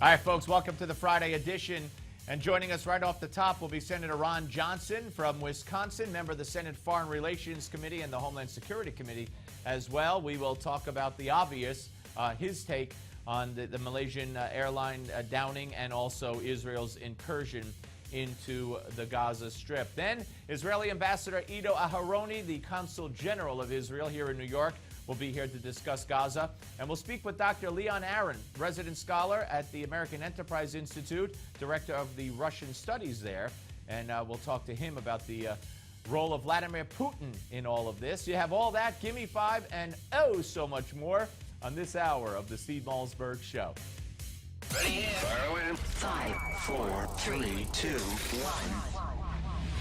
All right, folks, welcome to the Friday edition. And joining us right off the top will be Senator Ron Johnson from Wisconsin, member of the Senate Foreign Relations Committee and the Homeland Security Committee as well. We will talk about the obvious, his take on the Malaysian airline downing and also Israel's incursion into the Gaza Strip. Then, Israeli Ambassador Ido Aharoni, the Consul General of Israel here in New York, will be here to discuss Gaza. And we'll speak with Dr. Leon Aaron, resident scholar at the American Enterprise Institute, director of the Russian studies there. And we'll talk to him about the role of Vladimir Putin in all of this. You have all that, Gimme 5, and oh so much more on this hour of the Steve Malzberg Show. Ready? Fire away. 5, 4, 3, 2, 1.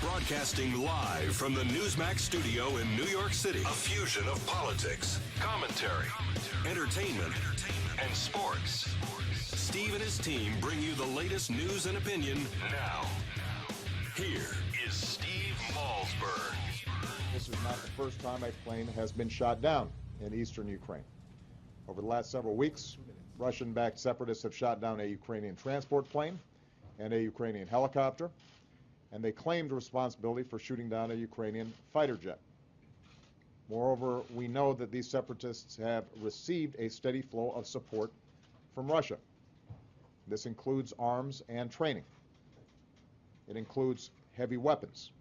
Broadcasting live from the Newsmax studio in New York City. A fusion of politics, commentary, entertainment, and sports. Steve and his team bring you the latest news and opinion now. Here is Steve Malzberg. This is not the first time a plane has been shot down in eastern Ukraine. Over the last several weeks, Russian-backed separatists have shot down a Ukrainian transport plane and a Ukrainian helicopter, and they claimed responsibility for shooting down a Ukrainian fighter jet. Moreover, we know that these separatists have received a steady flow of support from Russia. This includes arms and training. It includes heavy weapons,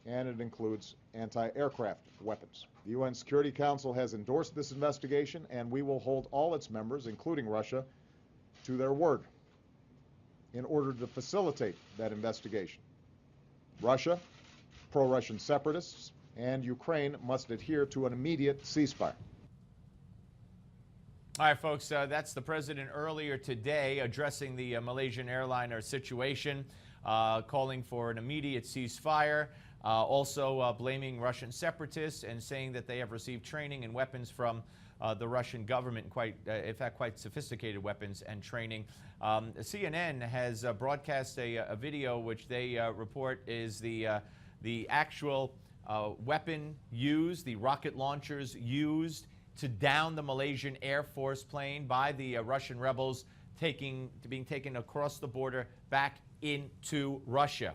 and it includes anti-aircraft weapons. The UN Security Council has endorsed this investigation, and we will hold all its members, including Russia, to their word in order to facilitate that investigation. Russia, pro-Russian separatists, and Ukraine must adhere to an immediate ceasefire. All right, folks, that's the president earlier today addressing the Malaysian airliner situation, calling for an immediate ceasefire, also blaming Russian separatists and saying that they have received training and weapons from the Russian government, in fact, quite sophisticated weapons and training. CNN has broadcast a video which they report is the actual weapon used, the rocket launchers used to down the Malaysian Air Force plane by the Russian rebels being taken across the border back into Russia.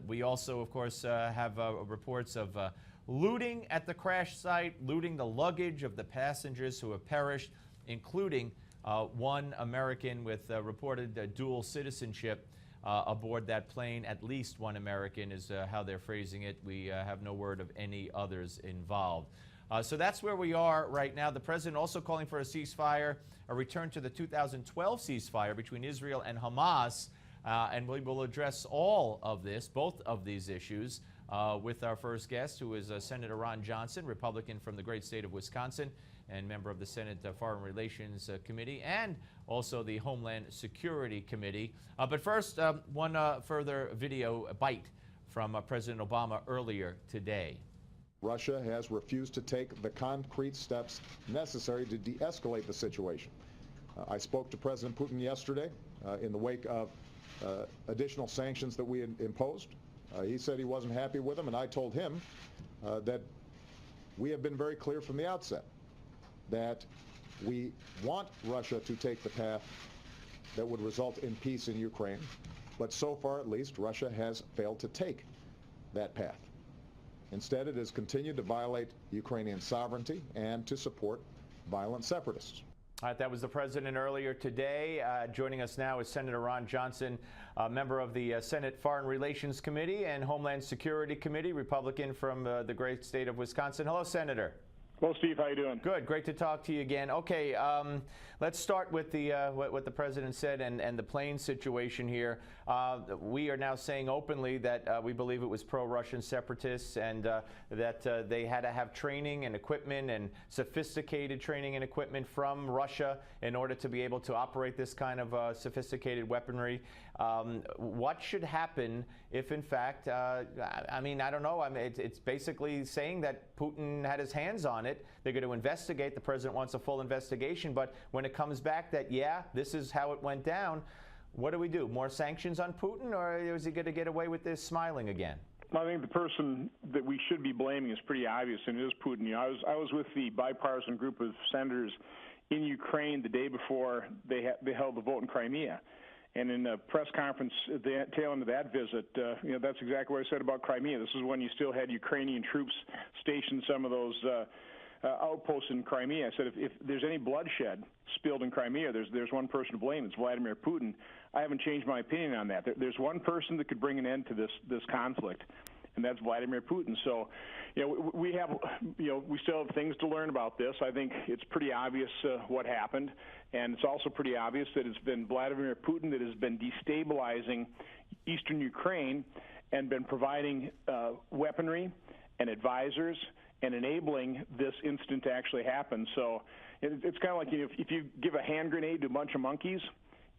We also, of course, have reports of looting at the crash site, looting the luggage of the passengers who have perished, including one American with reported dual citizenship aboard that plane. At least one American is how they're phrasing it. We have no word of any others involved. So that's where we are right now. The president also calling for a ceasefire, a return to the 2012 ceasefire between Israel and Hamas. And we will address all of this, both of these issues, with our first guest, who is Senator Ron Johnson, Republican from the great state of Wisconsin and member of the Senate Foreign Relations Committee and also the Homeland Security Committee. But first, one further video bite from President Obama earlier today. Russia has refused to take the concrete steps necessary to de-escalate the situation. I spoke to President Putin yesterday in the wake of additional sanctions that we had imposed. He said he wasn't happy with them, and I told him that we have been very clear from the outset that we want Russia to take the path that would result in peace in Ukraine, but so far at least Russia has failed to take that path. Instead, it has continued to violate Ukrainian sovereignty and to support violent separatists. All right, that was the president earlier today. Joining us now is Senator Ron Johnson, member of the Senate Foreign Relations Committee and Homeland Security Committee, Republican from the great state of Wisconsin. Hello, Senator. Well, Steve, how you doing? Good. Great to talk to you again. Okay, let's start with the what the president said and the plane situation here. We are now saying openly that we believe it was pro-Russian separatists and that they had to have training and equipment and sophisticated training and equipment from Russia in order to be able to operate this kind of sophisticated weaponry. What should happen if, in fact, I mean, I don't know. I mean, it's basically saying that Putin had his hands on it. They're going to investigate. The president wants a full investigation. But when it comes back that, yeah, this is how it went down, what do we do? More sanctions on Putin, or is he going to get away with this smiling again? I think the person that we should be blaming is pretty obvious, and it is Putin. You know, I was with the bipartisan group of senators in Ukraine the day before they held the vote in Crimea. And in a press conference at the tail end of that visit, that's exactly what I said about Crimea. This is when you still had Ukrainian troops stationed some of those outposts in Crimea. I said, if there's any bloodshed spilled in Crimea, there's one person to blame. It's Vladimir Putin. I haven't changed my opinion on that. There's one person that could bring an end to this conflict, and that's Vladimir Putin. So, we still have things to learn about this. I think it's pretty obvious what happened, and it's also pretty obvious that it's been Vladimir Putin that has been destabilizing eastern Ukraine and been providing weaponry and advisors and enabling this incident to actually happen. So it's kind of like if you give a hand grenade to a bunch of monkeys,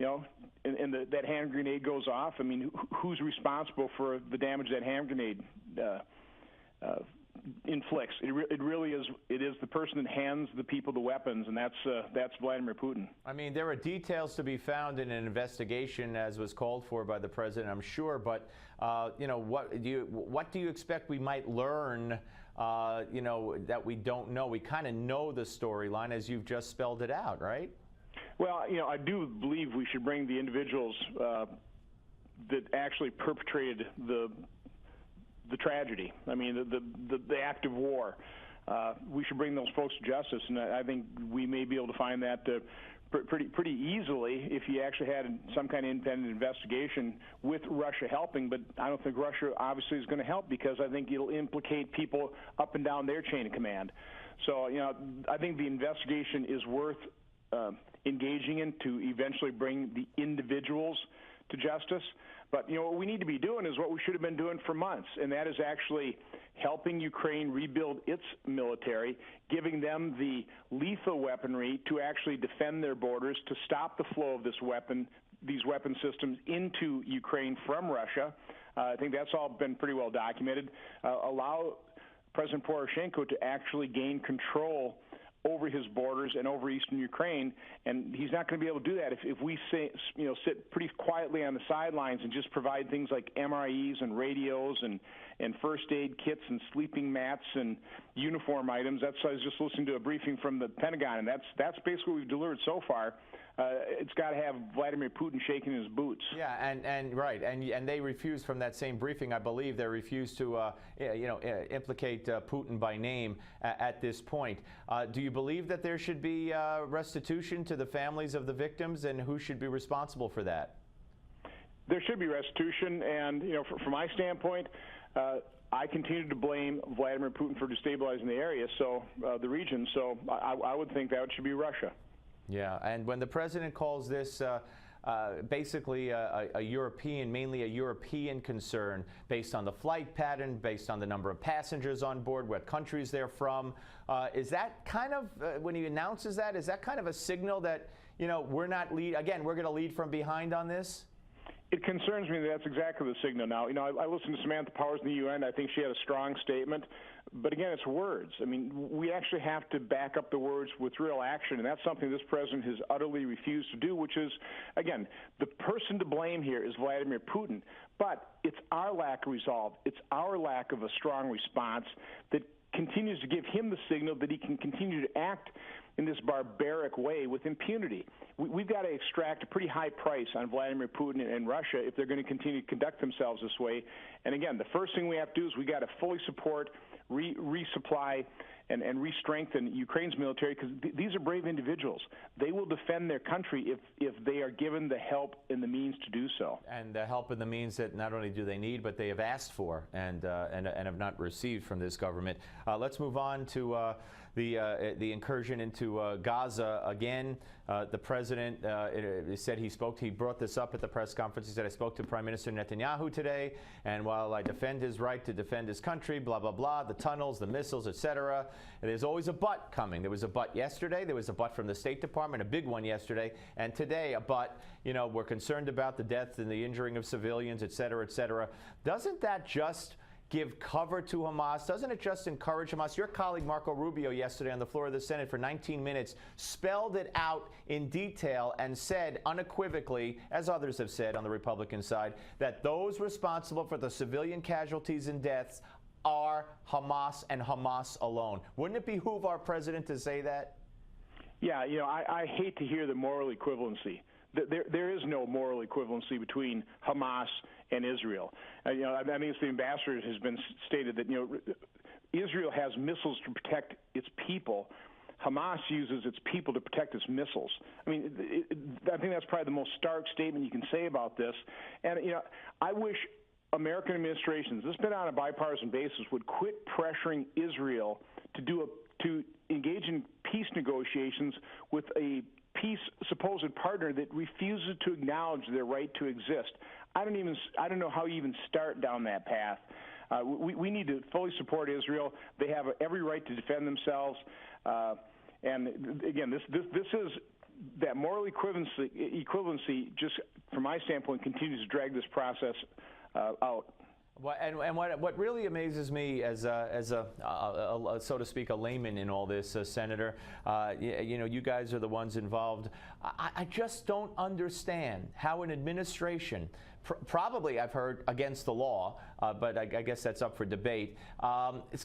and that hand grenade goes off. I mean, who's responsible for the damage that hand grenade inflicts? It really is. It is the person that hands the people the weapons, and that's Vladimir Putin. I mean, there are details to be found in an investigation, as was called for by the president, I'm sure. But what do you expect we might learn? That we don't know. We kind of know the storyline as you've just spelled it out, right? Well, I do believe we should bring the individuals that actually perpetrated the tragedy. I mean, the act of war. We should bring those folks to justice, and I think we may be able to find that pretty easily if you actually had some kind of independent investigation with Russia helping. But I don't think Russia obviously is going to help, because I think it'll implicate people up and down their chain of command. So, I think the investigation is worth engaging in to eventually bring the individuals to justice. But, what we need to be doing is what we should have been doing for months, and that is actually helping Ukraine rebuild its military, giving them the lethal weaponry to actually defend their borders, to stop the flow of these weapon systems into Ukraine from Russia. I think that's all been pretty well documented. Allow President Poroshenko to actually gain control over his borders and over eastern Ukraine, and he's not going to be able to do that if we sit pretty quietly on the sidelines and just provide things like MREs and radios and first aid kits and sleeping mats and uniform items. I was just listening to a briefing from the Pentagon, and that's basically what we've delivered so far. It's got to have Vladimir Putin shaking his boots. Yeah, and they refused from that same briefing. I believe they refused to implicate Putin by name at this point. Do you believe that there should be restitution to the families of the victims, and who should be responsible for that? There should be restitution, and from my standpoint, I continue to blame Vladimir Putin for destabilizing the area, the region. So I would think that should be Russia. Yeah, and when the president calls this basically mainly a European concern, based on the flight pattern, based on the number of passengers on board, what countries they're from, is that kind of, when he announces that, is that kind of a signal that, we're going to lead from behind on this? It concerns me that that's exactly the signal now. I listened to Samantha Powers in the UN. I think she had a strong statement. But again, it's words. I mean, we actually have to back up the words with real action, and that's something this president has utterly refused to do, which is, again, the person to blame here is Vladimir Putin. But it's our lack of resolve. It's our lack of a strong response that continues to give him the signal that he can continue to act in this barbaric way with impunity. We've got to extract a pretty high price on Vladimir Putin and Russia if they're going to continue to conduct themselves this way. And again, the first thing we have to do is we got to fully support, resupply, and re-strengthen Ukraine's military, because these are brave individuals. They will defend their country if they are given the help and the means to do so. And the help and the means that not only do they need, but they have asked for and have not received from this government. Let's move on to the incursion into Gaza again. The president said he brought this up at the press conference. He said, I spoke to Prime Minister Netanyahu today, and while I defend his right to defend his country, blah, blah, blah, the tunnels, the missiles, etc., there's always a but coming. There was a but yesterday. There was a but from the State Department, a big one yesterday, and today a but. We're concerned about the death and the injuring of civilians, etc., etc. Doesn't that just give cover to Hamas? Doesn't it just encourage Hamas? Your colleague Marco Rubio yesterday on the floor of the Senate for 19 minutes spelled it out in detail and said unequivocally, as others have said on the Republican side, that those responsible for the civilian casualties and deaths are Hamas and Hamas alone. Wouldn't it behoove our president to say that? Yeah, I hate to hear the moral equivalency. There is no moral equivalency between Hamas and Israel. I think it's the ambassador has been stated that Israel has missiles to protect its people. Hamas uses its people to protect its missiles. I mean, I think that's probably the most stark statement you can say about this. And I wish American administrations, this has been on a bipartisan basis, would quit pressuring Israel to engage in peace negotiations with a supposed partner that refuses to acknowledge their right to exist. I don't know how you even start down that path. We need to fully support Israel. They have every right to defend themselves. And again, this is that moral equivalency. Just from my standpoint, continues to drag this process out. And what really amazes me as a so to speak, a layman in all this, Senator, you guys are the ones involved. I just don't understand how an administration, probably I've heard against the law, but I guess that's up for debate,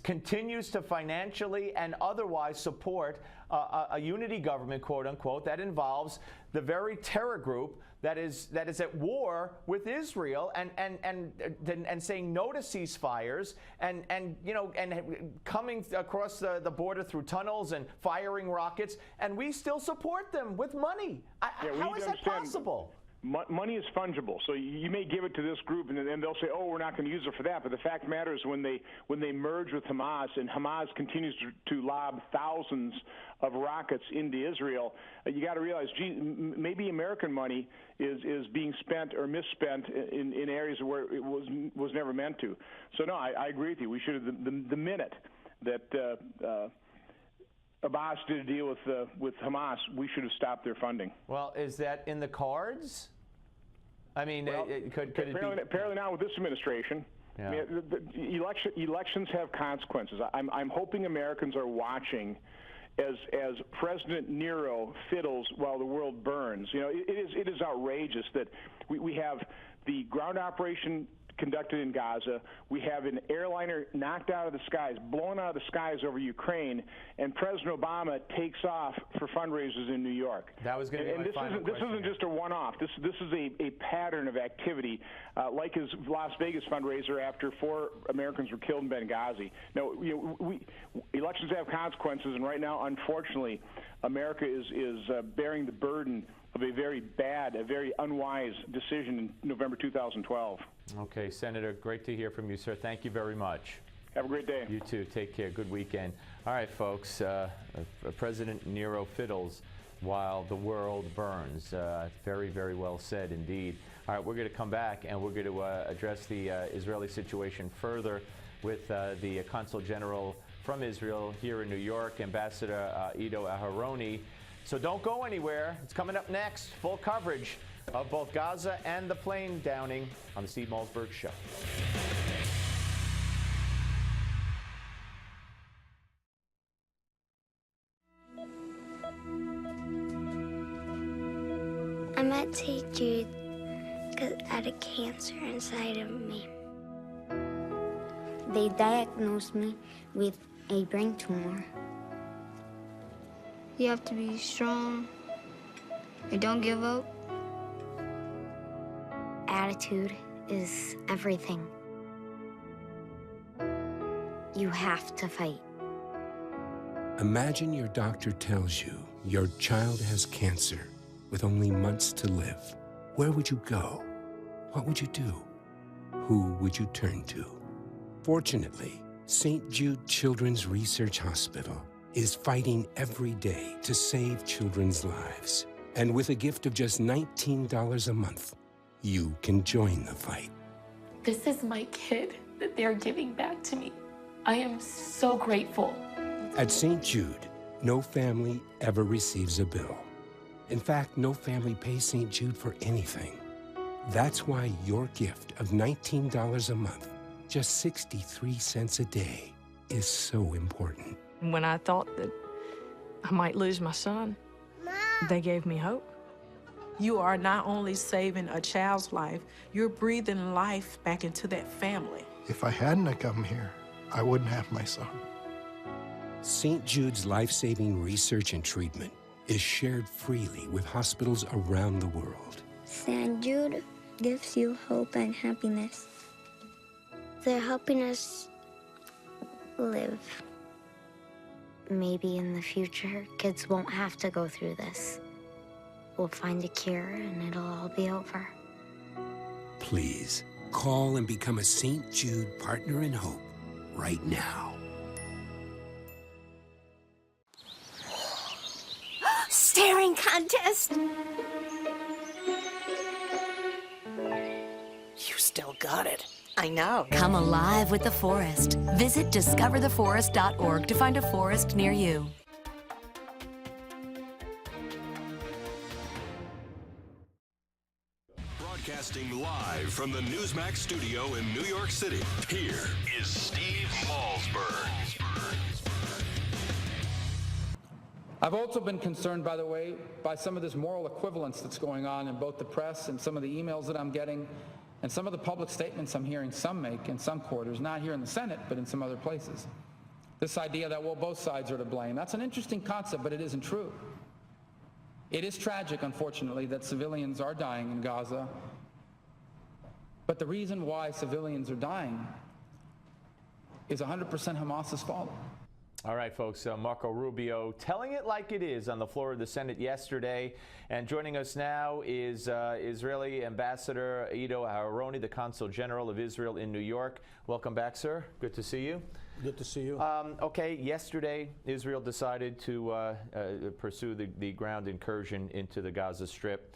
continues to financially and otherwise support a unity government, quote unquote, that involves the very terror group that is at war with Israel and saying no to ceasefires and coming across the border through tunnels and firing rockets, and we still support them with money. How is that possible? Money is fungible, so you may give it to this group, and they'll say, "Oh, we're not going to use it for that." But the fact of the matter is, when they merge with Hamas, and Hamas continues to lob thousands of rockets into Israel, you got to realize, gee, maybe American money is being spent or misspent in areas where it was never meant to. So no, I agree with you. We should have the minute that Abbas did a deal with Hamas, we should have stopped their funding. Well, is that in the cards? I mean, could it be? Apparently not with this administration. Yeah. I mean, elections have consequences. I'm hoping Americans are watching as President Nero fiddles while the world burns. It is outrageous that we have the ground operation conducted in Gaza. We have an airliner knocked out of the skies, blown out of the skies over Ukraine, and President Obama takes off for fundraisers in New York. That was going to be my final question. This isn't just a one-off. This is a pattern of activity, like his Las Vegas fundraiser after 4 Americans were killed in Benghazi. Now, elections have consequences, and right now, unfortunately, America is bearing the burden of a very bad, a very unwise decision in November 2012. Okay, Senator, great to hear from you, sir. Thank you very much. Have a great day. You too. Take care. Good weekend. All right, folks. President Nero fiddles while the world burns. Very, very well said indeed. All right, we're going to come back and we're going to address the Israeli situation further with the Consul General from Israel here in New York, Ambassador Ido Aharoni. So don't go anywhere. It's coming up next. Full coverage of both Gaza and the plane downing on the Steve Malzberg Show. I'm at St. Jude because I had a cancer inside of me. They diagnosed me with a brain tumor. You have to be strong and don't give up. Attitude is everything. You have to fight. Imagine your doctor tells you your child has cancer with only months to live. Where would you go? What would you do? Who would you turn to? Fortunately, St. Jude Children's Research Hospital is fighting every day to save children's lives. And with a gift of just $19 a month, you can join the fight. This is my kid that they're giving back to me. I am so grateful. At St. Jude, no family ever receives a bill. In fact, no family pays St. Jude for anything. That's why your gift of $19 a month, just 63 cents a day, is so important. When I thought that I might lose my son, they gave me hope. You are not only saving a child's life, you're breathing life back into that family. If I hadn't come here, I wouldn't have my son. St. Jude's life-saving research and treatment is shared freely with hospitals around the world. St. Jude gives you hope and happiness. They're helping us live. Maybe in the future, kids won't have to go through this. We'll find a cure and it'll all be over. Please, call and become a St. Jude Partner in Hope right now. Staring contest! You still got it. I know. Come alive with the forest. Visit discovertheforest.org to find a forest near you. Broadcasting live from the Newsmax studio in New York City, here is Steve Malzberg. I've also been concerned, by the way, by some of this moral equivalence that's going on in both the press and some of the emails that I'm getting and some of the public statements I'm hearing some make in some quarters, not here in the Senate, but in some other places. This idea that, well, both sides are to blame. That's an interesting concept, but it isn't true. It is tragic, unfortunately, that civilians are dying in Gaza. But the reason why civilians are dying is 100% Hamas's fault. All right, folks, Marco Rubio telling it like it is on the floor of the Senate yesterday. And joining us now is Israeli Ambassador Ido Aharoni, the Consul General of Israel in New York. Welcome back, sir. Good to see you. Good to see you. Okay, yesterday Israel decided to pursue the ground incursion into the Gaza Strip.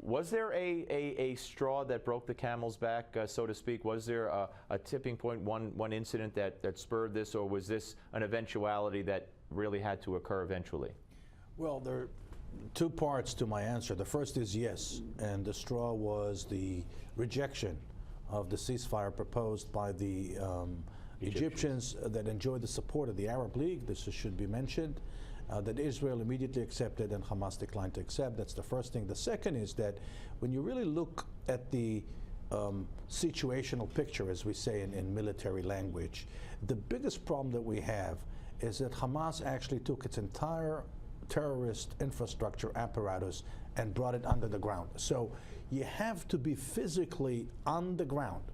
Was there a straw that broke the camel's back, so to speak? Was there a tipping point, one incident that spurred this, or was this an eventuality that really had to occur eventually? Well, there are two parts to my answer. The first is yes, and the straw was the rejection of the ceasefire proposed by the Egyptians that enjoyed the support of the Arab League. This should be mentioned. That Israel immediately accepted and Hamas declined to accept. That's the first thing. The second is that when you really look at the situational picture, as we say in military language, the biggest problem that we have is that Hamas actually took its entire terrorist infrastructure apparatus and brought it under the ground. So you have to be physically on the ground,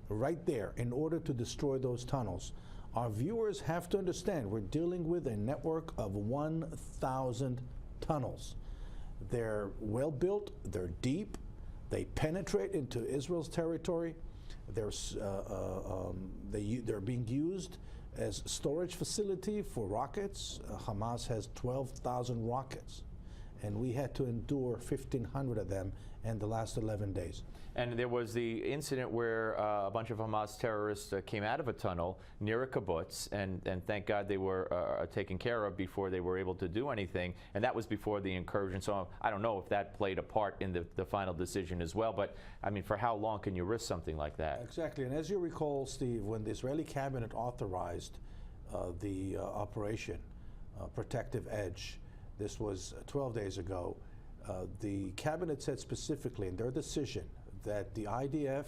right there, in order to destroy those tunnels. Our viewers have to understand we're dealing with a network of 1,000 tunnels. They're well built, they're deep, they penetrate into Israel's territory. They're being used as storage facility for rockets. Hamas has 12,000 rockets, and we had to endure 1,500 of them in the last 11 days. And there was the incident where a bunch of Hamas terrorists came out of a tunnel near a kibbutz, and thank God they were taken care of before they were able to do anything, and that was before the incursion. So I don't know if that played a part in the final decision as well, but I mean, for how long can you risk something like that? Exactly, and as you recall, Steve, when the Israeli cabinet authorized the operation Protective Edge, this was 12 days ago, the cabinet said specifically in their decision that the IDF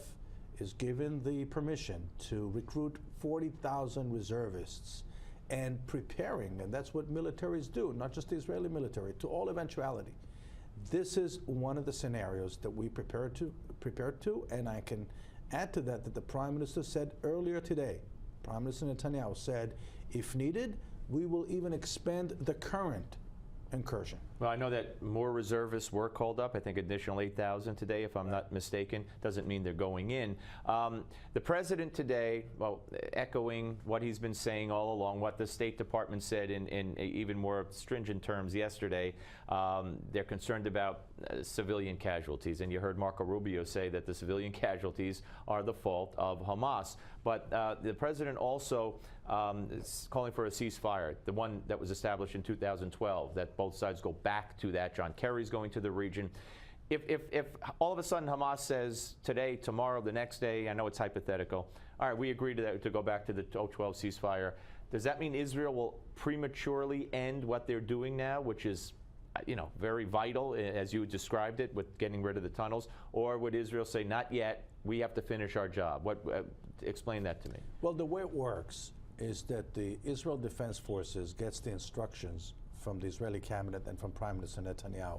is given the permission to recruit 40,000 reservists and preparing, and that's what militaries do, not just the Israeli military, to all eventuality. This is one of the scenarios that we prepared to, and I can add to that the Prime Minister said earlier today, Prime Minister Netanyahu said, if needed, we will even expand the current incursion. Well, I know that more reservists were called up. I think additional 8,000 today, if I'm not mistaken. Doesn't mean they're going in. The president today, well, echoing what he's been saying all along, what the State Department said in even more stringent terms yesterday, they're concerned about civilian casualties. And you heard Marco Rubio say that the civilian casualties are the fault of Hamas. But the president also is calling for a ceasefire, the one that was established in 2012, that both sides go back to that. John Kerry's going to the region. If all of a sudden Hamas says today, tomorrow, the next day, I know it's hypothetical, all right, we agree to that, to go back to the 2012 ceasefire, does that mean Israel will prematurely end what they're doing now, which is, you know, very vital, as you described it, with getting rid of the tunnels? Or would Israel say, not yet, we have to finish our job? Explain that to me. Well, the way it works is that the Israel Defense Forces gets the instructions from the Israeli cabinet and from Prime Minister Netanyahu.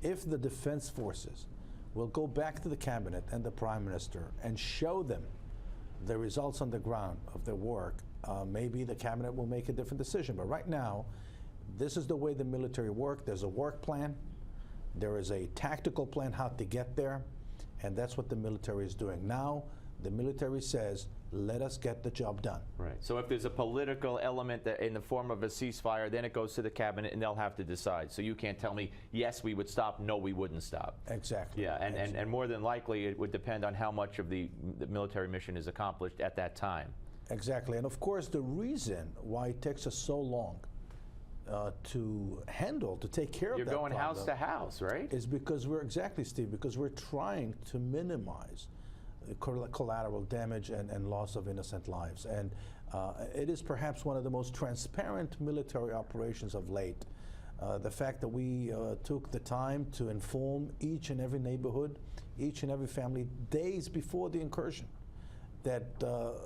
If the defense forces will go back to the cabinet and the Prime Minister and show them the results on the ground of their work, maybe the cabinet will make a different decision. But right now, this is the way the military work. There's a work plan. There is a tactical plan how to get there, and that's what the military is doing. Now, the military says, let us get the job done. Right. So if there's a political element that in the form of a ceasefire, then it goes to the cabinet and they'll have to decide. So you can't tell me, yes, we would stop, no, we wouldn't stop. Exactly. Yeah, and more than likely it would depend on how much of the military mission is accomplished at that time. Exactly. And of course, the reason why it takes us so long to handle, to take care of that problem. You're going house to house, right? Is because we're, exactly, Steve, because we're trying to minimize collateral damage and loss of innocent lives. And it is perhaps one of the most transparent military operations of late. The fact that we took the time to inform each and every neighborhood, each and every family, days before the incursion, that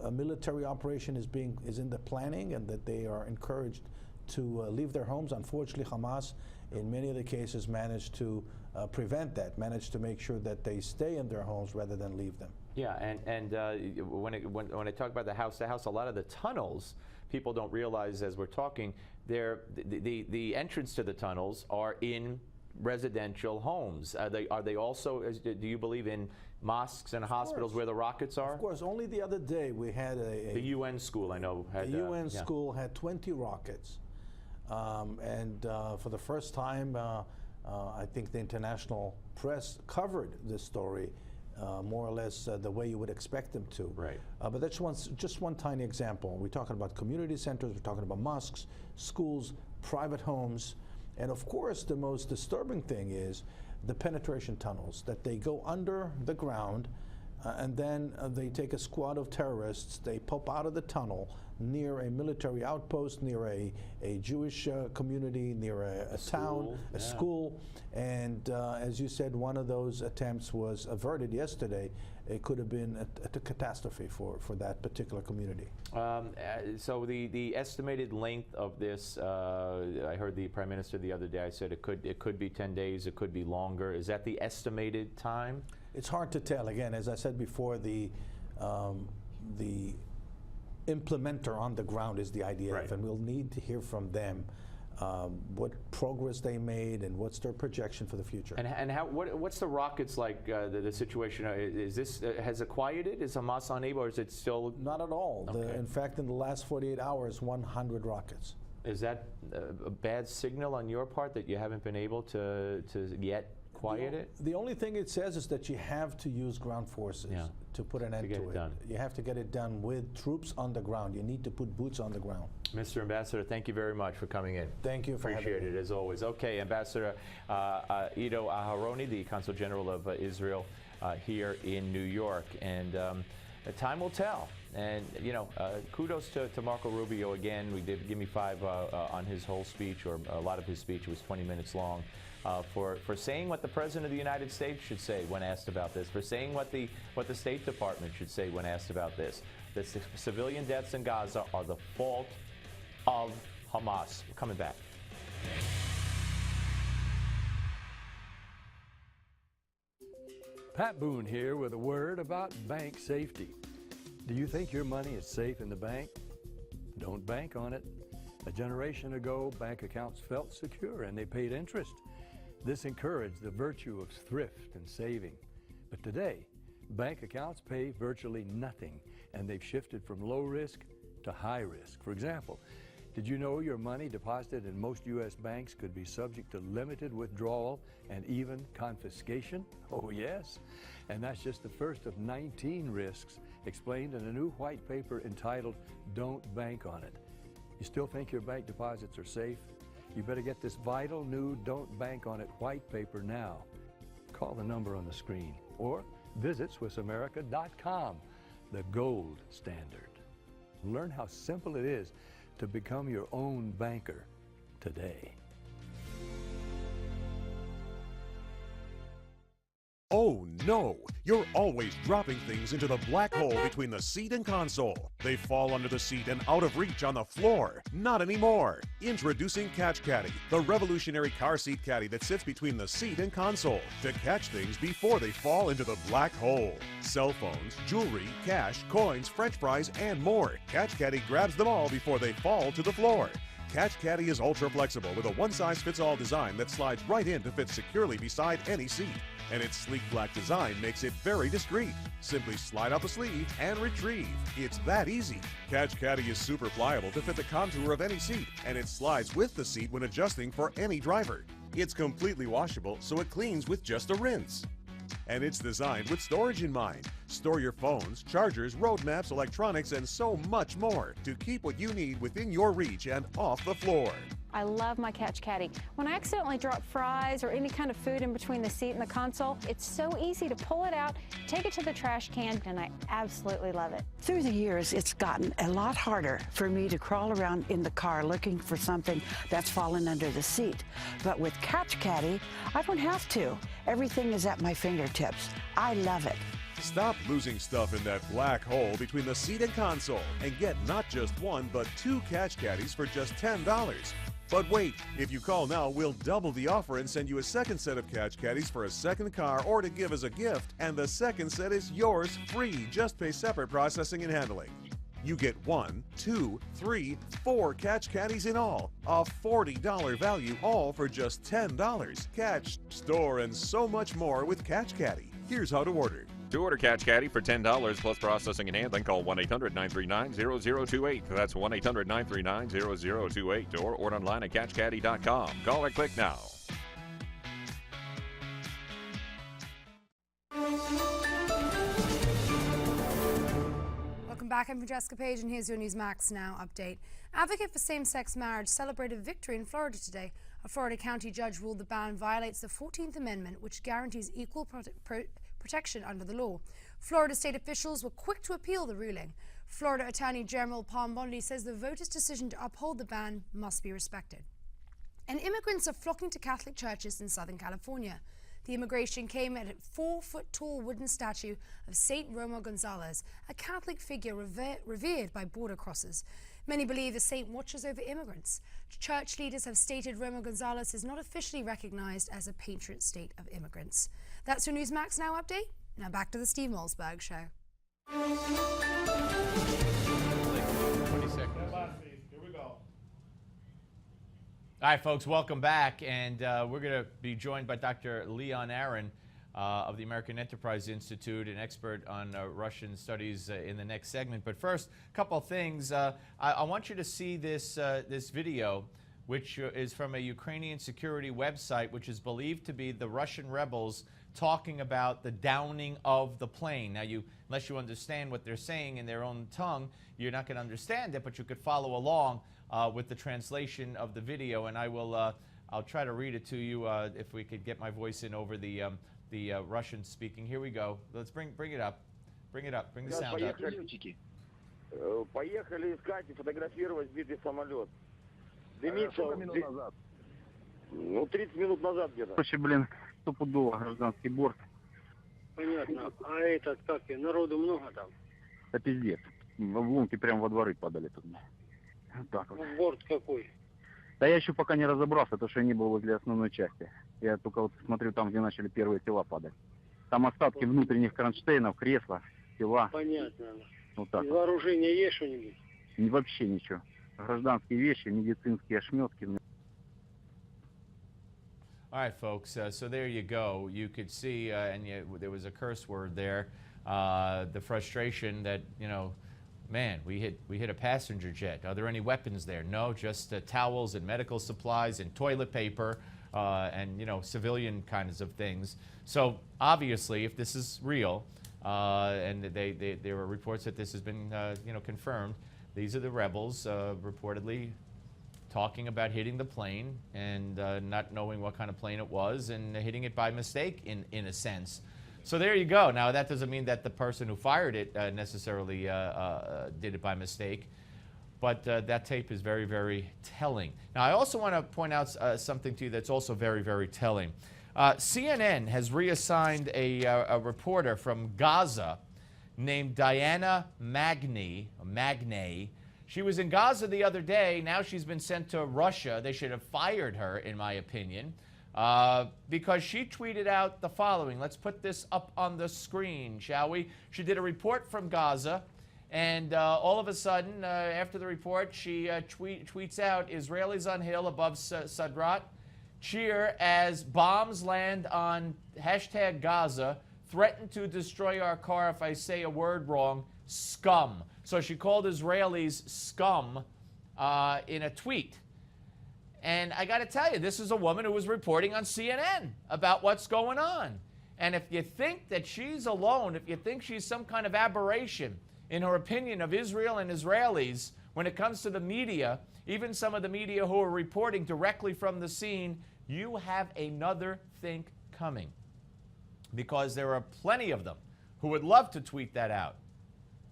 a military operation is in the planning and that they are encouraged to leave their homes. Unfortunately, Hamas, in many of the cases, managed to prevent that, managed to make sure that they stay in their homes rather than leave them. Yeah, and when I talk about the house-to-house, a lot of the tunnels, people don't realize as we're talking, the entrance to the tunnels are in residential homes. Are they also, do you believe, in mosques and hospitals where the rockets are? Of course. Only the other day we had the UN school, I know. The UN school had 20 rockets. And for the first time, I think the international press covered this story more or less the way you would expect them to. Right. But that's just one tiny example. We're talking about community centers, we're talking about mosques, schools, private homes, and of course the most disturbing thing is the penetration tunnels, that they go under the ground and then they take a squad of terrorists, they pop out of the tunnel near a military outpost, near a Jewish community, near a town, a school. And as you said, one of those attempts was averted yesterday. It could have been a catastrophe for that particular community. So the estimated length of this, I heard the Prime Minister the other day, I said it could be 10 days, it could be longer. Is that the estimated time? It's hard to tell. Again, as I said before, the implementer on the ground is the IDF, right. And we'll need to hear from them what progress they made and what's their projection for the future. And what's the rockets like? The situation is this has it quieted? Is Hamas unable, or is it still? Not at all. Okay. In fact, in the last 48 hours, 100 rockets. Is that a bad signal on your part that you haven't been able to yet quiet it? The only thing it says is that you have to use ground forces to put an end to it. You have to get it done with troops on the ground. You need to put boots on the ground. Mr. Ambassador, thank you very much for coming in. Thank you for having me. Appreciate it, as always. Okay, Ambassador Ido Aharoni, the Consul General of Israel here in New York. And time will tell. And, you know, kudos to Marco Rubio again. We did give me 5 on his whole speech, or a lot of his speech. It was 20 minutes long. For saying what the President of the United States should say when asked about this, for saying what the State Department should say when asked about this. The civilian deaths in Gaza are the fault of Hamas. We're coming back. Pat Boone here with a word about bank safety. Do you think your money is safe in the bank? Don't bank on it. A generation ago, bank accounts felt secure and they paid interest. This encouraged the virtue of thrift and saving. But today, bank accounts pay virtually nothing, and they've shifted from low risk to high risk. For example, did you know your money deposited in most U.S. banks could be subject to limited withdrawal and even confiscation? Oh, yes. And that's just the first of 19 risks explained in a new white paper entitled Don't Bank on It. You still think your bank deposits are safe? You better get this vital new Don't Bank on It white paper now. Call the number on the screen or visit SwissAmerica.com, the gold standard. Learn how simple it is to become your own banker today. Oh No, you're always dropping things into the black hole between the seat and console. They fall under the seat and out of reach on the floor. Not anymore. Introducing Catch Caddy, the revolutionary car seat caddy that sits between the seat and console to catch things before they fall into the black hole. Cell phones, jewelry, cash, coins, French fries, and more. Catch Caddy grabs them all before they fall to the floor. Catch Caddy is ultra flexible with a one-size-fits-all design that slides right in to fit securely beside any seat. And its sleek black design makes it very discreet. Simply slide out the sleeve and retrieve. It's that easy. Catch Caddy is super pliable to fit the contour of any seat, and it slides with the seat when adjusting for any driver. It's completely washable, so it cleans with just a rinse. And it's designed with storage in mind. Store your phones, chargers, road maps, electronics, and so much more to keep what you need within your reach and off the floor. I love my Catch Caddy. When I accidentally drop fries or any kind of food in between the seat and the console, it's so easy to pull it out, take it to the trash can, and I absolutely love it. Through the years, it's gotten a lot harder for me to crawl around in the car looking for something that's fallen under the seat. But with Catch Caddy, I don't have to. Everything is at my fingertips. I love it. Stop losing stuff in that black hole between the seat and console and get not just one, but 2 Catch Caddies for just $10. But wait, if you call now, we'll double the offer and send you a second set of Catch Caddies for a second car or to give as a gift, and the second set is yours free. Just pay separate processing and handling. You get 1, 2, 3, 4 Catch Caddies in all, a $40 value, all for just $10. Catch, store, and so much more with Catch Caddy. Here's how to order. To order Catch Caddy for $10 plus processing and handling, call 1-800-939-0028. That's 1-800-939-0028 or order online at catchcaddy.com. Call or click now. Welcome back. I'm Francesca Page, and here's your Newsmax Now update. Advocate for same-sex marriage celebrated victory in Florida today. A Florida county judge ruled the ban violates the 14th Amendment, which guarantees equal protection under the law. Florida state officials were quick to appeal the ruling. Florida Attorney General Palm Bondi says the voters' decision to uphold the ban must be respected. And immigrants are flocking to Catholic churches in Southern California. The immigration came at a 4-foot-tall wooden statue of Saint Roma Gonzalez, a Catholic figure revered by border crossers. Many believe the saint watches over immigrants. Church leaders have stated Roma Gonzalez is not officially recognized as a patron saint of immigrants. That's your Newsmax Now update. Now back to the Steve Malzberg Show. 20 seconds. Here we go. All right, folks, welcome back. And we're going to be joined by Dr. Leon Aaron of the American Enterprise Institute, an expert on Russian studies in the next segment. But first, a couple of things. I want you to see this, this video, which is from a Ukrainian security website, which is believed to be the Russian rebels talking about the downing of the plane. Now, unless you understand what they're saying in their own tongue, you're not going to understand it, but you could follow along with the translation of the video, and I'll try to read it to you if we could get my voice in over the Russian speaking. Here we go. Let's bring it up. Bring it up. Bring the sound up. Поехали искать и фотографировать сбитый самолет. Дымится. Сколько минут назад? Ну, 30 минут назад где-то. Короче, блин, стопудово гражданский борт. Понятно. А этот, как, народу много там? Да пиздец. В обломки прямо во дворы падали тут. Вот так вот. Борт какой? Да я еще пока не разобрался, потому что я не был возле основной части. Я только вот смотрю там, где начали первые тела падать. Там остатки внутренних кронштейнов, кресла, тела. Понятно. Вот так. Из вооружения есть что-нибудь? Вообще ничего. Гражданские вещи, медицинские ошметки. All right, folks, so there you go. You could see, and there was a curse word there, the frustration that, you know, man, we hit a passenger jet. Are there any weapons there? No, just towels and medical supplies and toilet paper and, you know, civilian kinds of things. So obviously, if this is real, and there were reports that this has been, you know, confirmed, these are the rebels reportedly talking about hitting the plane and not knowing what kind of plane it was and hitting it by mistake in a sense. So there you go. Now, that doesn't mean that the person who fired it necessarily did it by mistake, but that tape is very, very telling. Now, I also want to point out something to you that's also very, very telling. CNN has reassigned a reporter from Gaza named Diana Magnay. She was in Gaza the other day. Now she's been sent to Russia. They should have fired her, in my opinion, because she tweeted out the following. Let's put this up on the screen, shall we? She did a report from Gaza, and all of a sudden, after the report, she tweets out, Israelis on hill above Sadrat cheer as bombs land on hashtag Gaza, threaten to destroy our car if I say a word wrong, scum. So she called Israelis scum in a tweet. And I got to tell you, this is a woman who was reporting on CNN about what's going on. And if you think that she's alone, if you think she's some kind of aberration in her opinion of Israel and Israelis, when it comes to the media, even some of the media who are reporting directly from the scene, you have another think coming. Because there are plenty of them who would love to tweet that out.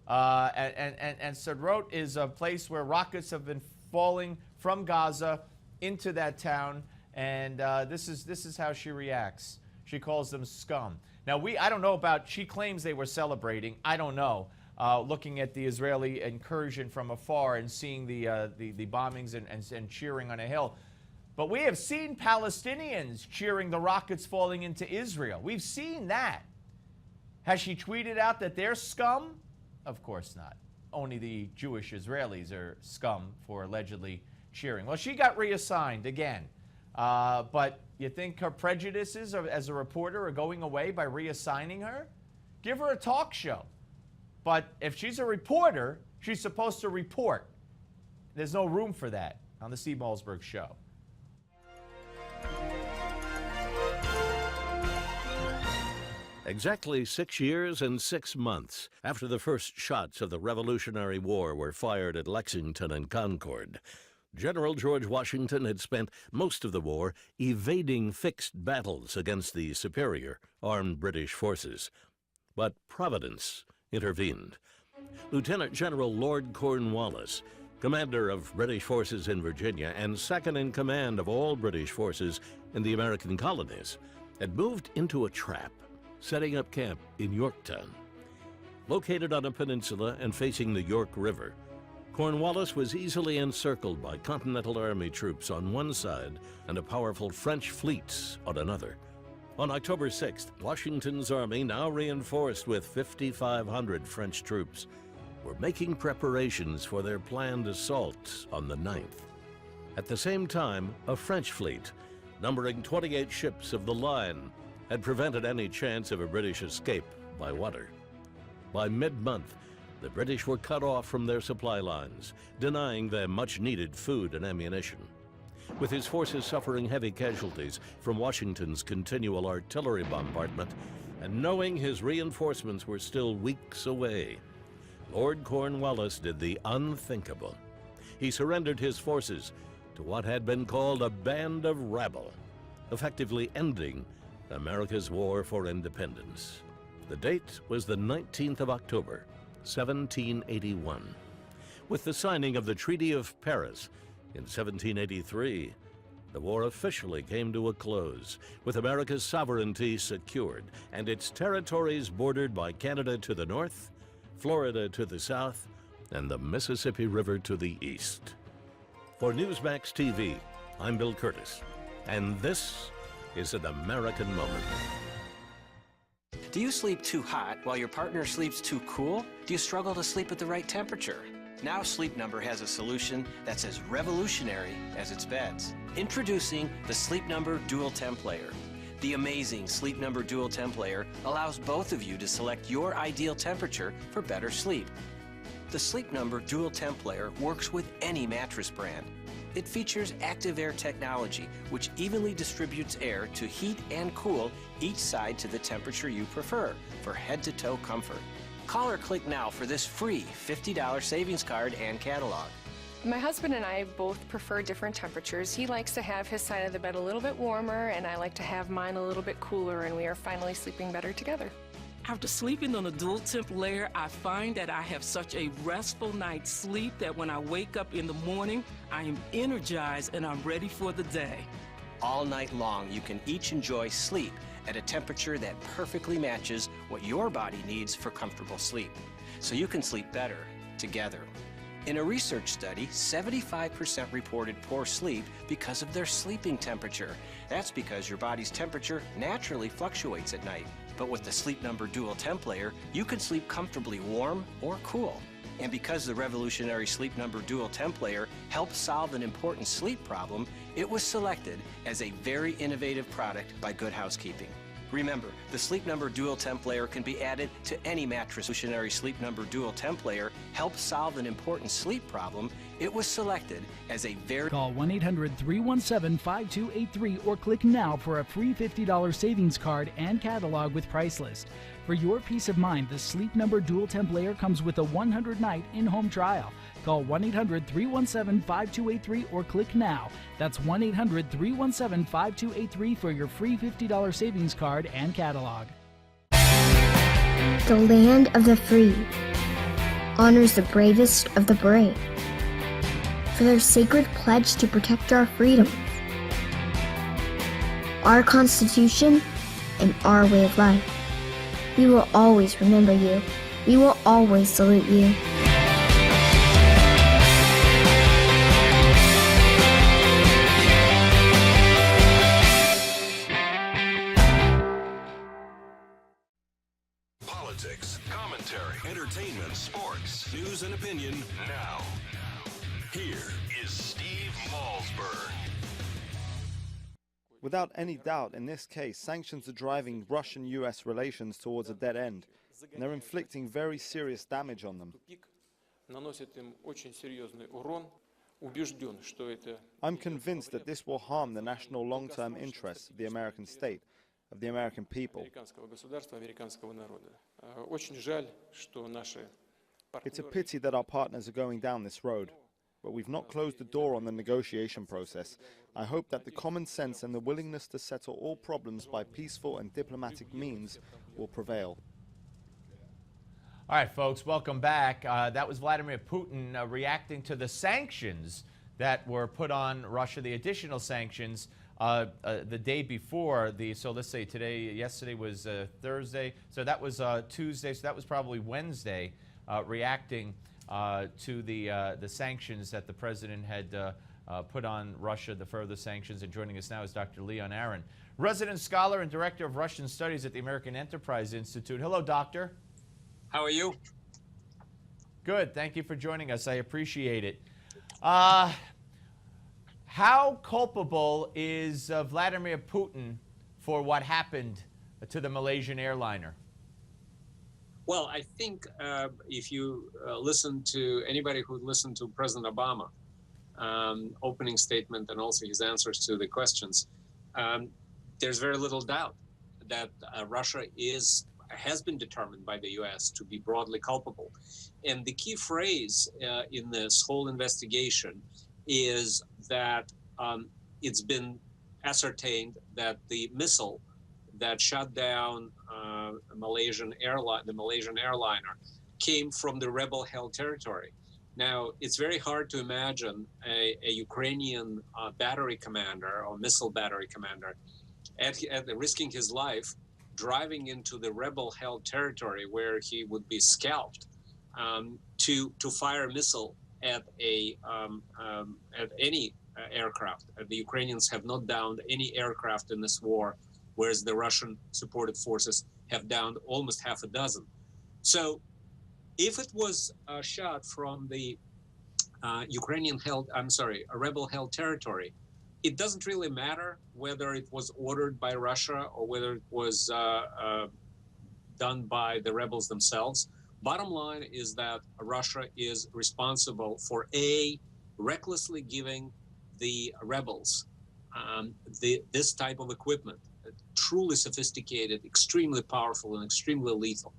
And Sadrot is a place where rockets have been falling from Gaza into that town, and this is how she reacts. She calls them scum. Now, I don't know about, she claims they were celebrating. I don't know. Looking at the Israeli incursion from afar and seeing the bombings and cheering on a hill. But we have seen Palestinians cheering the rockets falling into Israel. We've seen that. Has she tweeted out that they're scum? Of course not. Only the Jewish Israelis are scum for allegedly cheering. Well, she got reassigned again. But you think her prejudices as a reporter are going away by reassigning her? Give her a talk show. But if she's a reporter, she's supposed to report. There's no room for that on the Steve Malzberg Show. Exactly 6 years and 6 months after the first shots of the Revolutionary War were fired at Lexington and Concord, General George Washington had spent most of the war evading fixed battles against the superior armed British forces. But Providence intervened. Lieutenant General Lord Cornwallis, commander of British forces in Virginia and second in command of all British forces in the American colonies, had moved into a trap, setting up camp in Yorktown. Located on a peninsula and facing the York River, Cornwallis was easily encircled by Continental Army troops on one side and a powerful French fleet on another. On October 6th, Washington's army, now reinforced with 5,500 French troops, were making preparations for their planned assault on the 9th. At the same time, a French fleet, numbering 28 ships of the line, had prevented any chance of a British escape by water. By mid-month, the British were cut off from their supply lines, denying them much-needed food and ammunition. With his forces suffering heavy casualties from Washington's continual artillery bombardment, and knowing his reinforcements were still weeks away, Lord Cornwallis did the unthinkable. He surrendered his forces to what had been called a band of rabble, effectively ending America's war for independence. The date was the 19th of October, 1781. With the signing of the Treaty of Paris in 1783, the war officially came to a close, with America's sovereignty secured and its territories bordered by Canada to the north, Florida to the south, and the Mississippi River to the east. For Newsmax TV, I'm Bill Curtis, and this is an American moment. Do you sleep too hot while your partner sleeps too cool? Do you struggle to sleep at the right temperature? Now Sleep Number has a solution that's as revolutionary as its beds. Introducing the Sleep Number Dual Temp Layer. The amazing Sleep Number Dual Temp Layer allows both of you to select your ideal temperature for better sleep. The Sleep Number Dual Temp Layer works with any mattress brand. It features Active Air technology, which evenly distributes air to heat and cool each side to the temperature you prefer for head-to-toe comfort. Call or click now for this free $50 savings card and catalog. My husband and I both prefer different temperatures. He likes to have his side of the bed a little bit warmer, and I like to have mine a little bit cooler, and we are finally sleeping better together. After sleeping on a dual temp layer, I find that I have such a restful night's sleep that when I wake up in the morning, I am energized and I'm ready for the day. all night long, you can each enjoy sleep at a temperature that perfectly matches what your body needs for comfortable sleep, so you can sleep better together. In a research study, 75% reported poor sleep because of their sleeping temperature. That's because your body's temperature naturally fluctuates at night. But with the Sleep Number Dual Temp Layer, you can sleep comfortably warm or cool. And because the revolutionary Sleep Number Dual Temp Layer helps solve an important sleep problem, it was selected as a very innovative product by Good Housekeeping. Remember, the Sleep Number Dual Temp Layer can be added to any mattress. Revolutionary Sleep Number Dual Temp Layer helps solve an important sleep problem. It was selected as a very... Call 1-800-317-5283 or click now for a free $50 savings card and catalog with price list. For your peace of mind, the Sleep Number Dual Temp Layer comes with a 100-night in-home trial. Call 1-800-317-5283 or click now. That's 1-800-317-5283 for your free $50 savings card and catalog. The land of the free honors the bravest of the brave for their sacred pledge to protect our freedoms, our Constitution, and our way of life. We will always remember you. We will always salute you. Politics, commentary, entertainment, sports, news, and opinion now. Here is Steve Malzberg. Without any doubt, in this case, sanctions are driving Russian-U.S. relations towards a dead end, and they're inflicting very serious damage on them. I'm convinced that this will harm the national long-term interests of the American state, of the American people. It's a pity that our partners are going down this road, but we've not closed the door on the negotiation process. I hope that the common sense and the willingness to settle all problems by peaceful and diplomatic means will prevail. All right, folks, welcome back. That was Vladimir Putin reacting to the sanctions that were put on Russia, the additional sanctions the day before. So let's say yesterday was Thursday, so that was Tuesday, so that was probably Wednesday, reacting to the sanctions that the president had put on Russia, the further sanctions. And joining us now is Dr. Leon Aaron, resident scholar and director of Russian Studies at the American Enterprise Institute. Hello, doctor. How are you? Good. Thank you for joining us. I appreciate it. How culpable is Vladimir Putin for what happened to the Malaysian airliner? Well, I think if you listen to anybody who listened to President Obama opening statement and also his answers to the questions, there's very little doubt that Russia has been determined by the U.S. to be broadly culpable. And the key phrase in this whole investigation is that it's been ascertained that the missile that shut down the Malaysian airliner came from the rebel-held territory. Now, it's very hard to imagine a Ukrainian battery commander or missile battery commander risking his life driving into the rebel-held territory where he would be scalped to fire a missile at any aircraft. The Ukrainians have not downed any aircraft in this war, whereas the Russian-supported forces have downed almost half a dozen. So if it was shot from the rebel-held territory, it doesn't really matter whether it was ordered by Russia or whether it was done by the rebels themselves. Bottom line is that Russia is responsible for recklessly giving the rebels this type of equipment, truly sophisticated, extremely powerful, and extremely lethal,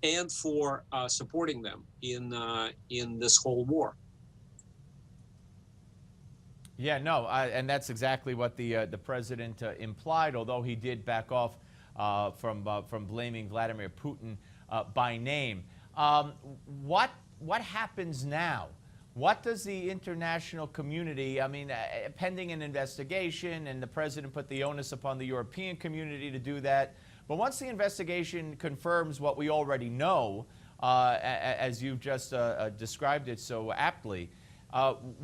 and for supporting them in this whole war. Yeah, no, and that's exactly what the president implied, although he did back off from blaming Vladimir Putin by name. What happens now what does the international community, I mean, pending an investigation, and the president put the onus upon the European community to do that, but once the investigation confirms what we already know, as you've just described it so aptly,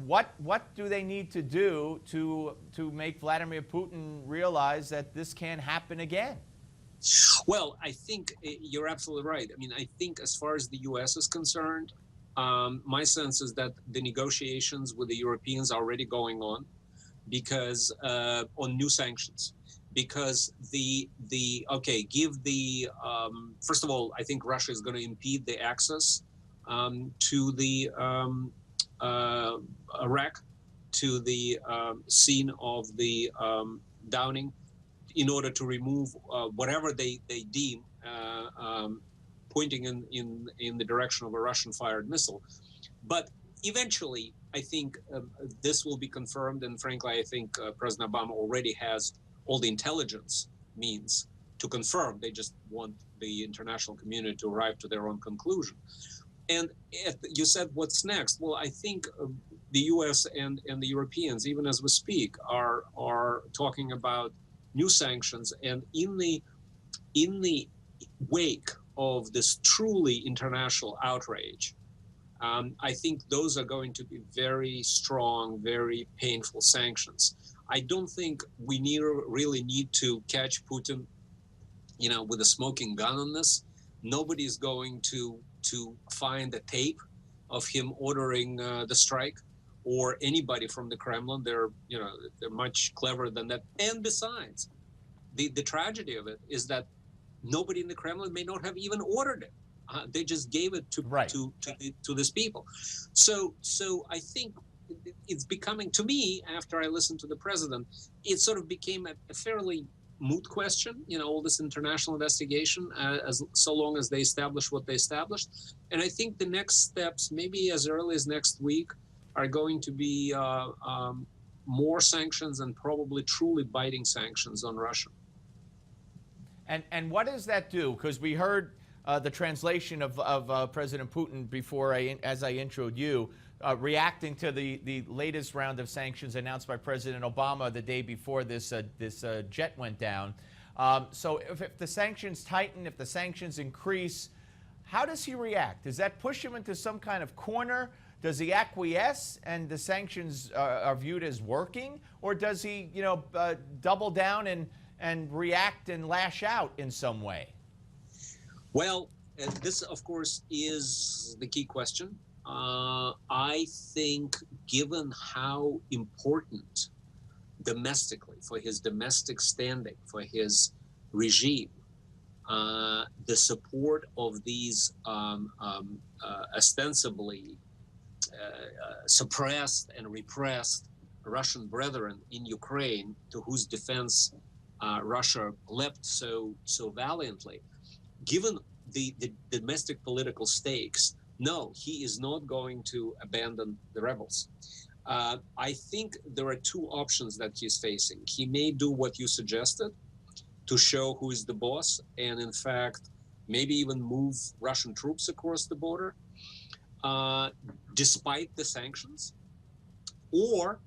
what do they need to do to make Vladimir Putin realize that this can't happen again? Well, I think you're absolutely right. I mean, I think as far as the U.S. is concerned, my sense is that the negotiations with the Europeans are already going on, because on new sanctions. Because first of all, I think Russia is going to impede the access to the Iraq, to the scene of the downing, in order to remove whatever they deem pointing in the direction of a Russian-fired missile. But eventually, I think this will be confirmed, and frankly, I think President Obama already has all the intelligence means to confirm. They just want the international community to arrive to their own conclusion. And if you said, what's next? Well, I think the U.S. and the Europeans, even as we speak, are talking about new sanctions. And in the wake of this truly international outrage, I think those are going to be very strong, very painful sanctions. I don't think we really need to catch Putin, with a smoking gun on this. Nobody's going to find a tape of him ordering the strike, or anybody from the Kremlin. They're much cleverer than that. And besides, the tragedy of it is that nobody in the Kremlin may not have even ordered it. They just gave it to these people. So I think it's becoming, to me, after I listened to the president, it sort of became a fairly moot question, all this international investigation, so long as they establish what they established. And I think the next steps, maybe as early as next week, are going to be more sanctions, and probably truly biting sanctions on Russia. And what does that do? Because we heard the translation of President Putin before, as I introed you, reacting to the latest round of sanctions announced by President Obama the day before this jet went down. So if the sanctions tighten, if the sanctions increase, how does he react? Does that push him into some kind of corner? Does he acquiesce and the sanctions are viewed as working? Or does he, double down and react and lash out in some way? Well, this, of course, is the key question. I think, given how important domestically, for his domestic standing, for his regime, the support of these ostensibly suppressed and repressed Russian brethren in Ukraine, to whose defense Russia leapt so valiantly, given the domestic political stakes, no, he is not going to abandon the rebels. I think there are two options that he's facing. He may do what you suggested, to show who is the boss, and in fact, maybe even move Russian troops across the border, despite the sanctions. Or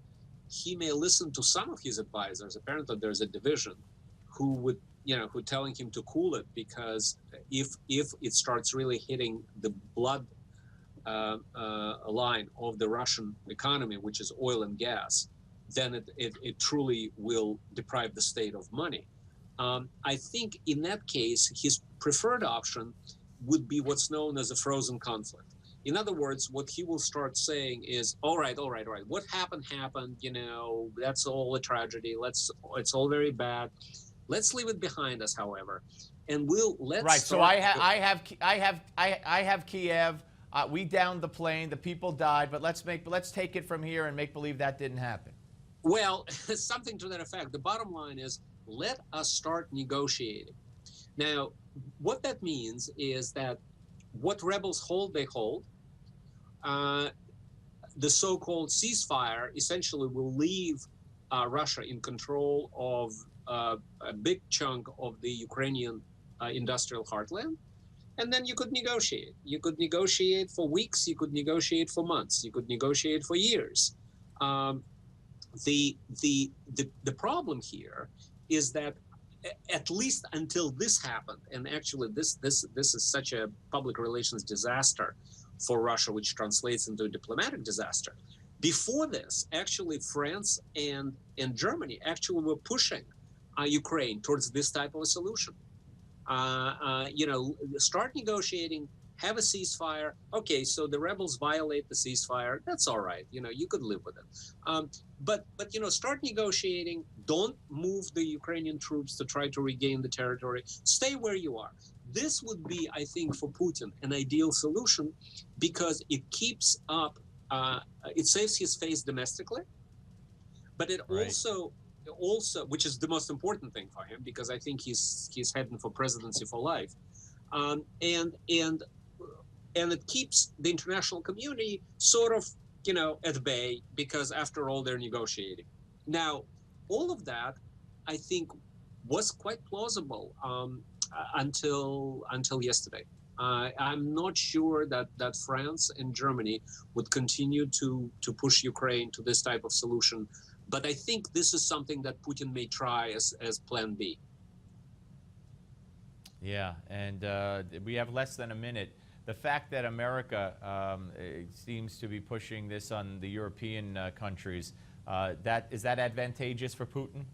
he may listen to some of his advisors. Apparently there's a division who telling him to cool it, because if it starts really hitting the blood line of the Russian economy, which is oil and gas, then it truly will deprive the state of money. I think in that case, his preferred option would be what's known as a frozen conflict. In other words, what he will start saying is, all right, what happened, that's all a tragedy. It's all very bad. Let's leave it behind us, however, and let's. Right. So I have Kiev. We downed the plane. The people died. But let's take it from here and make believe that didn't happen. Well, something to that effect. The bottom line is, let us start negotiating. Now, what that means is that what rebels hold, they hold. The so-called ceasefire essentially will leave Russia in control of a big chunk of the Ukrainian industrial heartland. and then you could negotiate. You could negotiate for weeks, you could negotiate for months, you could negotiate for years. The problem here is that at least until this happened, and actually this is such a public relations disaster for Russia, which translates into a diplomatic disaster. Before this, actually, France and Germany actually were pushing Ukraine towards this type of a solution. Start negotiating, have a ceasefire. Okay, so the rebels violate the ceasefire. That's all right. You could live with it. But start negotiating. Don't move the Ukrainian troops to try to regain the territory. Stay where you are. This would be, I think, for Putin, an ideal solution because it keeps up. It saves his face domestically, but it also, which is the most important thing for him, because I think he's heading for presidency for life, and it keeps the international community sort of at bay, because after all they're negotiating. Now, all of that, I think, was quite plausible until yesterday. I'm not sure that France and Germany would continue to push Ukraine to this type of solution, but I think this is something that Putin may try as Plan B. Yeah, and we have less than a minute. The fact that America seems to be pushing this on the European countries, is that advantageous for Putin?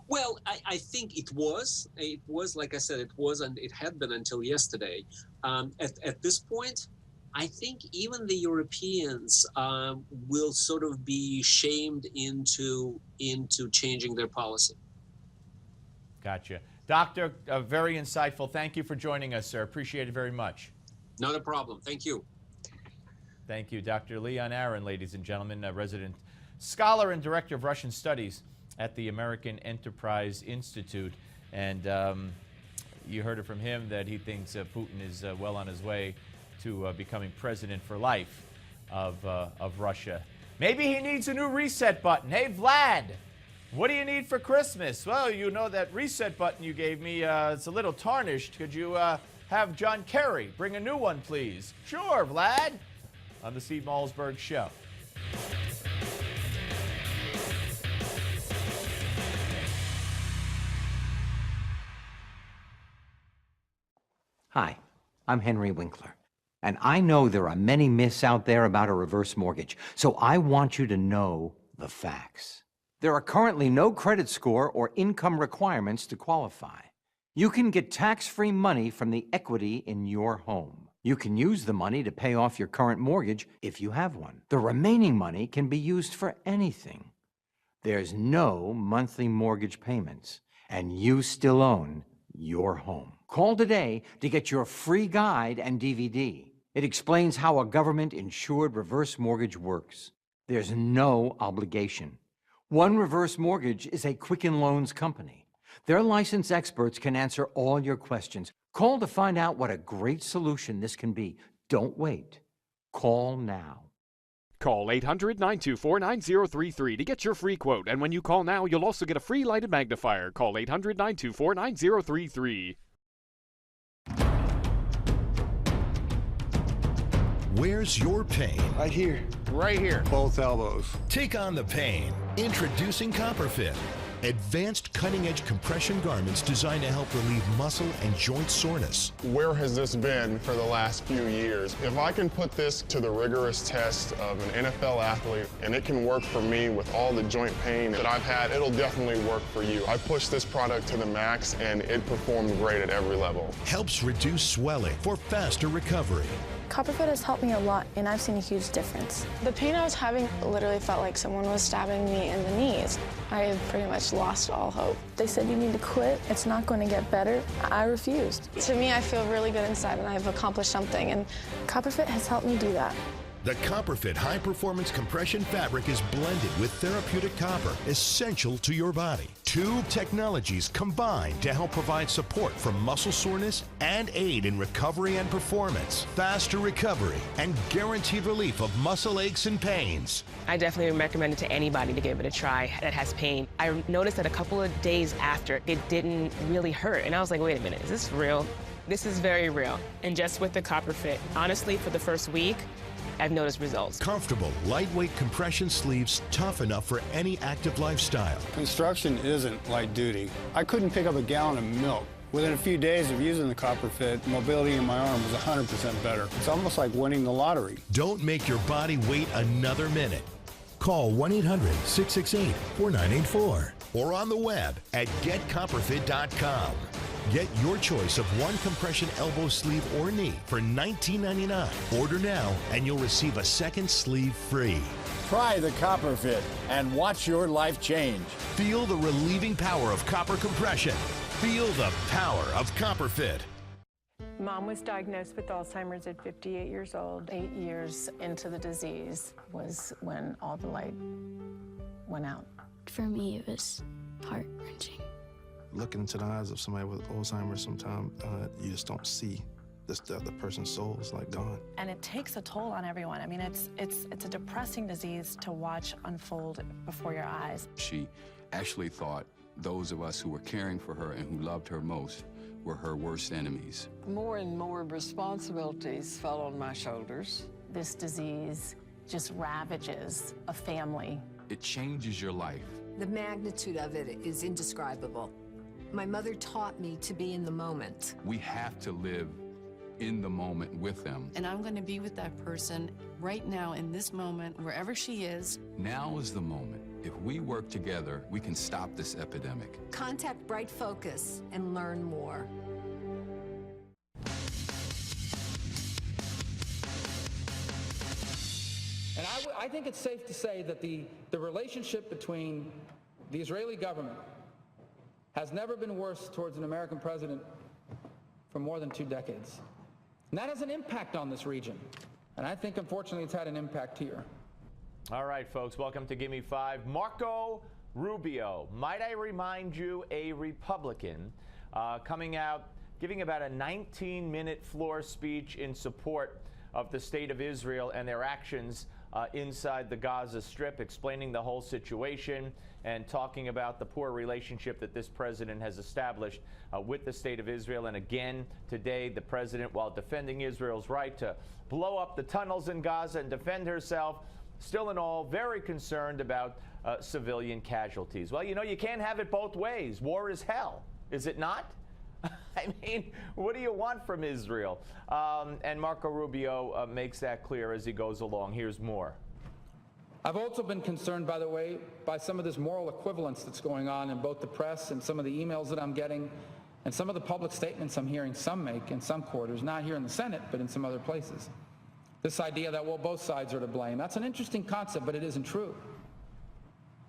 Well, I think it was. It was, like I said, it was, and it had been until yesterday. At this point, I think even the Europeans will sort of be shamed into changing their policy. Gotcha. Doctor, very insightful. Thank you for joining us, sir. Appreciate it very much. Not a problem. Thank you. Thank you. Dr. Leon Aaron, ladies and gentlemen, a resident scholar and director of Russian studies at the American Enterprise Institute. And you heard it from him that he thinks Putin is well on his way to becoming president for life of Russia. Maybe he needs a new reset button. Hey, Vlad, what do you need for Christmas? Well, you know that reset button you gave me, it's a little tarnished. Could you have John Kerry bring a new one, please? Sure, Vlad. On the Steve Malzberg Show. Hi, I'm Henry Winkler, and I know there are many myths out there about a reverse mortgage, so I want you to know the facts. There are currently no credit score or income requirements to qualify. You can get tax-free money from the equity in your home. You can use the money to pay off your current mortgage if you have one. The remaining money can be used for anything. There's no monthly mortgage payments, and you still own your home. Call today to get your free guide and DVD. It explains how a government-insured reverse mortgage works. There's no obligation. One Reverse Mortgage is a Quicken Loans company. Their licensed experts can answer all your questions. Call to find out what a great solution this can be. Don't wait. Call now. Call 800-924-9033 to get your free quote. And when you call now, you'll also get a free lighted magnifier. Call 800-924-9033. Where's your pain? Right here. Right here. Both elbows. Take on the pain. Introducing CopperFit. Advanced cutting-edge compression garments designed to help relieve muscle and joint soreness. Where has this been for the last few years? If I can put this to the rigorous test of an NFL athlete and it can work for me with all the joint pain that I've had, it'll definitely work for you. I pushed this product to the max and it performed great at every level. Helps reduce swelling for faster recovery. CopperFit has helped me a lot, and I've seen a huge difference. The pain I was having literally felt like someone was stabbing me in the knees. I had pretty much lost all hope. They said, you need to quit. It's not going to get better. I refused. To me, I feel really good inside, and I've accomplished something, and CopperFit has helped me do that. The CopperFit high-performance compression fabric is blended with therapeutic copper, essential to your body. Two technologies combined to help provide support for muscle soreness and aid in recovery and performance, faster recovery, and guaranteed relief of muscle aches and pains. I definitely recommend it to anybody to give it a try that has pain. I noticed that a couple of days after, it didn't really hurt. And I was like, wait a minute, is this real? This is very real. And just with the copper fit, honestly, for the first week, I've noticed results. Comfortable, lightweight compression sleeves, tough enough for any active lifestyle. Construction isn't light duty. I couldn't pick up a gallon of milk. Within a few days of using the copper fit, mobility in my arm was 100% better. It's almost like winning the lottery. Don't make your body wait another minute. Call 1-800-668-4984 or on the web at getcopperfit.com. Get your choice of one compression elbow sleeve or knee for $19.99. Order now and you'll receive a second sleeve free. Try the Copper Fit and watch your life change. Feel the relieving power of copper compression. Feel the power of Copper Fit. Mom was diagnosed with Alzheimer's at 58 years old. 8 years into the disease was when all the light went out. For me, it was heart-wrenching. Looking into the eyes of somebody with Alzheimer's, sometimes you just don't see the person's soul is like gone. And it takes a toll on everyone. I mean, it's a depressing disease to watch unfold before your eyes. She actually thought those of us who were caring for her and who loved her most were her worst enemies. More and more responsibilities fell on my shoulders. This disease just ravages a family. It changes your life. The magnitude of it is indescribable. My mother taught me to be in the moment. We have to live in the moment with them. And I'm going to be with that person right now in this moment, wherever she is. Now is the moment. If we work together, we can stop this epidemic. Contact Bright Focus and learn more. And I think it's safe to say that the relationship between the Israeli government has never been worse towards an American president for more than 2 decades. And that has an impact on this region. And I think, unfortunately, it's had an impact here. All right, folks, welcome to Gimme 5. Marco Rubio, might I remind you, a Republican, coming out, giving about a 19-minute floor speech in support of the state of Israel and their actions inside the Gaza Strip, explaining the whole situation and talking about the poor relationship that this president has established with the state of Israel. And again, today, the president, while defending Israel's right to blow up the tunnels in Gaza and defend herself, still in all very concerned about civilian casualties. Well, you know, you can't have it both ways. War is hell, is it not? I mean, what do you want from Israel? And Marco Rubio makes that clear as he goes along. Here's more. I've also been concerned, by the way, by some of this moral equivalence that's going on in both the press and some of the emails that I'm getting and some of the public statements I'm hearing some make in some quarters, not here in the Senate, but in some other places. This idea that, well, both sides are to blame. That's an interesting concept, but it isn't true.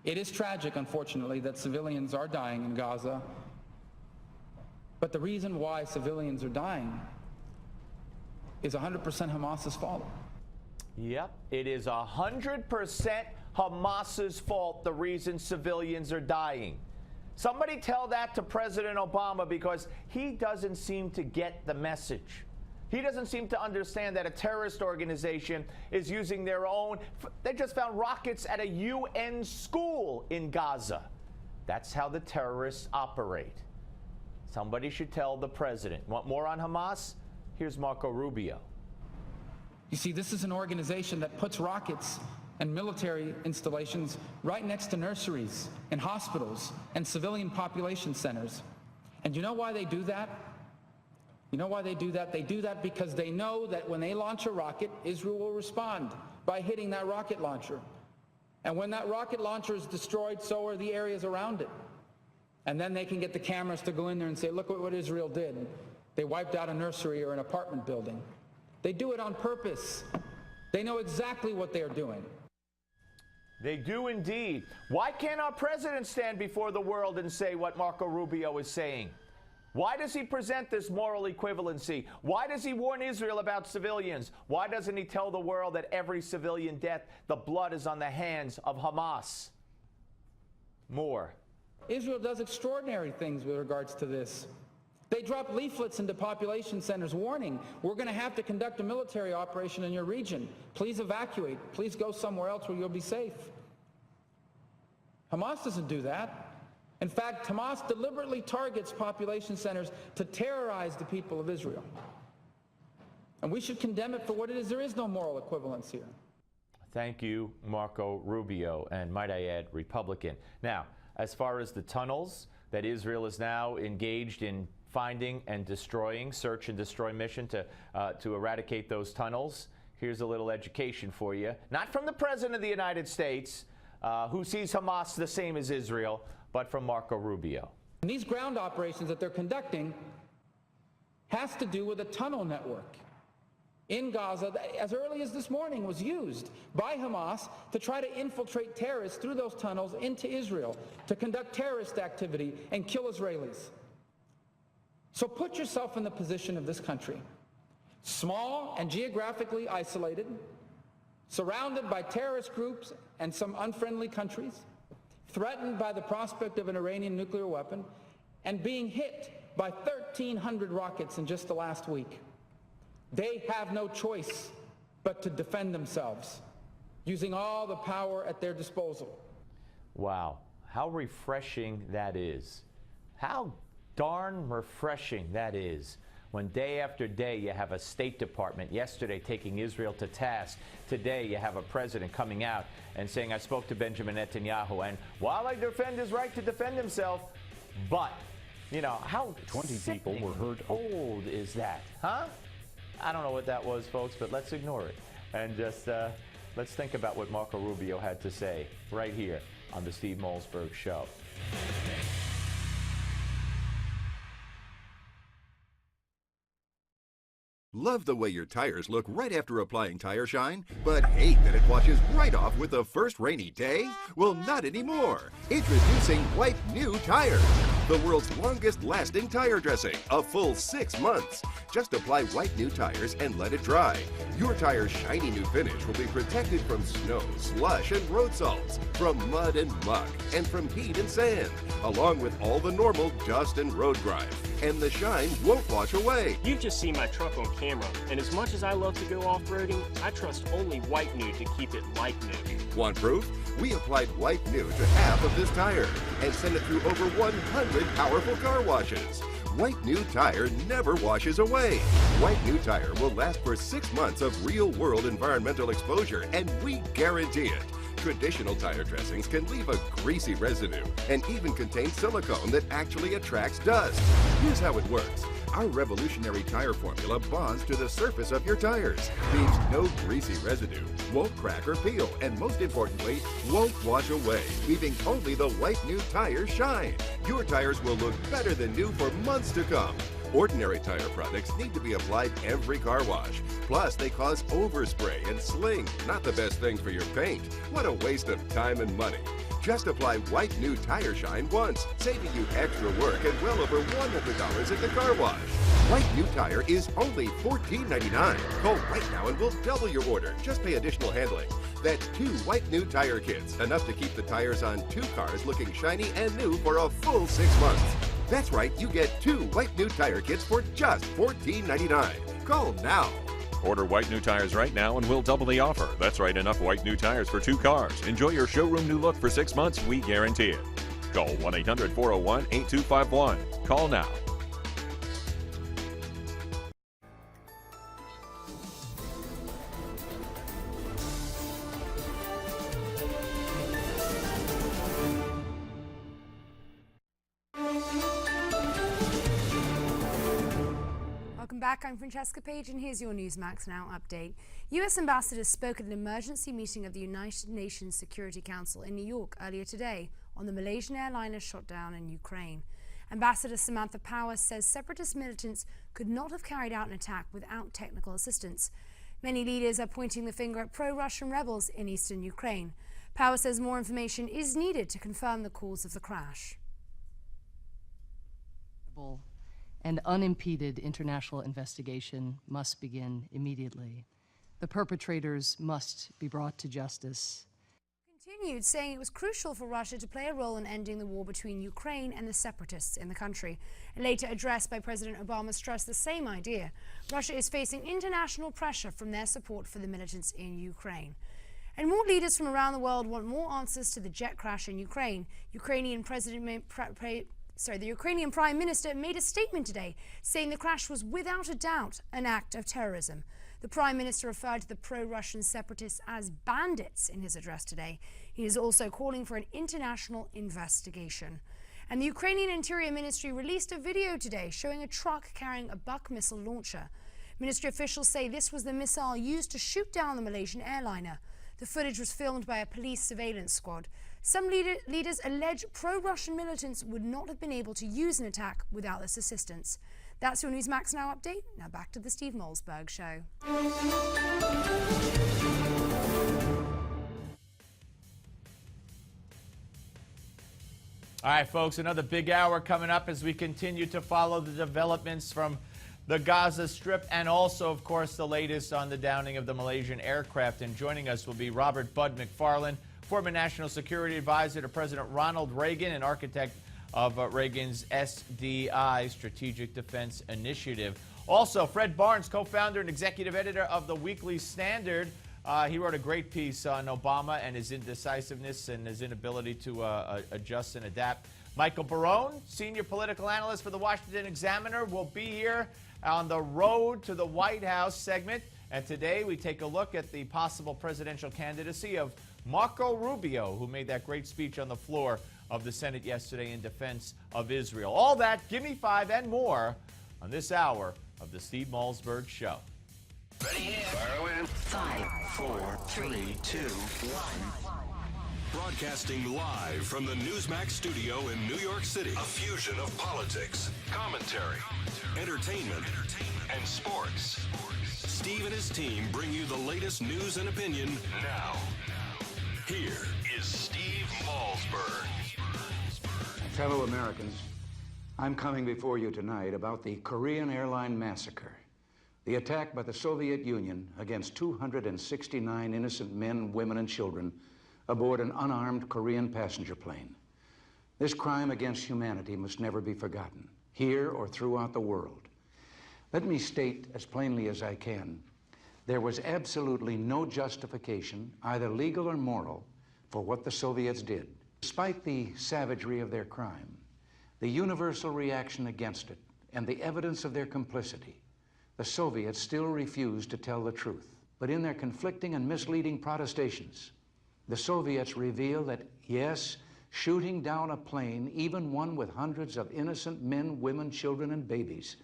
It is tragic, unfortunately, that civilians are dying in Gaza. But the reason why civilians are dying is 100% Hamas's fault. Yep, it is 100% Hamas's fault, the reason civilians are dying. Somebody tell that to President Obama, because he doesn't seem to get the message. He doesn't seem to understand that a terrorist organization is using their own. They just found rockets at a UN school in Gaza. That's how the terrorists operate. Somebody should tell the president. Want more on Hamas? Here's Marco Rubio. You see, this is an organization that puts rockets and military installations right next to nurseries and hospitals and civilian population centers. And you know why they do that? You know why they do that? They do that because they know that when they launch a rocket, Israel will respond by hitting that rocket launcher. And when that rocket launcher is destroyed, so are the areas around it. And then they can get the cameras to go in there and say, look what Israel did. They wiped out a nursery or an apartment building. They do it on purpose. They know exactly what they're doing. They do indeed. Why can't our president stand before the world and say what Marco Rubio is saying? Why does he present this moral equivalency? Why does he warn Israel about civilians? Why doesn't he tell the world that every civilian death, the blood is on the hands of Hamas? More. Israel does extraordinary things with regards to this. They drop leaflets into population centers warning, we're going to have to conduct a military operation in your region. Please evacuate. Please go somewhere else where you'll be safe. Hamas doesn't do that. In fact, Hamas deliberately targets population centers to terrorize the people of Israel. And we should condemn it for what it is. There is no moral equivalence here. Thank you, Marco Rubio, and might I add, Republican. Now, as far as the tunnels that Israel is now engaged in finding and destroying, search and destroy mission to eradicate those tunnels, here's a little education for you. Not from the President of the United States, who sees Hamas the same as Israel, but from Marco Rubio. And these ground operations that they're conducting has to do with a tunnel network in Gaza that, as early as this morning, was used by Hamas to try to infiltrate terrorists through those tunnels into Israel, to conduct terrorist activity and kill Israelis. So put yourself in the position of this country, small and geographically isolated, surrounded by terrorist groups and some unfriendly countries, threatened by the prospect of an Iranian nuclear weapon, and being hit by 1,300 rockets in just the last week. They have no choice but to defend themselves, using all the power at their disposal. Wow, how refreshing that is. How darn refreshing that is. When day after day you have a State Department yesterday taking Israel to task. Today you have a president coming out and saying, I spoke to Benjamin Netanyahu, and while I defend his right to defend himself, but, you know, how 20 people were hurt. Old is that, huh? I don't know what that was, folks, but let's ignore it. And just let's think about what Marco Rubio had to say right here on the Steve Malzberg Show. Love the way your tires look right after applying Tire Shine, but hate that it washes right off with the first rainy day? Well, not anymore. Introducing White New Tire, the world's longest lasting tire dressing, a full 6 months. Just apply White New Tires and let it dry. Your tire's shiny new finish will be protected from snow, slush, and road salts, from mud and muck, and from heat and sand, along with all the normal dust and road grime. And the shine won't wash away. You've just seen my truck on camera, and as much as I love to go off-roading, I trust only White New to keep it like new. Want proof? We applied White New to half of this tire and sent it through over 100 powerful car washes. White New Tire never washes away. White New Tire will last for 6 months of real-world environmental exposure, and we guarantee it. Traditional tire dressings can leave a greasy residue and even contain silicone that actually attracts dust. Here's how it works. Our revolutionary tire formula bonds to the surface of your tires, leaves no greasy residue, won't crack or peel, and most importantly, won't wash away, leaving only the White New Tire shine. Your tires will look better than new for months to come. Ordinary tire products need to be applied every car wash. Plus, they cause overspray and sling. Not the best things for your paint. What a waste of time and money. Just apply White New Tire Shine once, saving you extra work and well over $100 at the car wash. White New Tire is only $14.99. Call right now and we'll double your order. Just pay additional handling. That's 2 White New Tire kits, enough to keep the tires on 2 cars looking shiny and new for a full 6 months. That's right, you get 2 White New Tire kits for just $14.99. Call now. Order White New Tires right now and we'll double the offer. That's right, enough White New Tires for 2 cars. Enjoy your showroom new look for 6 months. We guarantee it. Call 1-800-401-8251. Call now. Welcome back. I'm Francesca Page, and here's your Newsmax Now update. U.S. ambassadors spoke at an emergency meeting of the United Nations Security Council in New York earlier today on the Malaysian airliner shot down in Ukraine. Ambassador Samantha Power says separatist militants could not have carried out an attack without technical assistance. Many leaders are pointing the finger at pro-Russian rebels in eastern Ukraine. Power says more information is needed to confirm the cause of the crash. And unimpeded international investigation must begin immediately. The perpetrators must be brought to justice. Continued, saying it was crucial for Russia to play a role in ending the war between Ukraine and the separatists in the country. A later address by President Obama stressed the same idea. Russia is facing international pressure from their support for the militants in Ukraine. And more leaders from around the world want more answers to the jet crash in Ukraine. The Ukrainian Prime Minister made a statement today saying the crash was without a doubt an act of terrorism. The Prime Minister referred to the pro-Russian separatists as bandits in his address today. He is also calling for an international investigation. And the Ukrainian Interior Ministry released a video today showing a truck carrying a Buk missile launcher. Ministry officials say this was the missile used to shoot down the Malaysian airliner. The footage was filmed by a police surveillance squad. Some leaders allege pro-Russian militants would not have been able to use an attack without this assistance. That's your Newsmax Now update. Now back to the Steve Malzberg Show. All right, folks, another big hour coming up as we continue to follow the developments from the Gaza Strip and also, of course, the latest on the downing of the Malaysian aircraft. And joining us will be Robert Bud McFarland, former National Security Advisor to President Ronald Reagan and architect of Reagan's SDI, Strategic Defense Initiative. Also, Fred Barnes, co-founder and executive editor of the Weekly Standard. He wrote a great piece on Obama and his indecisiveness and his inability to adjust and adapt. Michael Barone, senior political analyst for the Washington Examiner, will be here on the Road to the White House segment. And today we take a look at the possible presidential candidacy of Marco Rubio, who made that great speech on the floor of the Senate yesterday in defense of Israel. All that, give me five and more on this hour of the Steve Malzberg Show. Ready? Fire away. 5, 4, 3, 2, 1. Broadcasting live from the Newsmax studio in New York City. A fusion of politics, commentary, entertainment, and sports. Steve and his team bring you the latest news and opinion now. Here is Steve Malzberg. Fellow Americans, I'm coming before you tonight about the Korean airline massacre. The attack by the Soviet Union against 269 innocent men, women, and children aboard an unarmed Korean passenger plane. This crime against humanity must never be forgotten, here or throughout the world. Let me state as plainly as I can, there was absolutely no justification, either legal or moral, for what the Soviets did. Despite the savagery of their crime, the universal reaction against it, and the evidence of their complicity, the Soviets still refused to tell the truth. But in their conflicting and misleading protestations, the Soviets reveal that, yes, shooting down a plane, even one with hundreds of innocent men, women, children, and babies,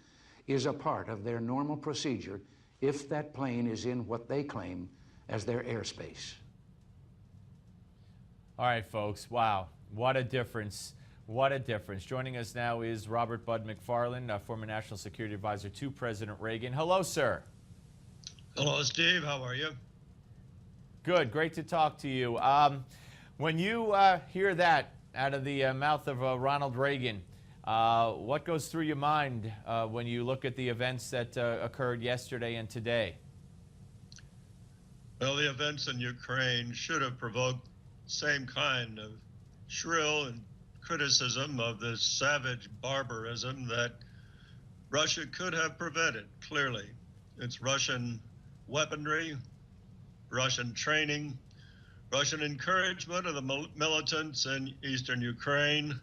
is a part of their normal procedure if that plane is in what they claim as their airspace. All right, folks. Wow. What a difference. What a difference. Joining us now is Robert Bud McFarland, former National Security Advisor to President Reagan. Hello, sir. Hello, Steve. How are you? Good. Great to talk to you. When you hear that out of the mouth of Ronald Reagan, what goes through your mind when you look at the events that occurred yesterday and today? Well, the events in Ukraine should have provoked the same kind of shrill and criticism of this savage barbarism that Russia could have prevented, clearly. It's Russian weaponry, Russian training, Russian encouragement of the militants in eastern Ukraine.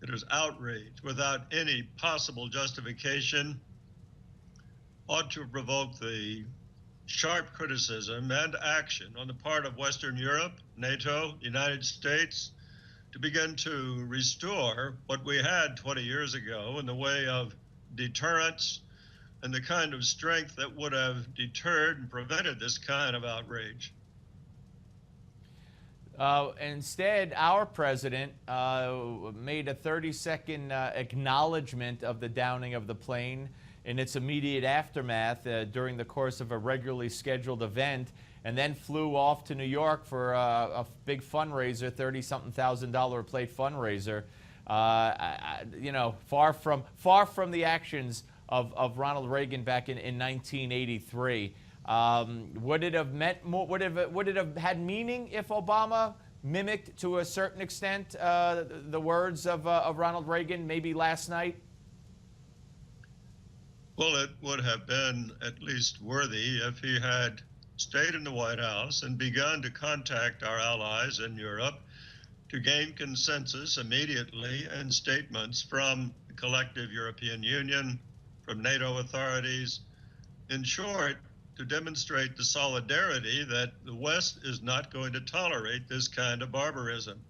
It was outrage without any possible justification, ought to have provoked the sharp criticism and action on the part of Western Europe, NATO, the United States, to begin to restore what we had 20 years ago in the way of deterrence and the kind of strength that would have deterred and prevented this kind of outrage. Instead, our president made a 30-second acknowledgement of the downing of the plane in its immediate aftermath during the course of a regularly scheduled event, and then flew off to New York for a big fundraiser, $30-something thousand a plate fundraiser. You know, far from the actions of Ronald Reagan back in 1983. Would it have meant more? Would it have had meaning if Obama mimicked to a certain extent the words of Ronald Reagan maybe last night? Well, it would have been at least worthy if he had stayed in the White House and begun to contact our allies in Europe to gain consensus immediately and statements from the collective European Union, from NATO authorities, in short, to demonstrate the solidarity that the West is not going to tolerate this kind of barbarism.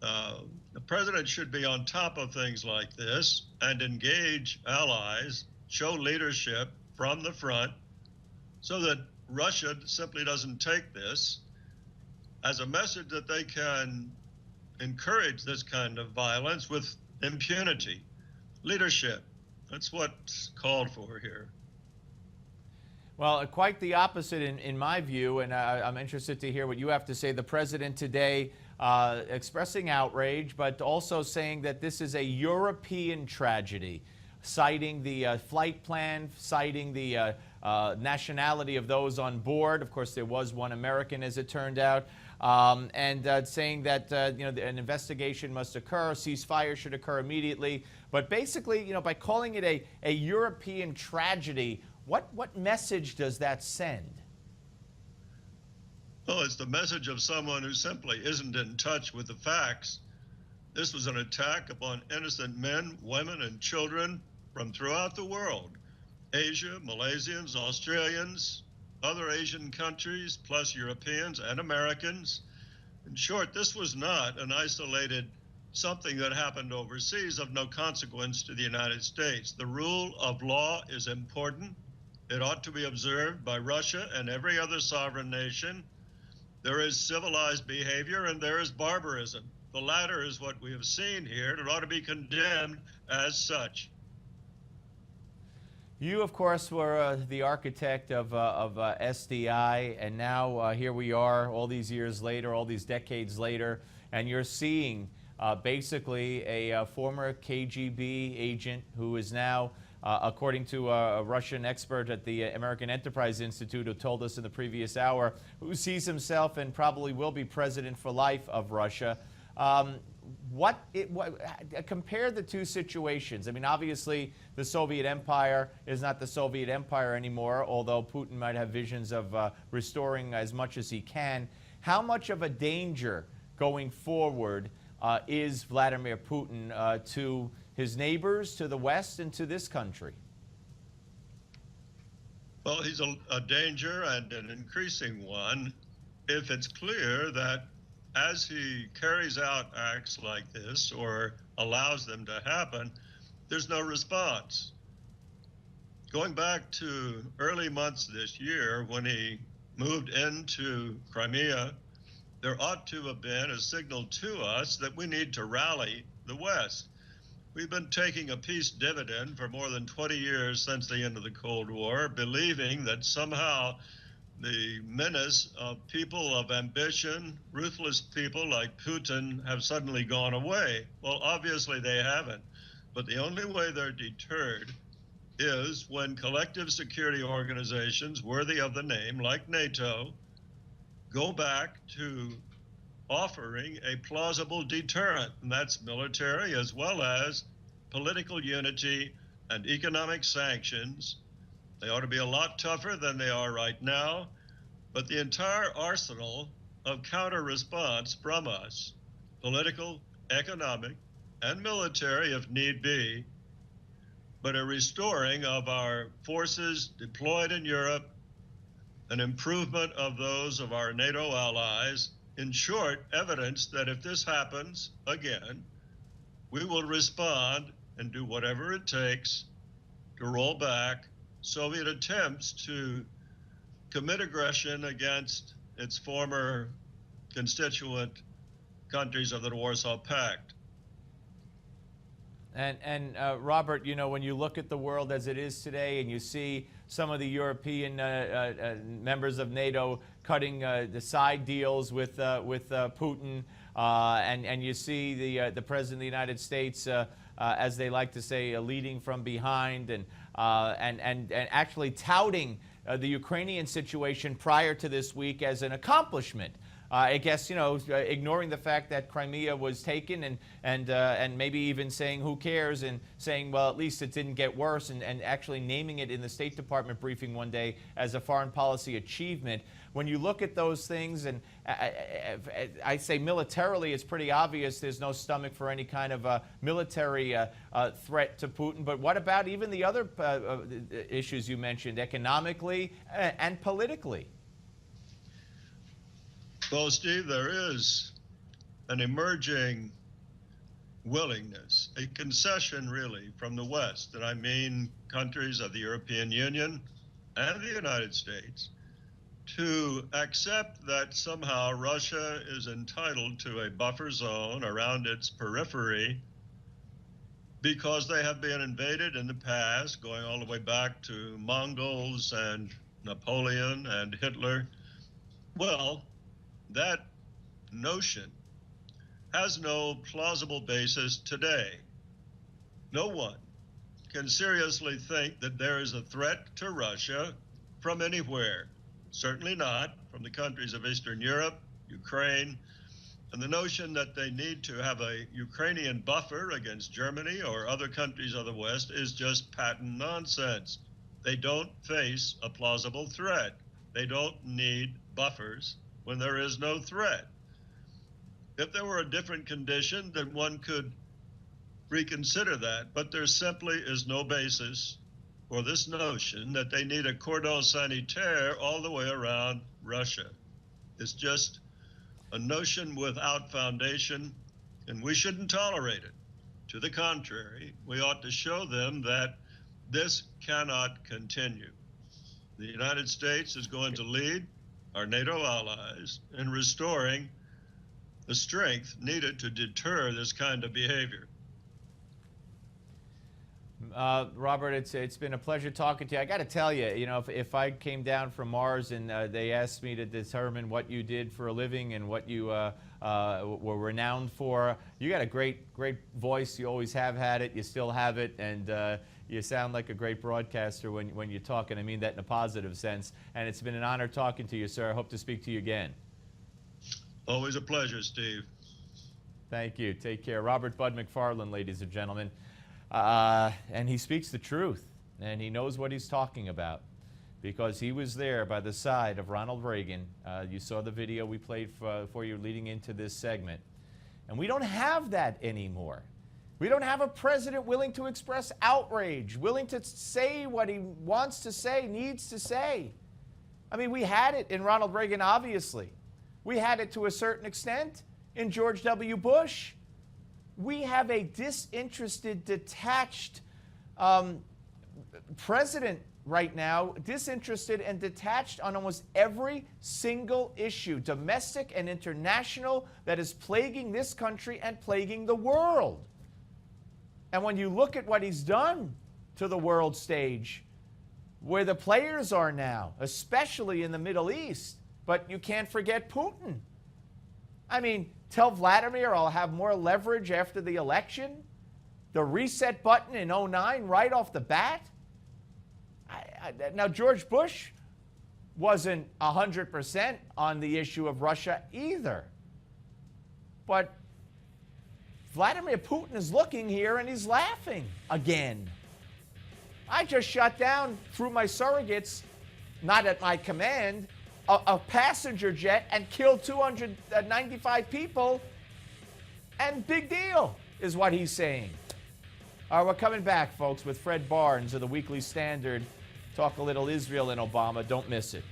The president should be on top of things like this and engage allies, show leadership from the front so that Russia simply doesn't take this as a message that they can encourage this kind of violence with impunity. Leadership, that's what's called for here. Well, quite the opposite in my view, and I'm interested to hear what you have to say. The president today expressing outrage, but also saying that this is a European tragedy, citing the flight plan, citing the nationality of those on board. Of course, there was one American, as it turned out, and saying that an investigation must occur, ceasefire should occur immediately. But basically, by calling it a European tragedy, what message does that send? Well, it's the message of someone who simply isn't in touch with the facts. This was an attack upon innocent men, women, and children from throughout the world. Asia, Malaysians, Australians, other Asian countries, plus Europeans and Americans. In short, this was not an isolated something that happened overseas of no consequence to the United States. The rule of law is important. It ought to be observed by Russia and every other sovereign nation. There is civilized behavior and there is barbarism. The latter is what we have seen here, and it ought to be condemned as such. You, of course, were the architect of SDI, and now here we are all these years later, all these decades later, and you're seeing basically a former KGB agent who is now, according to a Russian expert at the American Enterprise Institute who told us in the previous hour, who sees himself and probably will be president for life of Russia. Compare the two situations. I mean, obviously, the Soviet Empire is not the Soviet Empire anymore, although Putin might have visions of restoring as much as he can. How much of a danger going forward is Vladimir Putin to his neighbors, to the West, and to this country? Well, he's a danger and an increasing one if it's clear that as he carries out acts like this or allows them to happen, there's no response. Going back to early months this year when he moved into Crimea, there ought to have been a signal to us that we need to rally the West. We've been taking a peace dividend for more than 20 years since the end of the Cold War, believing that somehow the menace of people of ambition, ruthless people like Putin, have suddenly gone away. Well, obviously they haven't. But the only way they're deterred is when collective security organizations worthy of the name, like NATO, go back to offering a plausible deterrent, and that's military as well as political unity and economic sanctions. They ought to be a lot tougher than they are right now, but the entire arsenal of counter-response from us, political, economic, and military if need be, but a restoring of our forces deployed in Europe, an improvement of those of our NATO allies, in short, evidence that if this happens again, we will respond and do whatever it takes to roll back Soviet attempts to commit aggression against its former constituent countries of the Warsaw Pact. And Robert, when you look at the world as it is today and you see some of the European members of NATO cutting the side deals with Putin, and you see the President of the United States, as they like to say, leading from behind and actually touting the Ukrainian situation prior to this week as an accomplishment I guess, ignoring the fact that Crimea was taken and maybe even saying who cares and saying, well, at least it didn't get worse, and actually naming it in the State Department briefing one day as a foreign policy achievement. When you look at those things, and I say militarily, it's pretty obvious there's no stomach for any kind of military threat to Putin. But what about even the other issues you mentioned, economically and politically? Well, Steve, there is an emerging willingness, a concession really from the West, and I mean countries of the European Union and the United States, to accept that somehow Russia is entitled to a buffer zone around its periphery because they have been invaded in the past, going all the way back to Mongols and Napoleon and Hitler. Well, that notion has no plausible basis today. No one can seriously think that there is a threat to Russia from anywhere. Certainly not from the countries of Eastern Europe, Ukraine, and the notion that they need to have a Ukrainian buffer against Germany or other countries of the West is just patent nonsense. They don't face a plausible threat. They don't need buffers when there is no threat. If there were a different condition, then one could reconsider that, but there simply is no basis for this notion that they need a cordon sanitaire all the way around Russia. It's just a notion without foundation, and we shouldn't tolerate it. To the contrary, we ought to show them that this cannot continue. The United States is going to lead our NATO allies in restoring the strength needed to deter this kind of behavior. Robert, it's been a pleasure talking to you. I got to tell you, if I came down from Mars and they asked me to determine what you did for a living and what you were renowned for, you got a great voice. You always have had it. You still have it, and you sound like a great broadcaster when you talk, and I mean that in a positive sense. And it's been an honor talking to you, sir. I hope to speak to you again. Always a pleasure, Steve. Thank you. Take care. Robert Bud McFarland, ladies and gentlemen. And he speaks the truth, and he knows what he's talking about because he was there by the side of Ronald Reagan. You saw the video we played for you leading into this segment. And we don't have that anymore. We don't have a president willing to express outrage, willing to say what he wants to say, needs to say. I mean, we had it in Ronald Reagan, obviously. We had it to a certain extent in George W. Bush. We have a disinterested, detached president right now, disinterested and detached on almost every single issue, domestic and international, that is plaguing this country and plaguing the world. And when you look at what he's done to the world stage, where the players are now, especially in the Middle East, but you can't forget Putin. I mean, tell Vladimir I'll have more leverage after the election. The reset button in 2009 right off the bat. Now, George Bush wasn't 100% on the issue of Russia either. But Vladimir Putin is looking here and he's laughing again. I just shut down through my surrogates, not at my command, a passenger jet and killed 295 people, and big deal is what he's saying. All right, we're coming back, folks, with Fred Barnes of the Weekly Standard. Talk a little Israel and Obama. Don't miss it.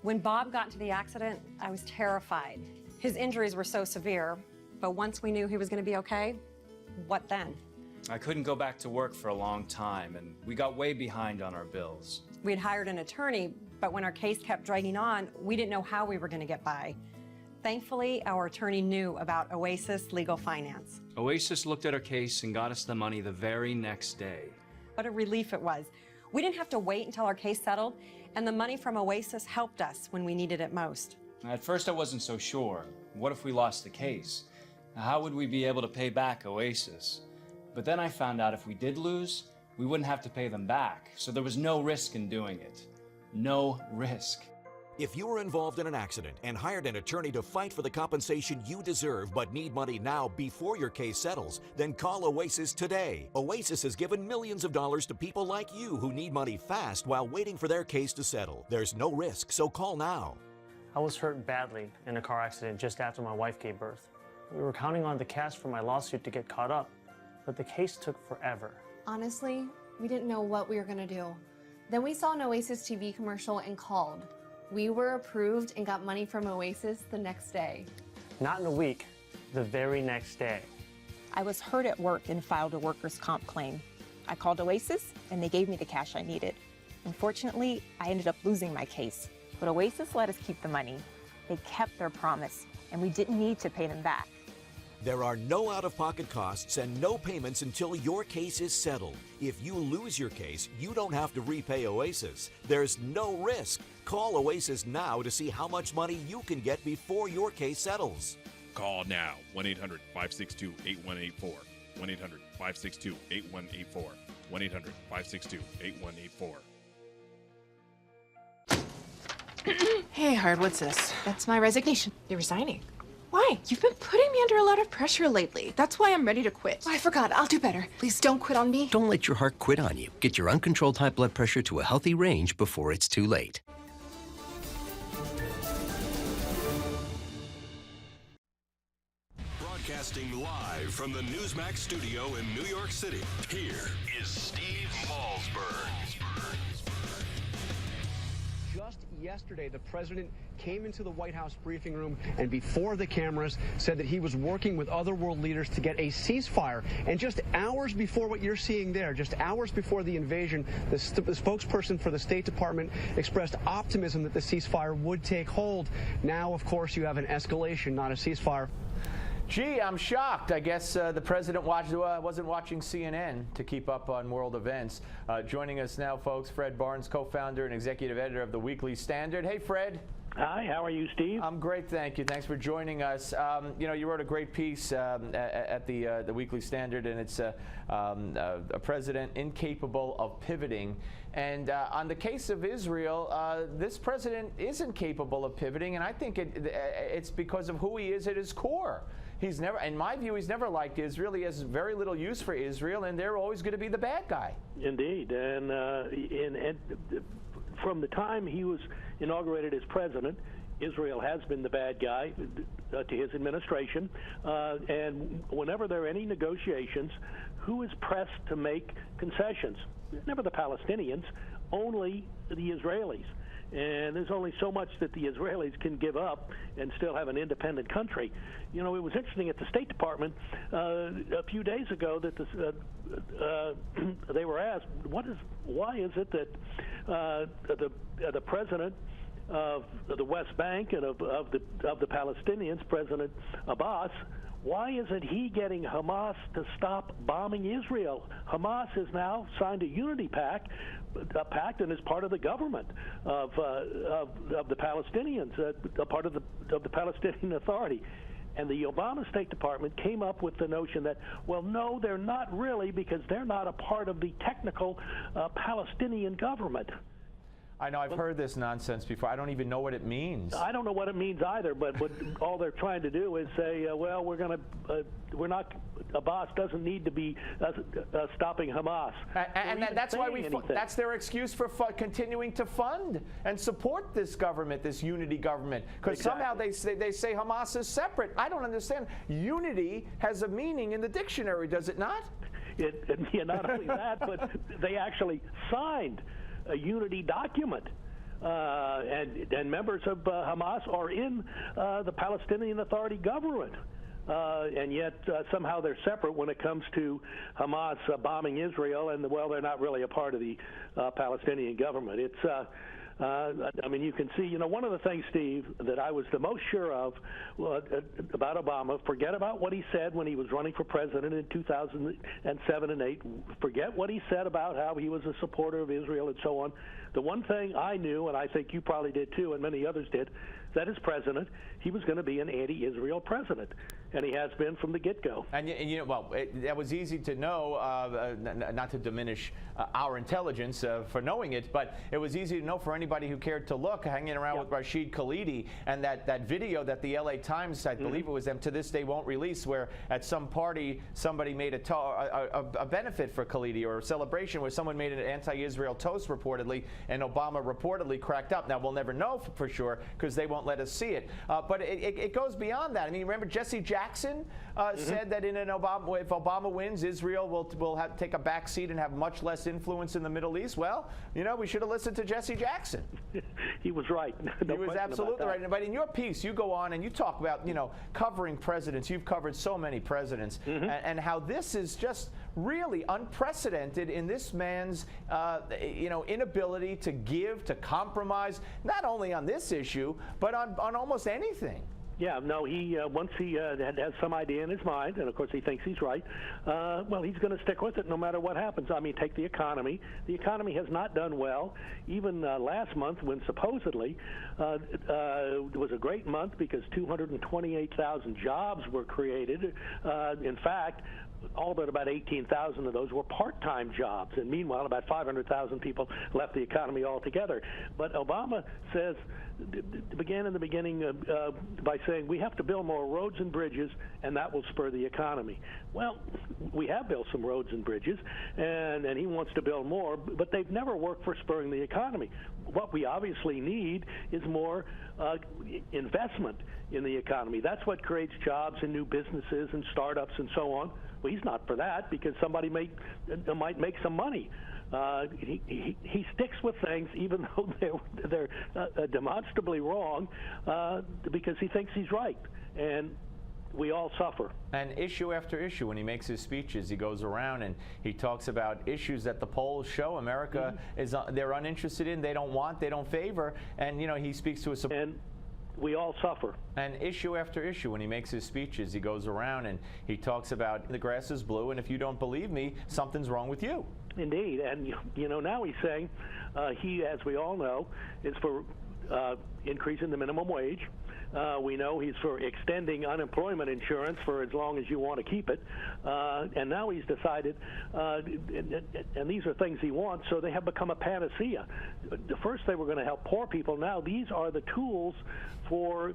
When Bob got into the accident, I was terrified. His injuries were so severe, but once we knew he was going to be okay, what then? I couldn't go back to work for a long time, and we got way behind on our bills. We had hired an attorney, but when our case kept dragging on, we didn't know how we were going to get by. Thankfully, our attorney knew about Oasis Legal Finance. Oasis looked at our case and got us the money the very next day. What a relief it was. We didn't have to wait until our case settled, and the money from Oasis helped us when we needed it most. At first, I wasn't so sure. What if we lost the case? How would we be able to pay back Oasis? But then I found out if we did lose, we wouldn't have to pay them back. So there was no risk in doing it. No risk. If you were involved in an accident and hired an attorney to fight for the compensation you deserve but need money now before your case settles, then call Oasis today. Oasis has given millions of dollars to people like you who need money fast while waiting for their case to settle. There's no risk, so call now. I was hurt badly in a car accident just after my wife gave birth. We were counting on the cash from my lawsuit to get caught up, but the case took forever. Honestly, we didn't know what we were gonna do. Then we saw an Oasis TV commercial and called. We were approved and got money from Oasis the next day. Not in a week, the very next day. I was hurt at work and filed a workers' comp claim. I called Oasis and they gave me the cash I needed. Unfortunately, I ended up losing my case, but Oasis let us keep the money. They kept their promise and we didn't need to pay them back. There are no out-of-pocket costs and no payments until your case is settled. If you lose your case, you don't have to repay Oasis. There's no risk. Call Oasis now to see how much money you can get before your case settles. Call now, 1-800-562-8184. 1-800-562-8184. 1-800-562-8184. Hey, Hard, what's this? That's my resignation. You're resigning? Why? You've been putting me under a lot of pressure lately. That's why I'm ready to quit. Oh, I forgot. I'll do better. Please don't quit on me. Don't let your heart quit on you. Get your uncontrolled high blood pressure to a healthy range before it's too late. Broadcasting live from the Newsmax studio in New York City, here is Steve Malzberg. Just yesterday, the president came into the White House briefing room and before the cameras said that he was working with other world leaders to get a ceasefire. And just hours before what you're seeing there, just hours before the invasion, the spokesperson for the State Department expressed optimism that the ceasefire would take hold. Now, of course, you have an escalation, not a ceasefire. Gee, I'm shocked. I guess the president wasn't watching CNN to keep up on world events. Joining us now, folks, Fred Barnes, co-founder and executive editor of the Weekly Standard. Hey, Fred. Hi, how are you, Steve? I'm great, thank you. Thanks for joining us. You know, you wrote a great piece at the Weekly Standard, and it's a president incapable of pivoting. And on the case of Israel, this president isn't capable of pivoting, and I think it's because of who he is at his core. He's never, in my view, he's never liked Israel. He has very little use for Israel, and they're always going to be the bad guy. Indeed, and from the time he was inaugurated as president, Israel has been the bad guy to his administration. And whenever there are any negotiations, who is pressed to make concessions? Never the Palestinians, only the Israelis. And there's only so much that the Israelis can give up and still have an independent country. You know, it was interesting at the State Department a few days ago that they were asked, why is it that the president of the West Bank and of the Palestinians, President Abbas, why isn't he getting Hamas to stop bombing Israel? Hamas has now signed a unity pact and is part of the government of the Palestinians, a part of the Palestinian Authority. And the Obama State Department came up with the notion that, well, no, they're not really, because they're not a part of the technical Palestinian government. I know, I've heard this nonsense before. I don't even know what it means. I don't know what it means either, but all they're trying to do is say, well, we're not, Abbas doesn't need to be stopping Hamas. And that's why that's their excuse for continuing to fund and support this government, this unity government. Because somehow they say Hamas is separate. I don't understand. Unity has a meaning in the dictionary, does it not? Yeah, not only that, but they actually signed a unity document, and members of Hamas are in the Palestinian Authority government, and yet somehow they're separate when it comes to Hamas bombing Israel, and well, they're not really a part of the Palestinian government. It's I mean, you can see, you know, one of the things, Steve, that I was the most sure of about Obama, forget about what he said when he was running for president in 2007 and 8. Forget what he said about how he was a supporter of Israel and so on. The one thing I knew, and I think you probably did too, and many others did, that as president, he was going to be an anti-Israel president, and he has been from the get-go. And you know, well, that was easy to know, not to diminish our intelligence for knowing it, but it was easy to know for anybody who cared to look, hanging around with Rashid Khalidi, and that video that the LA Times, I believe it was them, to this day won't release, where at some party somebody made a benefit for Khalidi, or a celebration where someone made an anti-Israel toast reportedly, and Obama reportedly cracked up. Now, we'll never know for sure because they won't let us see it. But it goes beyond that. I mean, remember Jesse Jackson said that if Obama wins, Israel will have to take a back seat and have much less influence in the Middle East. Well, you know, we should have listened to Jesse Jackson. He was right. He was absolutely right. But in your piece, you go on and you talk about, you know, covering presidents. You've covered so many presidents, and how this is just really unprecedented in this man's, you know, inability to give, to compromise, not only on this issue, but on almost anything. Yeah, no, he once he has some idea in his mind, and of course he thinks he's right, well, he's going to stick with it no matter what happens. I mean, take the economy. The economy has not done well. Even last month, when supposedly it was a great month because 228,000 jobs were created. In fact, all but about 18,000 of those were part-time jobs, and meanwhile about 500,000 people left the economy altogether. But Obama says, began in the beginning by saying we have to build more roads and bridges, and that will spur the economy. Well, we have built some roads and bridges, and he wants to build more, but they've never worked for spurring the economy. What we obviously need is more investment in the economy. That's what creates jobs and new businesses and startups and so on. Well, he's not for that because somebody might make some money. He sticks with things even though they're demonstrably wrong because he thinks he's right, and we all suffer. And issue after issue, when he makes his speeches, he goes around and he talks about issues that the polls show America is they're uninterested in, they don't want, they don't favor, and you know he speaks to us. And we all suffer. And issue after issue, when he makes his speeches, he goes around and he talks about the grass is blue, and if you don't believe me, something's wrong with you. Indeed, and you know now he's saying he, as we all know, is for increasing the minimum wage. We know he's for extending unemployment insurance for as long as you want to keep it. And now he's decided, and these are things he wants, so they have become a panacea. First they were going to help poor people. Now these are the tools for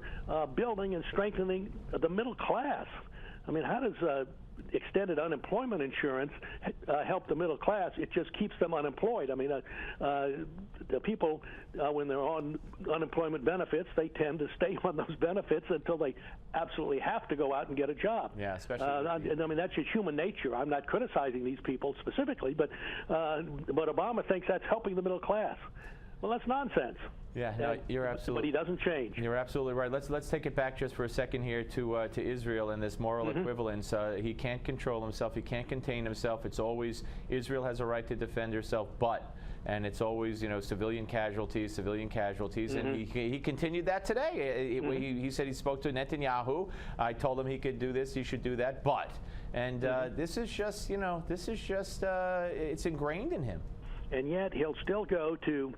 building and strengthening the middle class. I mean, how does extended unemployment insurance help the middle class? It just keeps them unemployed. I mean, the people, when they're on unemployment benefits, they tend to stay on those benefits until they absolutely have to go out and get a job. Yeah, especially. I mean, that's just human nature. I'm not criticizing these people specifically, but Obama thinks that's helping the middle class. Well, that's nonsense. Yeah, no, you're absolutely. But he doesn't change. You're absolutely right. Let's take it back just for a second here to Israel and this moral equivalence. He can't control himself. He can't contain himself. It's always Israel has a right to defend herself, and it's always, you know, civilian casualties, and he continued that today. He said he spoke to Netanyahu. I told him he could do this, he should do that, and this is just, you know, it's ingrained in him. And yet he'll still go to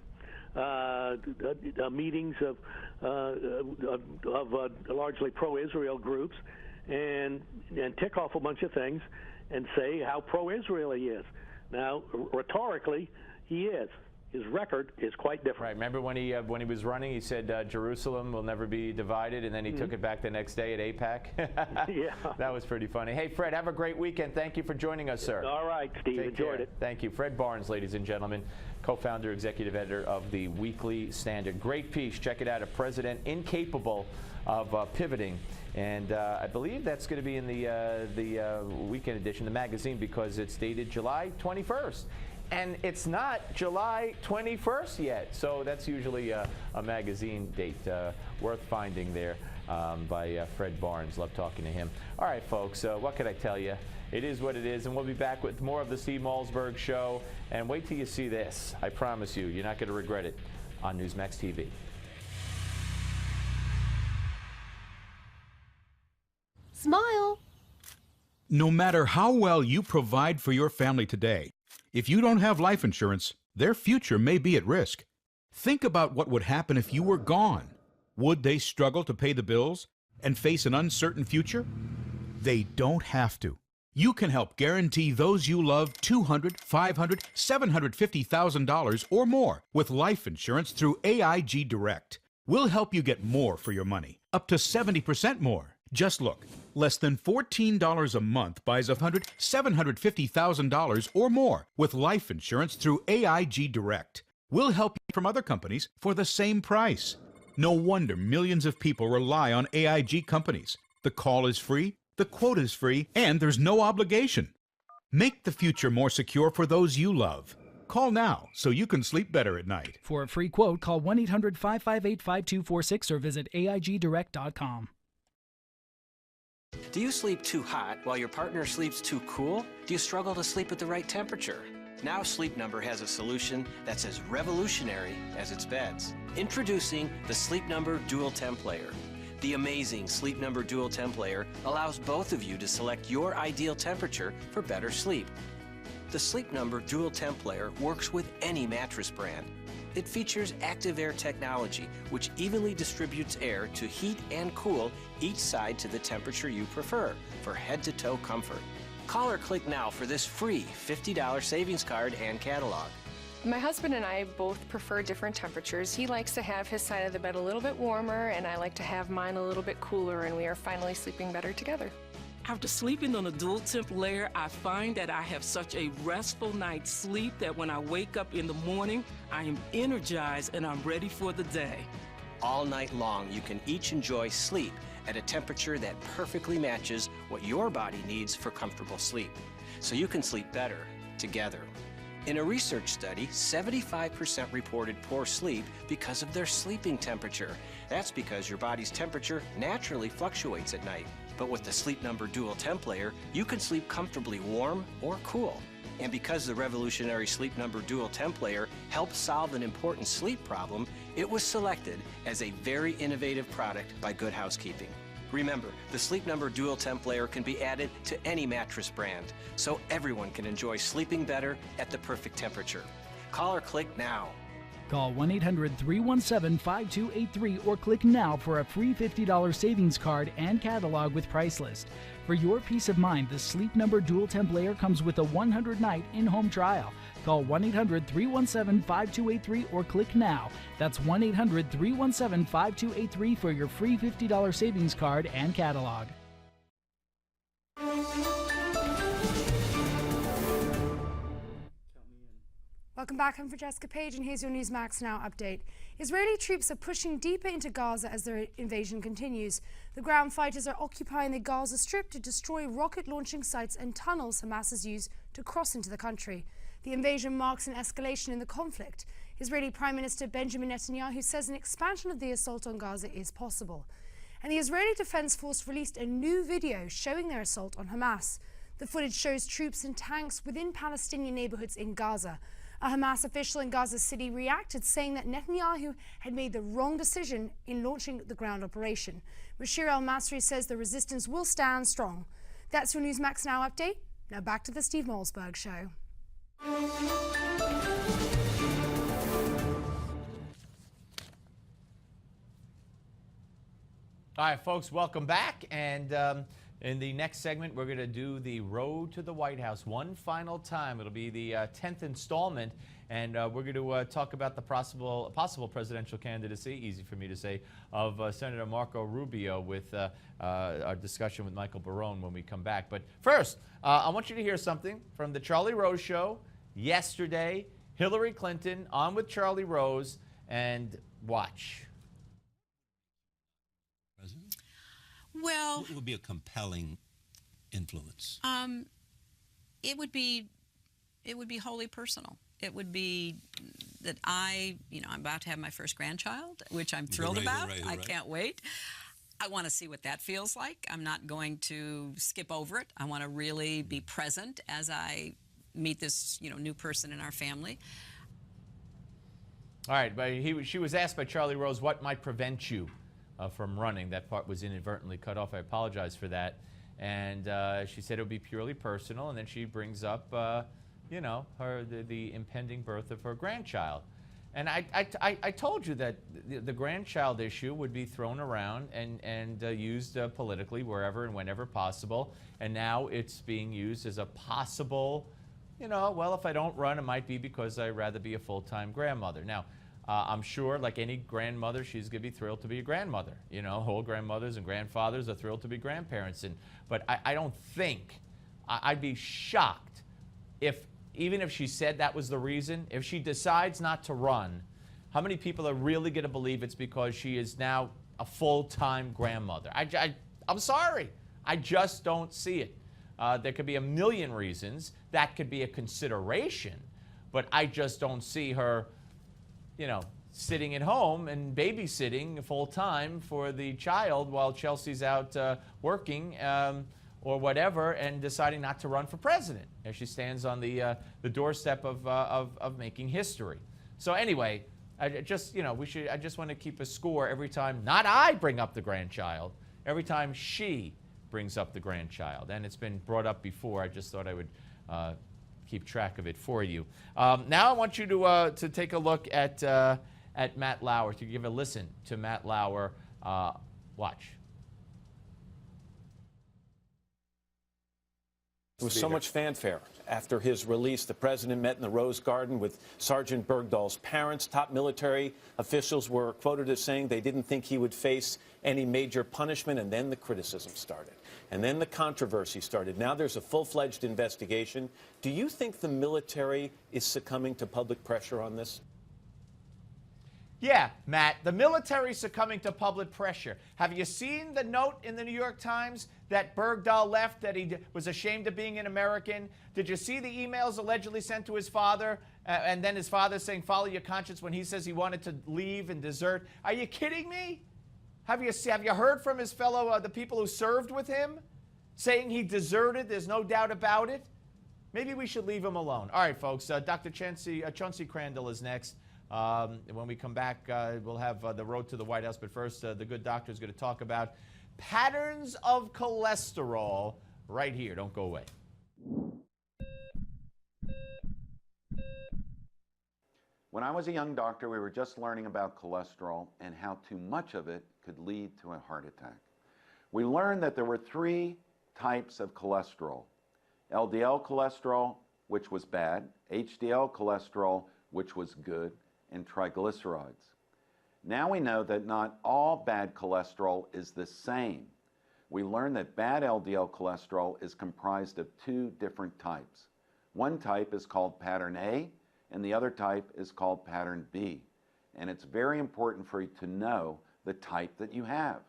meetings of largely pro-Israel groups and tick off a bunch of things and say how pro-Israel he is. Now, rhetorically, he is. His record is quite different. Right. Remember when he was running, he said Jerusalem will never be divided, and then he took it back the next day at AIPAC. Yeah. That was pretty funny. Hey, Fred, have a great weekend. Thank you for joining us, sir. All right, Steve. Enjoyed it. Thank you. Fred Barnes, ladies and gentlemen, co-founder, executive editor of the Weekly Standard. Great piece. Check it out. A president incapable of pivoting. And I believe that's going to be in the weekend edition, the magazine, because it's dated July 21st. And it's not July 21st yet, so that's usually a magazine date worth finding there by Fred Barnes. Love talking to him. All right, folks, what can I tell you? It is what it is, and we'll be back with more of the Steve Malzberg Show. And wait till you see this. I promise you, you're not going to regret it on Newsmax TV. Smile. No matter how well you provide for your family today, if you don't have life insurance, their future may be at risk. Think about what would happen if you were gone. Would they struggle to pay the bills and face an uncertain future? They don't have to. You can help guarantee those you love $200,000, $500,000, $750,000 or more with life insurance through AIG Direct. We'll help you get more for your money, up to 70% more. Just look, less than $14 a month buys $100,000, $750,000 or more with life insurance through AIG Direct. We'll help you from other companies for the same price. No wonder millions of people rely on AIG companies. The call is free, the quote is free, and there's no obligation. Make the future more secure for those you love. Call now so you can sleep better at night. For a free quote, call 1-800-558-5246 or visit AIGdirect.com. Do you sleep too hot while your partner sleeps too cool? Do you struggle to sleep at the right temperature? Now Sleep Number has a solution that's as revolutionary as its beds. Introducing the Sleep Number Dual Temp Layer. The amazing Sleep Number Dual Temp Layer allows both of you to select your ideal temperature for better sleep. The Sleep Number Dual Temp Layer works with any mattress brand. It features Active Air technology, which evenly distributes air to heat and cool each side to the temperature you prefer for head-to-toe comfort. Call or click now for this free $50 savings card and catalog. My husband and I both prefer different temperatures. He likes to have his side of the bed a little bit warmer, and I like to have mine a little bit cooler, and we are finally sleeping better together. After sleeping on a dual temp layer, I find that I have such a restful night's sleep that when I wake up in the morning, I am energized and I'm ready for the day. All night long, you can each enjoy sleep at a temperature that perfectly matches what your body needs for comfortable sleep, so you can sleep better together. In a research study, 75% reported poor sleep because of their sleeping temperature. That's because your body's temperature naturally fluctuates at night. But with the Sleep Number Dual Temp Layer, you can sleep comfortably warm or cool. And because the revolutionary Sleep Number Dual Temp Layer helps solve an important sleep problem, it was selected as a very innovative product by Good Housekeeping. Remember, the Sleep Number Dual Temp Layer can be added to any mattress brand, so everyone can enjoy sleeping better at the perfect temperature. Call or click now. Call 1-800-317-5283 or click now for a free $50 savings card and catalog with price list. For your peace of mind, the Sleep Number Dual Temp Layer comes with a 100-night in-home trial. Call 1-800-317-5283 or click now. That's 1-800-317-5283 for your free $50 savings card and catalog. Welcome back. I'm Francesca Page, and here's your Newsmax Now update. Israeli troops are pushing deeper into Gaza as their invasion continues. The ground fighters are occupying the Gaza Strip to destroy rocket launching sites and tunnels Hamas has used to cross into the country. The invasion marks an escalation in the conflict. Israeli Prime Minister Benjamin Netanyahu says an expansion of the assault on Gaza is possible. And the Israeli Defense Force released a new video showing their assault on Hamas. The footage shows troops and tanks within Palestinian neighborhoods in Gaza. A Hamas official in Gaza City reacted, saying that Netanyahu had made the wrong decision in launching the ground operation. Bashir al-Masri says the resistance will stand strong. That's your Newsmax Now update. Now back to the Steve Malzberg Show. All right, folks, welcome back. And in the next segment, we're going to do the road to the White House one final time. It'll be the 10th installment, and we're going to talk about the possible presidential candidacy, easy for me to say, of Senator Marco Rubio with our discussion with Michael Barone when we come back. But first, I want you to hear something from the Charlie Rose Show yesterday. Hillary Clinton on with Charlie Rose, and watch. Well, what would be a compelling influence? It would be wholly personal. It would be that I'm about to have my first grandchild, which I'm thrilled about. I can't wait. I want to see what that feels like. I'm not going to skip over it. I want to really be present as I meet this, new person in our family. All right, but she was asked by Charlie Rose what might prevent you from running. That part was inadvertently cut off. I apologize for that. And she said it would be purely personal. And then she brings up, the impending birth of her grandchild. And I told you that the grandchild issue would be thrown around and used politically wherever and whenever possible. And now it's being used as a possible, you know, well, if I don't run, it might be because I'd rather be a full-time grandmother. Now, I'm sure, like any grandmother, she's going to be thrilled to be a grandmother. You know, all grandmothers and grandfathers are thrilled to be grandparents. But I don't think, I'd be shocked even if she said that was the reason, if she decides not to run, how many people are really going to believe it's because she is now a full-time grandmother? I'm sorry. I just don't see it. There could be a million reasons. That could be a consideration. But I just don't see her, you know, sitting at home and babysitting full-time for the child while Chelsea's out working or whatever, and deciding not to run for president as she stands on the doorstep of making history. So anyway, I just want to keep a score every time, not I bring up the grandchild, every time she brings up the grandchild. And it's been brought up before. I just thought I would keep track of it for you. Now I want you to take a look at Matt Lauer, to give a listen to Matt Lauer. Watch. There was so much fanfare. After his release, the president met in the Rose Garden with Sergeant Bergdahl's parents. Top military officials were quoted as saying they didn't think he would face any major punishment, and then the criticism started. And then the controversy started. Now there's a full-fledged investigation. Do you think the military is succumbing to public pressure on this? Yeah, Matt, the military succumbing to public pressure. Have you seen the note in the New York Times that Bergdahl left, that he was ashamed of being an American? Did you see the emails allegedly sent to his father, and then his father saying, follow your conscience, when he says he wanted to leave and desert? Are you kidding me? Have you heard from his fellow, the people who served with him, saying he deserted? There's no doubt about it. Maybe we should leave him alone. All right, folks, Dr. Chauncey Crandall is next. When we come back, we'll have the road to the White House. But first, the good doctor is going to talk about patterns of cholesterol right here. Don't go away. When I was a young doctor, we were just learning about cholesterol and how too much of it could lead to a heart attack. We learned that there were 3 types of cholesterol: LDL cholesterol, which was bad; HDL cholesterol, which was good; and triglycerides. Now we know that not all bad cholesterol is the same. We learned that bad LDL cholesterol is comprised of 2 different types. One type is called pattern A, and the other type is called pattern B. And it's very important for you to know the type that you have.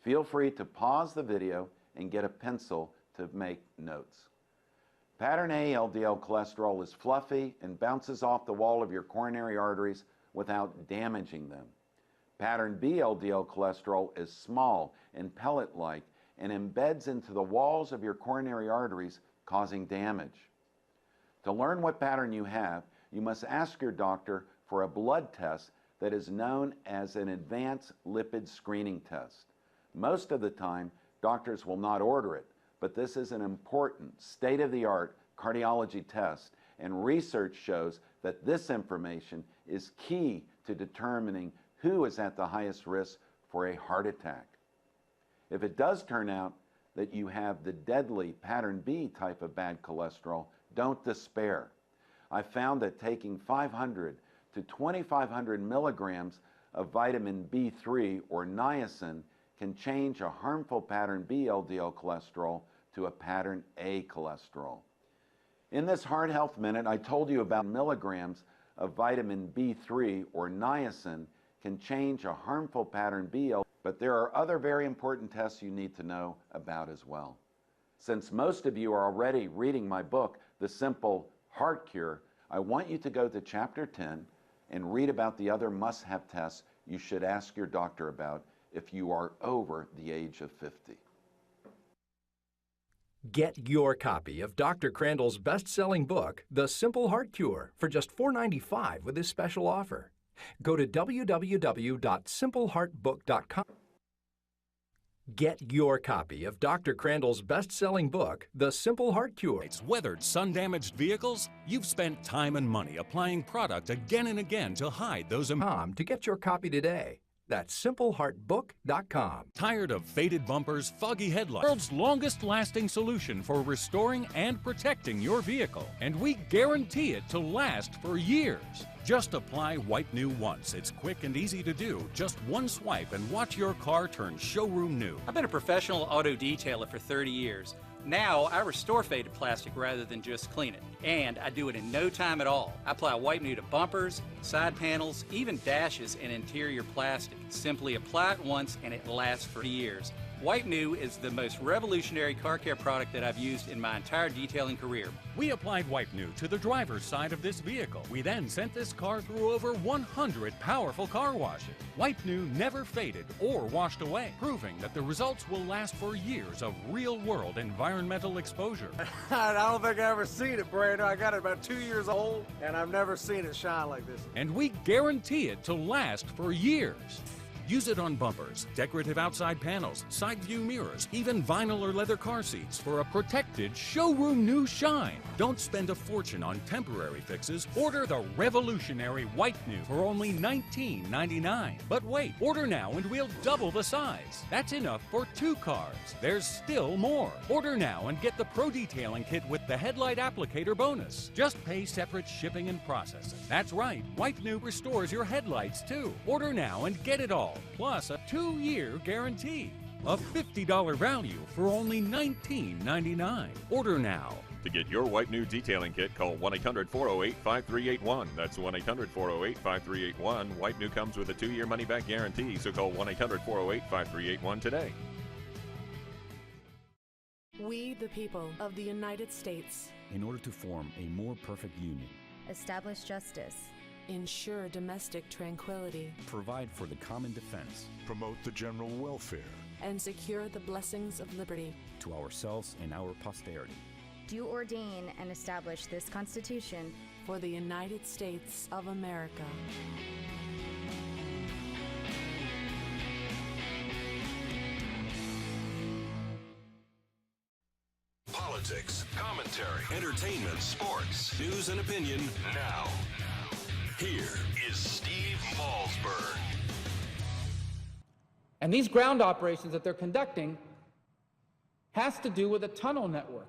Feel free to pause the video and get a pencil to make notes. Pattern A LDL cholesterol is fluffy and bounces off the wall of your coronary arteries without damaging them. Pattern B LDL cholesterol is small and pellet-like and embeds into the walls of your coronary arteries, causing damage. To learn what pattern you have, you must ask your doctor for a blood test that is known as an advanced lipid screening test. Most of the time, doctors will not order it, but this is an important, state-of-the-art cardiology test, and research shows that this information is key to determining who is at the highest risk for a heart attack. If it does turn out that you have the deadly pattern B type of bad cholesterol, don't despair. I found that taking 500 to 2,500 milligrams of vitamin B3 or niacin can change a harmful pattern B LDL cholesterol to a pattern A cholesterol. In this Heart Health Minute, I told you about milligrams of vitamin B3 or niacin can change a harmful pattern B LDL, but there are other very important tests you need to know about as well. Since most of you are already reading my book, The Simple Heart Cure, I want you to go to Chapter 10 and read about the other must-have tests you should ask your doctor about if you are over the age of 50. Get your copy of Dr. Crandall's best-selling book, The Simple Heart Cure, for just $4.95 with this special offer. Go to www.simpleheartbook.com. Get your copy of Dr. Crandall's best-selling book, The Simple Heart Cure. It's weathered, sun-damaged vehicles? You've spent time and money applying product again and again to hide those... To get your copy today. That's simpleheartbook.com. Tired of faded bumpers, foggy headlights? World's longest-lasting solution for restoring and protecting your vehicle. And we guarantee it to last for years. Just apply Wipe New once. It's quick and easy to do. Just one swipe and watch your car turn showroom new. I've been a professional auto detailer for 30 years. Now I restore faded plastic rather than just clean it. And I do it in no time at all. I apply Wipe New to bumpers, side panels, even dashes and interior plastic. Simply apply it once and it lasts for years. Wipe New is the most revolutionary car care product that I've used in my entire detailing career. We applied Wipe New to the driver's side of this vehicle. We then sent this car through over 100 powerful car washes. Wipe New never faded or washed away, proving that the results will last for years of real-world environmental exposure. I don't think I've ever seen it, Brandon. I got it about 2 years old, and I've never seen it shine like this. And we guarantee it to last for years. Use it on bumpers, decorative outside panels, side view mirrors, even vinyl or leather car seats for a protected showroom new shine. Don't spend a fortune on temporary fixes. Order the revolutionary Wipe New for only $19.99. But wait, order now and we'll double the size. That's enough for 2 cars. There's still more. Order now and get the Pro Detailing Kit with the headlight applicator bonus. Just pay separate shipping and processing. That's right, Wipe New restores your headlights too. Order now and get it all, plus a 2-year guarantee. A $50 value for only $19.99. Order now. To get your Wipe New detailing kit, call 1-800-408-5381. That's 1-800-408-5381. Wipe New comes with a 2-year money-back guarantee, so call 1-800-408-5381 today. We, the people of the United States, in order to form a more perfect union, establish justice, ensure domestic tranquility, provide for the common defense, promote the general welfare, and secure the blessings of liberty to ourselves and our posterity. Do ordain and establish this Constitution for the United States of America. Politics, commentary, entertainment, sports, news and opinion now. Here is Steve Malzberg. And these ground operations that they're conducting has to do with a tunnel network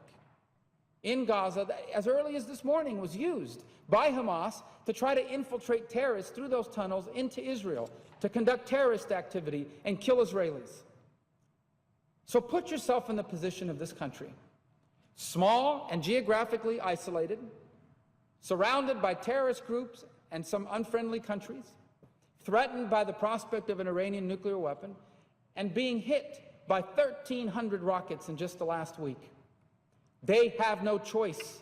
in Gaza that, as early as this morning, was used by Hamas to try to infiltrate terrorists through those tunnels into Israel, to conduct terrorist activity and kill Israelis. So put yourself in the position of this country. Small and geographically isolated, surrounded by terrorist groups and some unfriendly countries, threatened by the prospect of an Iranian nuclear weapon, and being hit by 1,300 rockets in just the last week. They have no choice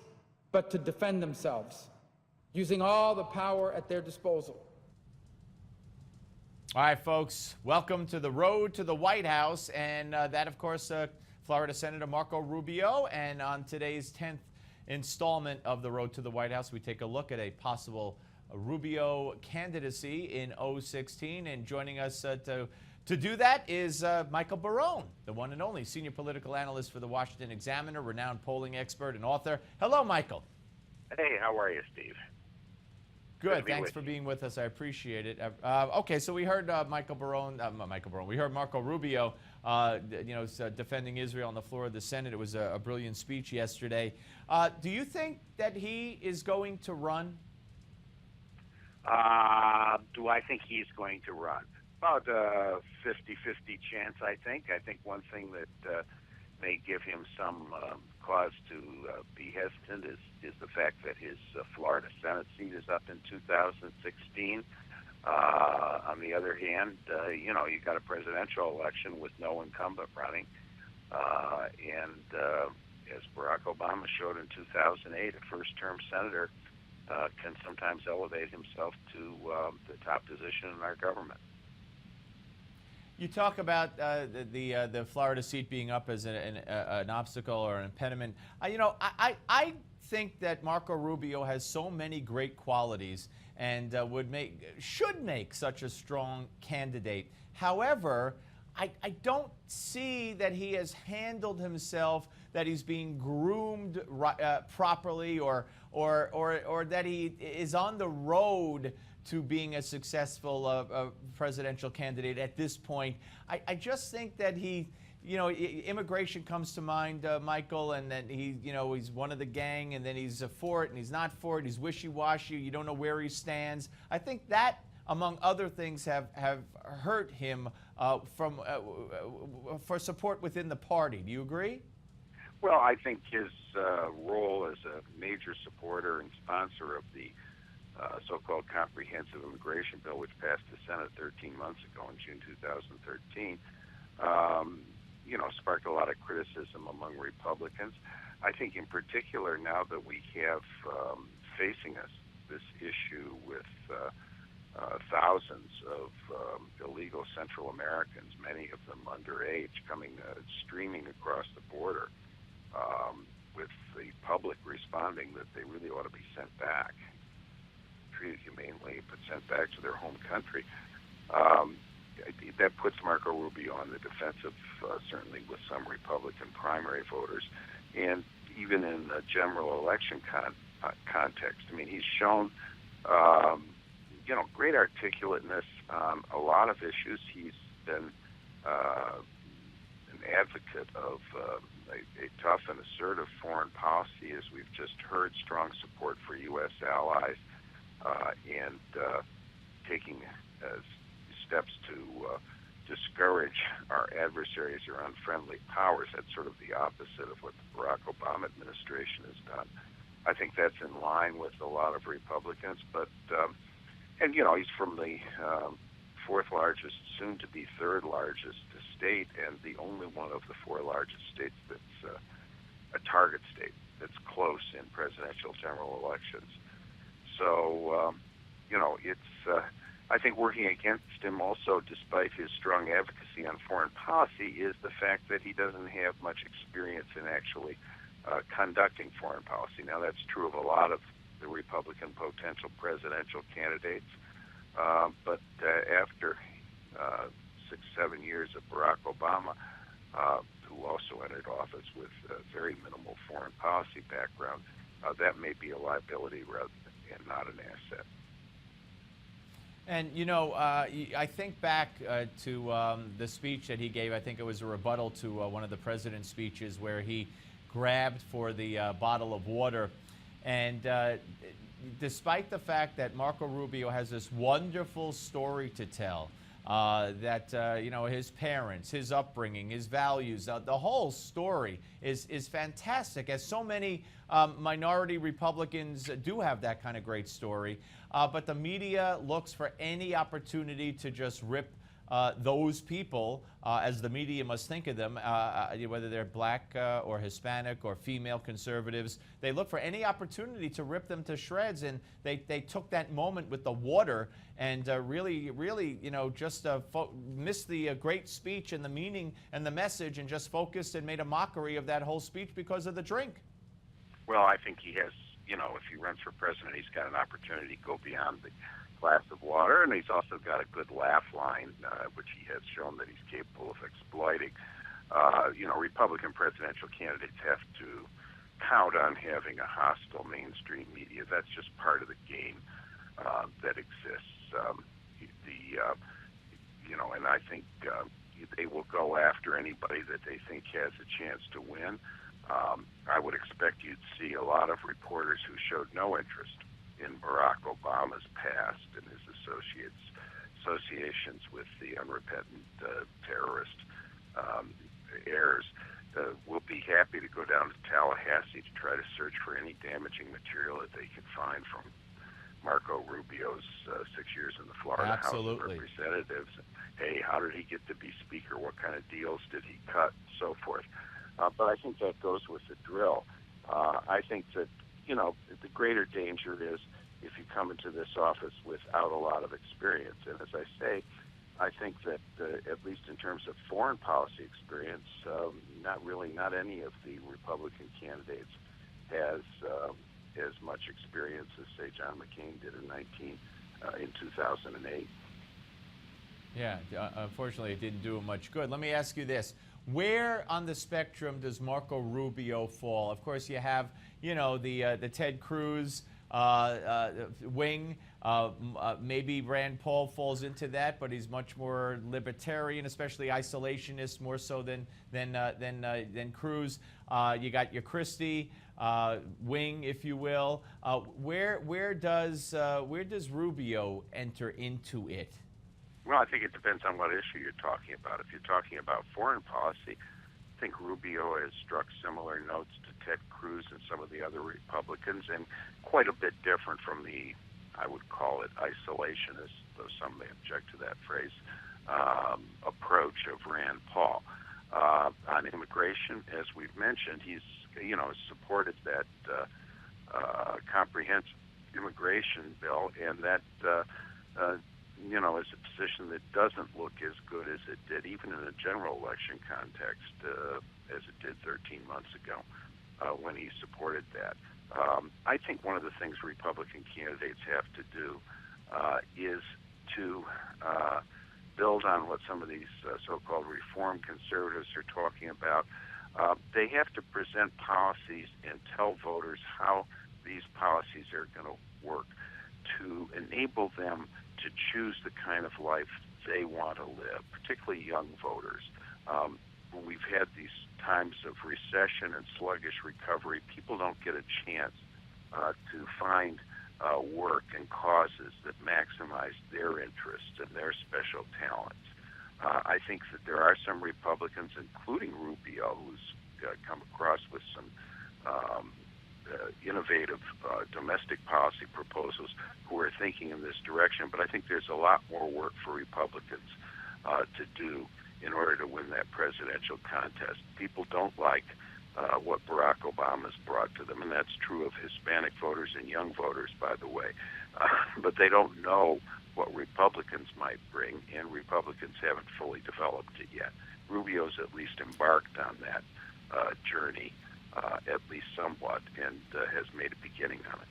but to defend themselves, using all the power at their disposal. All right, folks, welcome to the road to the White House, and that, of course, Florida Senator Marco Rubio. And on today's 10th installment of the road to the White House, we take a look at a possible Rubio candidacy in 2016. And joining us to do that is Michael Barone, the one and only senior political analyst for the Washington Examiner, renowned polling expert and author. Hello, Michael. Hey, how are you, Steve? Good. Thanks for being with us. I appreciate it. Okay, so we heard Michael Barone. We heard Marco Rubio, defending Israel on the floor of the Senate. It was a brilliant speech yesterday. Do you think that he is going to run? Do I think he's going to run? About a 50-50 chance, I think. I think one thing that may give him some cause to be hesitant is the fact that his Florida Senate seat is up in 2016. On the other hand, you got a presidential election with no incumbent running. And as Barack Obama showed in 2008, a first-term senator can sometimes elevate himself to the top position in our government. You talk about the Florida seat being up as an obstacle or an impediment. I think that Marco Rubio has so many great qualities and should make such a strong candidate. However, I don't see that he has handled himself, that he's being groomed properly, or that he is on the road to being a successful presidential candidate at this point. I just think that he, immigration comes to mind, Michael, and then he's one of the gang, and then he's for it and he's not for it. He's wishy-washy. You don't know where he stands. I think that, among other things, have hurt him for support within the party. Do you agree? Well, I think his role as a major supporter and sponsor of the so-called comprehensive immigration bill, which passed the Senate 13 months ago in June 2013, sparked a lot of criticism among Republicans. I think in particular now that we have facing us this issue with thousands of illegal Central Americans, many of them underage, coming streaming across the border, with the public responding that they really ought to be sent back, treated humanely, but sent back to their home country. That puts Marco Rubio on the defensive, certainly with some Republican primary voters, and even in the general election context. I mean, he's shown, great articulateness on a lot of issues. He's been an advocate of a tough and assertive foreign policy, as we've just heard, strong support for U.S. allies, and taking steps to discourage our adversaries or unfriendly powers. That's sort of the opposite of what the Barack Obama administration has done. I think that's in line with a lot of Republicans, but he's from the fourth largest, soon to be third largest state, and the only one of the four largest states that's a target state, that's close in presidential general elections. So, it's, I think working against him also, despite his strong advocacy on foreign policy, is the fact that he doesn't have much experience in actually conducting foreign policy. Now, that's true of a lot of the Republican potential presidential candidates, but after 6-7 years of Barack Obama, who also entered office with a very minimal foreign policy background, that may be a liability rather than not an asset. And, I think back to the speech that he gave. I think it was a rebuttal to one of the president's speeches where he grabbed for the bottle of water. And despite the fact that Marco Rubio has this wonderful story to tell, that, his parents, his upbringing, his values, the whole story is fantastic, as so many minority Republicans do have that kind of great story. But the media looks for any opportunity to just rip those people, as the media must think of them, whether they're black or Hispanic or female conservatives. They look for any opportunity to rip them to shreds, and they took that moment with the water and really, just missed the great speech and the meaning and the message, and just focused and made a mockery of that whole speech because of the drink. Well, I think he has, if he runs for president, he's got an opportunity to go beyond the glass of water, and he's also got a good laugh line, which he has shown that he's capable of exploiting. Republican presidential candidates have to count on having a hostile mainstream media. That's just part of the game that exists. And I think they will go after anybody that they think has a chance to win. I would expect you'd see a lot of reporters who showed no interest in Barack Obama's past and his associations with the unrepentant terrorist heirs. Will be happy to go down to Tallahassee to try to search for any damaging material that they can find from Marco Rubio's 6 years in the Florida House of Representatives. Hey, how did he get to be Speaker? What kind of deals did he cut? So forth. But I think that goes with the drill. I think that, the greater danger is if you come into this office without a lot of experience. And as I say, I think that at least in terms of foreign policy experience, not any of the Republican candidates has as much experience as, say, John McCain did in 2008. Yeah, unfortunately, it didn't do him much good. Let me ask you this. Where on the spectrum does Marco Rubio fall? Of course, you have, you know, the Ted Cruz wing. Maybe Rand Paul falls into that, but he's much more libertarian, especially isolationist, more so than Cruz. You got your Christie wing, if you will. Where does Rubio enter into it? Well, I think it depends on what issue you're talking about. If you're talking about foreign policy, I think Rubio has struck similar notes to Ted Cruz and some of the other Republicans, and quite a bit different from the, I would call it, isolationist, though some may object to that phrase, approach of Rand Paul. On immigration, as we've mentioned, he's, you know, supported that comprehensive immigration bill, and that you know, is a position that doesn't look as good as it did, even in a general election context, as it did 13 months ago when he supported that. I think one of the things Republican candidates have to do is to build on what some of these so-called reform conservatives are talking about. They have to present policies and tell voters how these policies are going to work to enable them to choose the kind of life they want to live, particularly young voters. When we've had these times of recession and sluggish recovery, people don't get a chance to find work and causes that maximize their interests and their special talents. I think that there are some Republicans, including Rubio, who's come across with some innovative domestic policy proposals, who are thinking in this direction. But I think there's a lot more work for Republicans to do in order to win that presidential contest. People don't like what Barack Obama's brought to them, and that's true of Hispanic voters and young voters, by the way. But they don't know what Republicans might bring, and Republicans haven't fully developed it yet. Rubio's at least embarked on that journey, at least somewhat, and has made a beginning on it.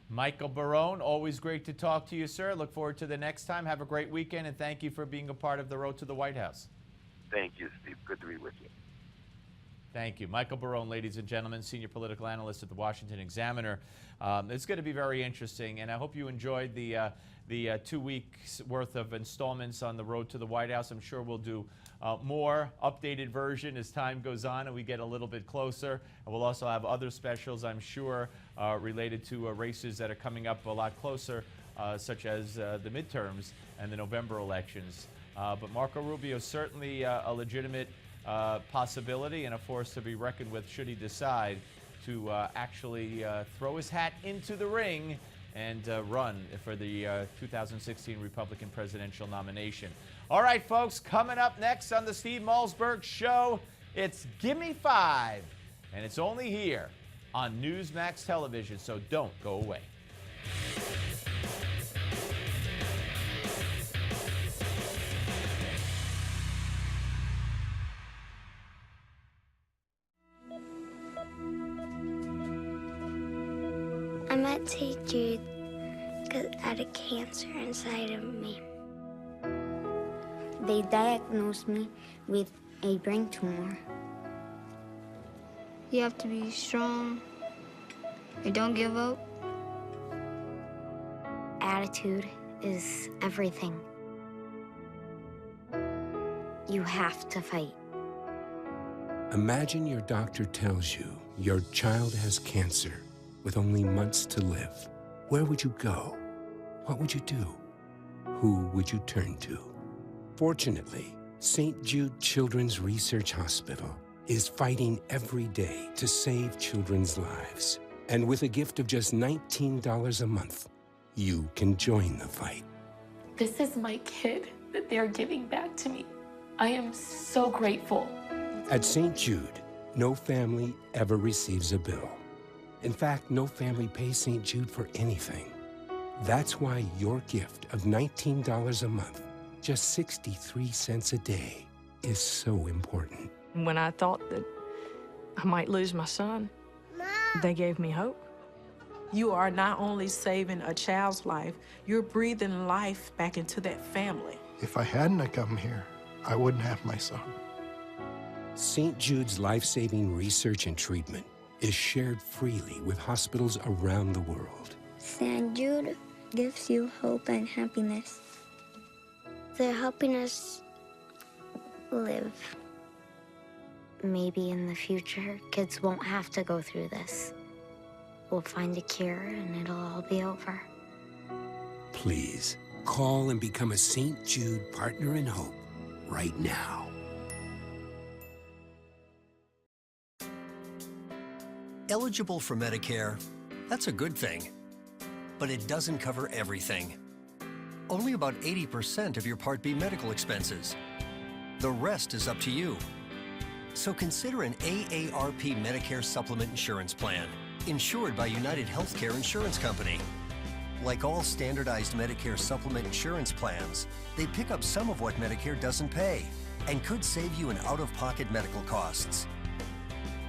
Michael Barone, always great to talk to you, sir. Look forward to the next time. Have a great weekend, and thank you for being a part of the road to the White House. Thank you, Steve. Good to be with you. Thank you. Michael Barone, ladies and gentlemen, senior political analyst at the Washington Examiner. It's going to be very interesting, and I hope you enjoyed the 2 weeks worth of installments on the road to the White House. I'm sure we'll do more updated version as time goes on and we get a little bit closer. And we'll also have other specials, I'm sure, related to races that are coming up a lot closer, such as the midterms and the November elections. But Marco Rubio is certainly a legitimate possibility and a force to be reckoned with should he decide to actually throw his hat into the ring and run for the 2016 Republican presidential nomination. All right, folks, coming up next on the Steve Malzberg Show, it's Gimme 5, and it's only here on Newsmax Television, so don't go away. I met St. Jude because I had a cancer inside of me. They diagnosed me with a brain tumor. You have to be strong and don't give up. Attitude is everything. You have to fight. Imagine your doctor tells you your child has cancer with only months to live. Where would you go? What would you do? Who would you turn to? Fortunately, St. Jude Children's Research Hospital is fighting every day to save children's lives. And with a gift of just $19 a month, you can join the fight. This is my kid that they're giving back to me. I am so grateful. At St. Jude, no family ever receives a bill. In fact, no family pays St. Jude for anything. That's why your gift of $19 a month, just 63 cents a day, is so important. When I thought that I might lose my son, they gave me hope. You are not only saving a child's life, you're breathing life back into that family. If I hadn't have come here, I wouldn't have my son. St. Jude's life-saving research and treatment is shared freely with hospitals around the world. St. Jude gives you hope and happiness. They're helping us live. Maybe in the future, kids won't have to go through this. We'll find a cure and it'll all be over. Please, call and become a St. Jude Partner in Hope right now. Eligible for Medicare, that's a good thing. But it doesn't cover everything. Only about 80% of your Part B medical expenses. The rest is up to you. So consider an AARP Medicare Supplement Insurance Plan, insured by United Healthcare Insurance Company. Like all standardized Medicare supplement insurance plans, they pick up some of what Medicare doesn't pay and could save you in out-of-pocket medical costs.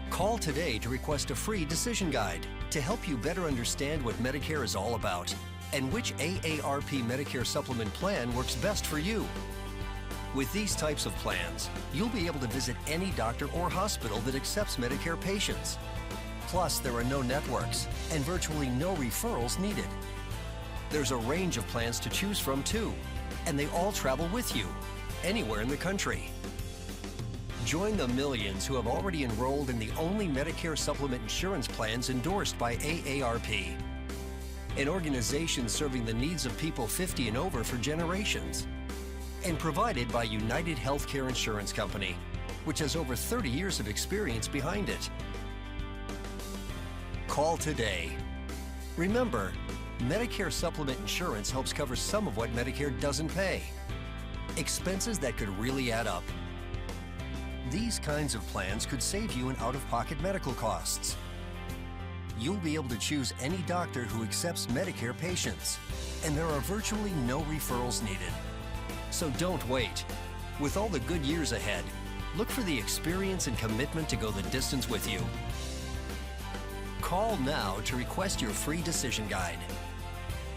Call today to request a free decision guide to help you better understand what Medicare is all about and which AARP Medicare supplement plan works best for you. With these types of plans, you'll be able to visit any doctor or hospital that accepts Medicare patients. Plus, there are no networks and virtually no referrals needed. There's a range of plans to choose from too, and they all travel with you, anywhere in the country. Join the millions who have already enrolled in the only Medicare supplement insurance plans endorsed by AARP, an organization serving the needs of people 50 and over for generations, and provided by United Healthcare Insurance Company, which has over 30 years of experience behind it. Call today. Remember, Medicare supplement insurance helps cover some of what Medicare doesn't pay. Expenses that could really add up. These kinds of plans could save you in out-of-pocket medical costs. You'll be able to choose any doctor who accepts Medicare patients, and there are virtually no referrals needed. So don't wait. With all the good years ahead, look for the experience and commitment to go the distance with you. Call now to request your free decision guide.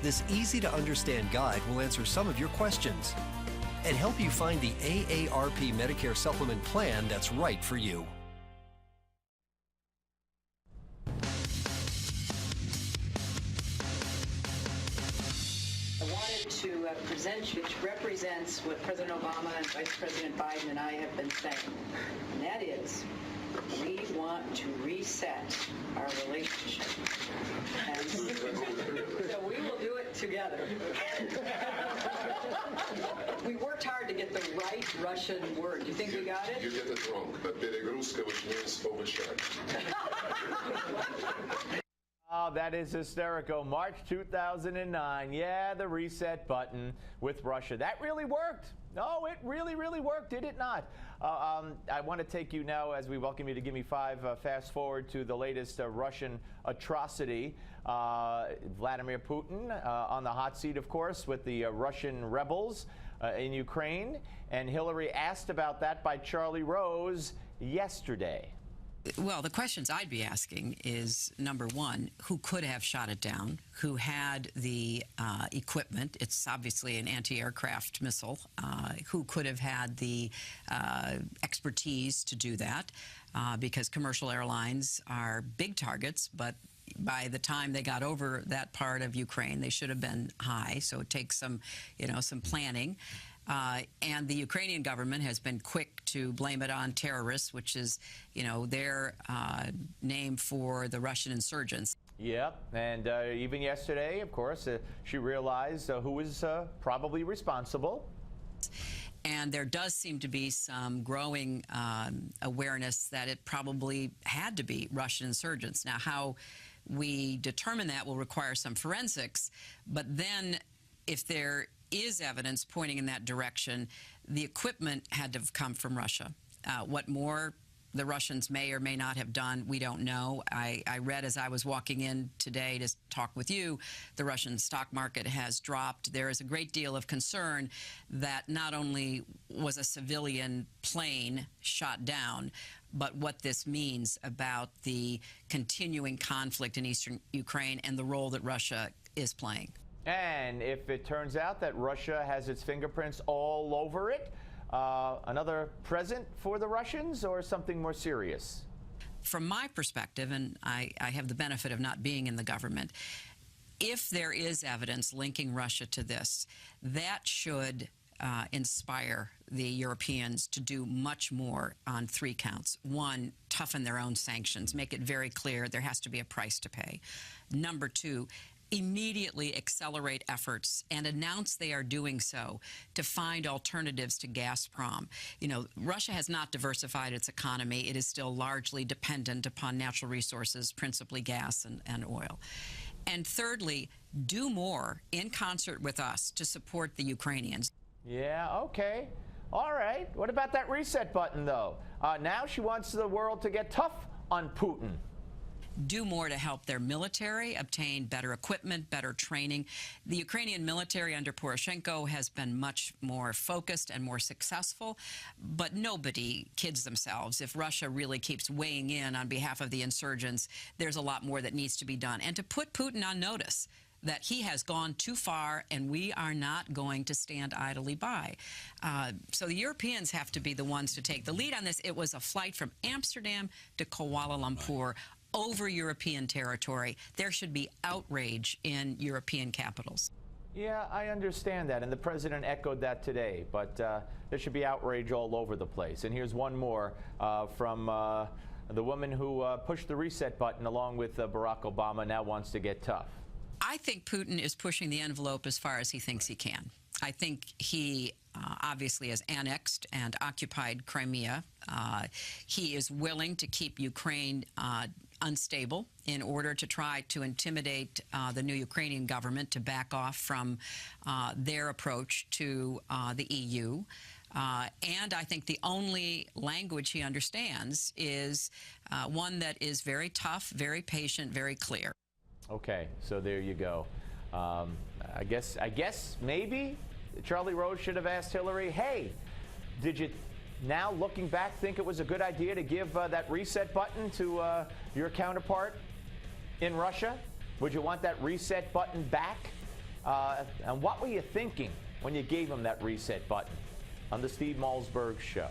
This easy-to-understand guide will answer some of your questions and help you find the AARP Medicare supplement plan that's right for you. I wanted to present you, which represents what President Obama and Vice President Biden and I have been saying, and that is, we want to reset our relationship. And so we will do it together. We worked hard to get the right Russian word. Do you think we got it? You get it wrong, but Belaruska, which means overshared. Oh, that is hysterical. March 2009. Yeah, the reset button with Russia. That really worked. No, it really, really worked, did it not? I want to take you now, as we welcome you to Give Me Five, fast forward to the latest Russian atrocity. Vladimir Putin on the hot seat, of course, with the Russian rebels in Ukraine. And Hillary asked about that by Charlie Rose yesterday. Well, the questions I'd be asking is, number one, who could have shot it down? Who had the equipment? It's obviously an anti-aircraft missile. Who could have had the expertise to do that? Because commercial airlines are big targets, but by the time they got over that part of Ukraine, they should have been high. So it takes some, some planning. And the Ukrainian government has been quick to blame it on terrorists, which is, their name for the Russian insurgents. Yep, and even yesterday, of course, she realized who was probably responsible. And there does seem to be some growing awareness that it probably had to be Russian insurgents. Now, how we determine that will require some forensics, but then if there is evidence pointing in that direction, the equipment had to have come from Russia. What more the Russians may or may not have done, we don't know. I read as I was walking in today to talk with you, the Russian stock market has dropped. There is a great deal of concern that not only was a civilian plane shot down, but what this means about the continuing conflict in eastern Ukraine and the role that Russia is playing. And if it turns out that Russia has its fingerprints all over it, another present for the Russians or something more serious? From my perspective, and I have the benefit of not being in the government, if there is evidence linking Russia to this, that should inspire the Europeans to do much more on 3 counts. 1, toughen their own sanctions, make it very clear there has to be a price to pay. Number 2, immediately accelerate efforts and announce they are doing so to find alternatives to Gazprom. You know, Russia has not diversified its economy. It is still largely dependent upon natural resources, principally gas and oil. And thirdly, do more in concert with us to support the Ukrainians. Yeah, okay. All right. What about that reset button, though? Now she wants the world to get tough on Putin. Do more to help their military obtain better equipment, better training. The Ukrainian military under Poroshenko has been much more focused and more successful, but nobody kids themselves. If Russia really keeps weighing in on behalf of the insurgents, there's a lot more that needs to be done. And to put Putin on notice that he has gone too far and we are not going to stand idly by. So the Europeans have to be the ones to take the lead on this. It was a flight from Amsterdam to Kuala Lumpur over European territory. There should be outrage in European capitals. Yeah, I understand that, and the president echoed that today, but there should be outrage all over the place. And here's one more from the woman who pushed the reset button along with Barack Obama, now wants to get tough. I think Putin is pushing the envelope as far as he thinks he can. I think he obviously has annexed and occupied Crimea. He is willing to keep Ukraine unstable in order to try to intimidate the new Ukrainian government to back off from their approach to the EU. And I think the only language he understands is one that is very tough, very patient, very clear. Okay, so there you go. I guess maybe Charlie Rose should have asked Hillary, hey, did you now, looking back, think it was a good idea to give that reset button to your counterpart in Russia? Would you want that reset button back? And what were you thinking when you gave him that reset button? On the Steve Malzberg Show.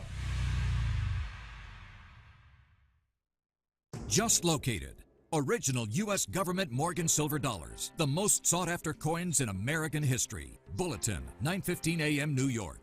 Just located. Original U.S. government Morgan silver dollars. The most sought-after coins in American history. Bulletin, 9:15 a.m. New York.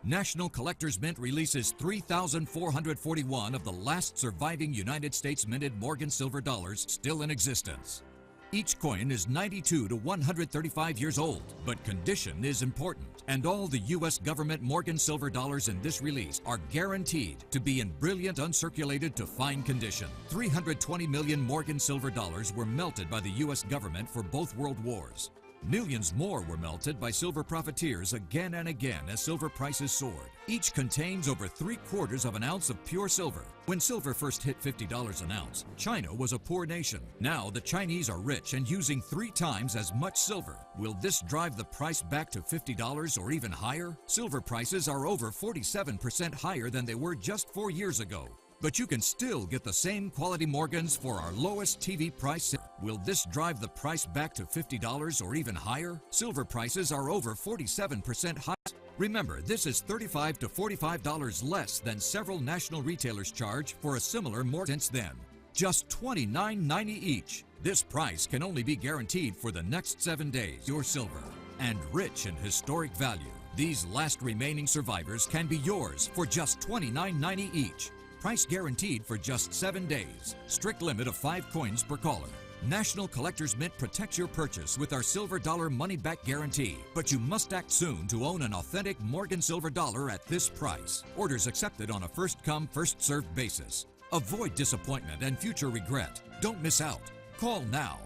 National Collectors Mint releases 3,441 of the last surviving United States minted Morgan silver dollars still in existence. Each coin is 92 to 135 years old, but condition is important. And all the U.S. government Morgan silver dollars in this release are guaranteed to be in brilliant uncirculated to fine condition. 320 million Morgan silver dollars were melted by the U.S. government for both world wars. Millions more were melted by silver profiteers again and again as silver prices soared. Each contains over 3/4 of an ounce of pure silver. When silver first hit $50 an ounce, China was a poor nation. Now the Chinese are rich and using 3 times as much silver. Will this drive the price back to $50 or even higher? Silver prices are over 47% higher than they were just 4 years ago. But you can still get the same quality Morgans for our lowest TV price. Will this drive the price back to $50 or even higher? Silver prices are over 47% higher. Remember, this is $35 to $45 less than several national retailers charge for a similar Morgan since then. Just $29.90 each. This price can only be guaranteed for the next 7 days. Your silver, and rich in historic value. These last remaining survivors can be yours for just $29.90 each. Price guaranteed for just 7 days. Strict limit of 5 coins per caller. National Collectors Mint protects your purchase with our silver dollar money-back guarantee. But you must act soon to own an authentic Morgan silver dollar at this price. Orders accepted on a first-come, first-served basis. Avoid disappointment and future regret. Don't miss out. Call now.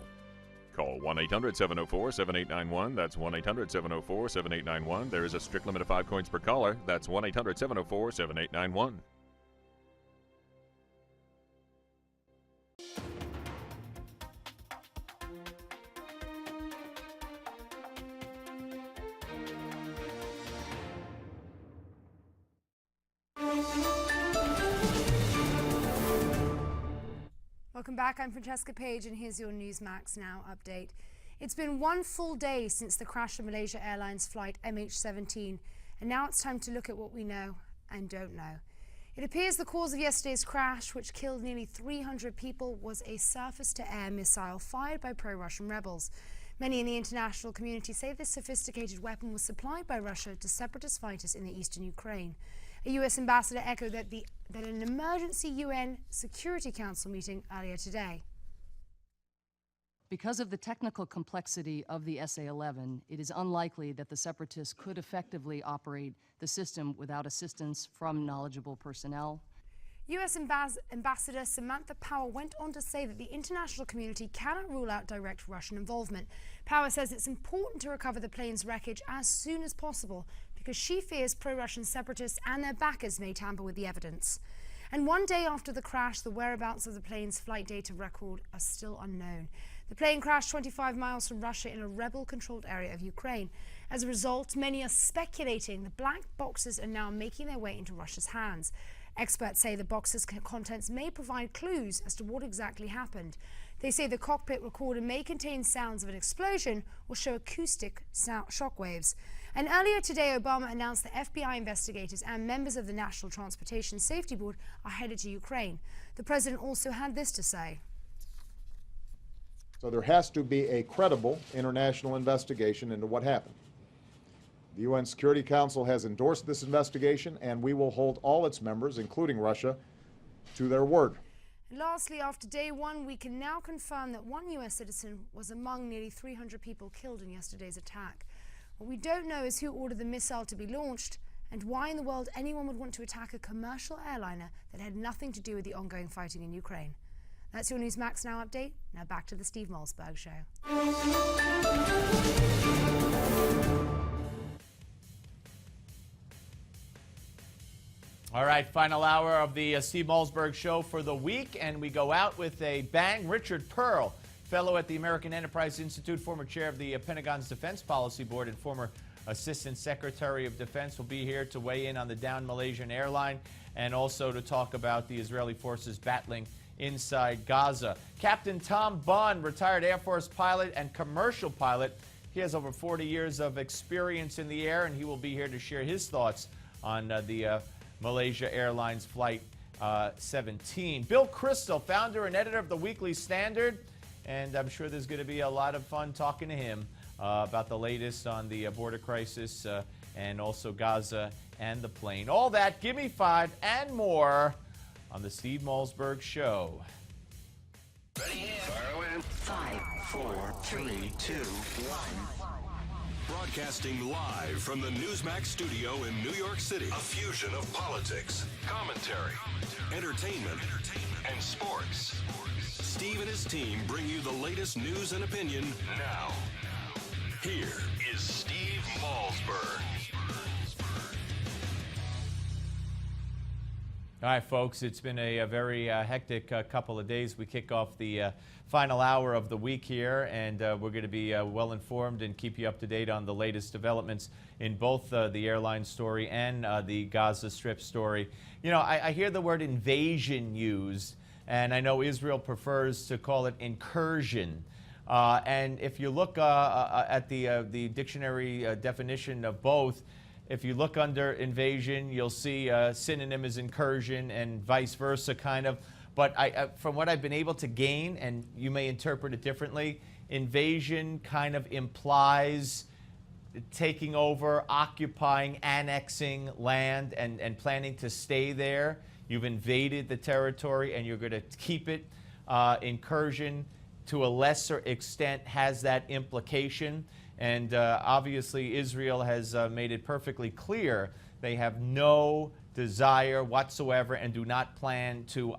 Call 1-800-704-7891. That's 1-800-704-7891. There is a strict limit of 5 coins per caller. That's 1-800-704-7891. Welcome back. I'm Francesca Page, and here's your Newsmax Now update. It's been one full day since the crash of Malaysia Airlines flight MH17, and now it's time to look at what we know and don't know. It appears the cause of yesterday's crash, which killed nearly 300 people, was a surface-to-air missile fired by pro-Russian rebels. Many in the international community say this sophisticated weapon was supplied by Russia to separatist fighters in the eastern Ukraine. A U.S. ambassador echoed that an emergency UN Security Council meeting earlier today. Because of the technical complexity of the SA-11, it is unlikely that the separatists could effectively operate the system without assistance from knowledgeable personnel. U.S. Ambassador Samantha Power went on to say that the international community cannot rule out direct Russian involvement. Power says it's important to recover the plane's wreckage as soon as possible because she fears pro-Russian separatists and their backers may tamper with the evidence. And one day after the crash, the whereabouts of the plane's flight data record are still unknown. The plane crashed 25 miles from Russia in a rebel-controlled area of Ukraine. As a result, many are speculating the black boxes are now making their way into Russia's hands. Experts say the box's contents may provide clues as to what exactly happened. They say the cockpit recorder may contain sounds of an explosion or show acoustic shockwaves. And earlier today, Obama announced that FBI investigators and members of the National Transportation Safety Board are headed to Ukraine. The president also had this to say. So there has to be a credible international investigation into what happened. The UN Security Council has endorsed this investigation, and we will hold all its members, including Russia, to their word. And lastly, after day one, we can now confirm that one U.S. citizen was among nearly 300 people killed in yesterday's attack. What we don't know is who ordered the missile to be launched and why in the world anyone would want to attack a commercial airliner that had nothing to do with the ongoing fighting in Ukraine. That's your Newsmax Now update. Now back to the Steve Malzberg Show. All right, final hour of the Steve Malzberg Show for the week, and we go out with a bang. Richard Pearl, fellow at the American Enterprise Institute, former chair of the Pentagon's Defense Policy Board, and former Assistant Secretary of Defense, will be here to weigh in on the downed Malaysian airline and also to talk about the Israeli forces battling inside Gaza. Captain Tom Bunn, retired Air Force pilot and commercial pilot. He has over 40 years of experience in the air, and he will be here to share his thoughts on the Malaysia Airlines Flight 17. Bill Crystal, founder and editor of the Weekly Standard, and I'm sure there's going to be a lot of fun talking to him about the latest on the border crisis and also Gaza and the plane. All that, give me five and more on the Steve Malzberg Show. Ready? Fire away. 5, 4, 3, 2, 1. Broadcasting live from the Newsmax studio in New York City. A fusion of politics, commentary, entertainment, and sports. Steve and his team bring you the latest news and opinion now. Here is Steve Malzberg. All right, folks, it's been a very hectic couple of days. We kick off the final hour of the week here, and we're going to be well informed and keep you up to date on the latest developments in both the airline story and the Gaza Strip story. You know, I hear the word invasion used, and I know Israel prefers to call it incursion. And if you look at the dictionary definition of both, if you look under invasion, you'll see a synonym is incursion and vice versa, kind of. But from what I've been able to gain, and you may interpret it differently, invasion kind of implies taking over, occupying, annexing land and planning to stay there. You've invaded the territory and you're going to keep it. Incursion, to a lesser extent, has that implication. And obviously, Israel has made it perfectly clear they have no desire whatsoever and do not plan to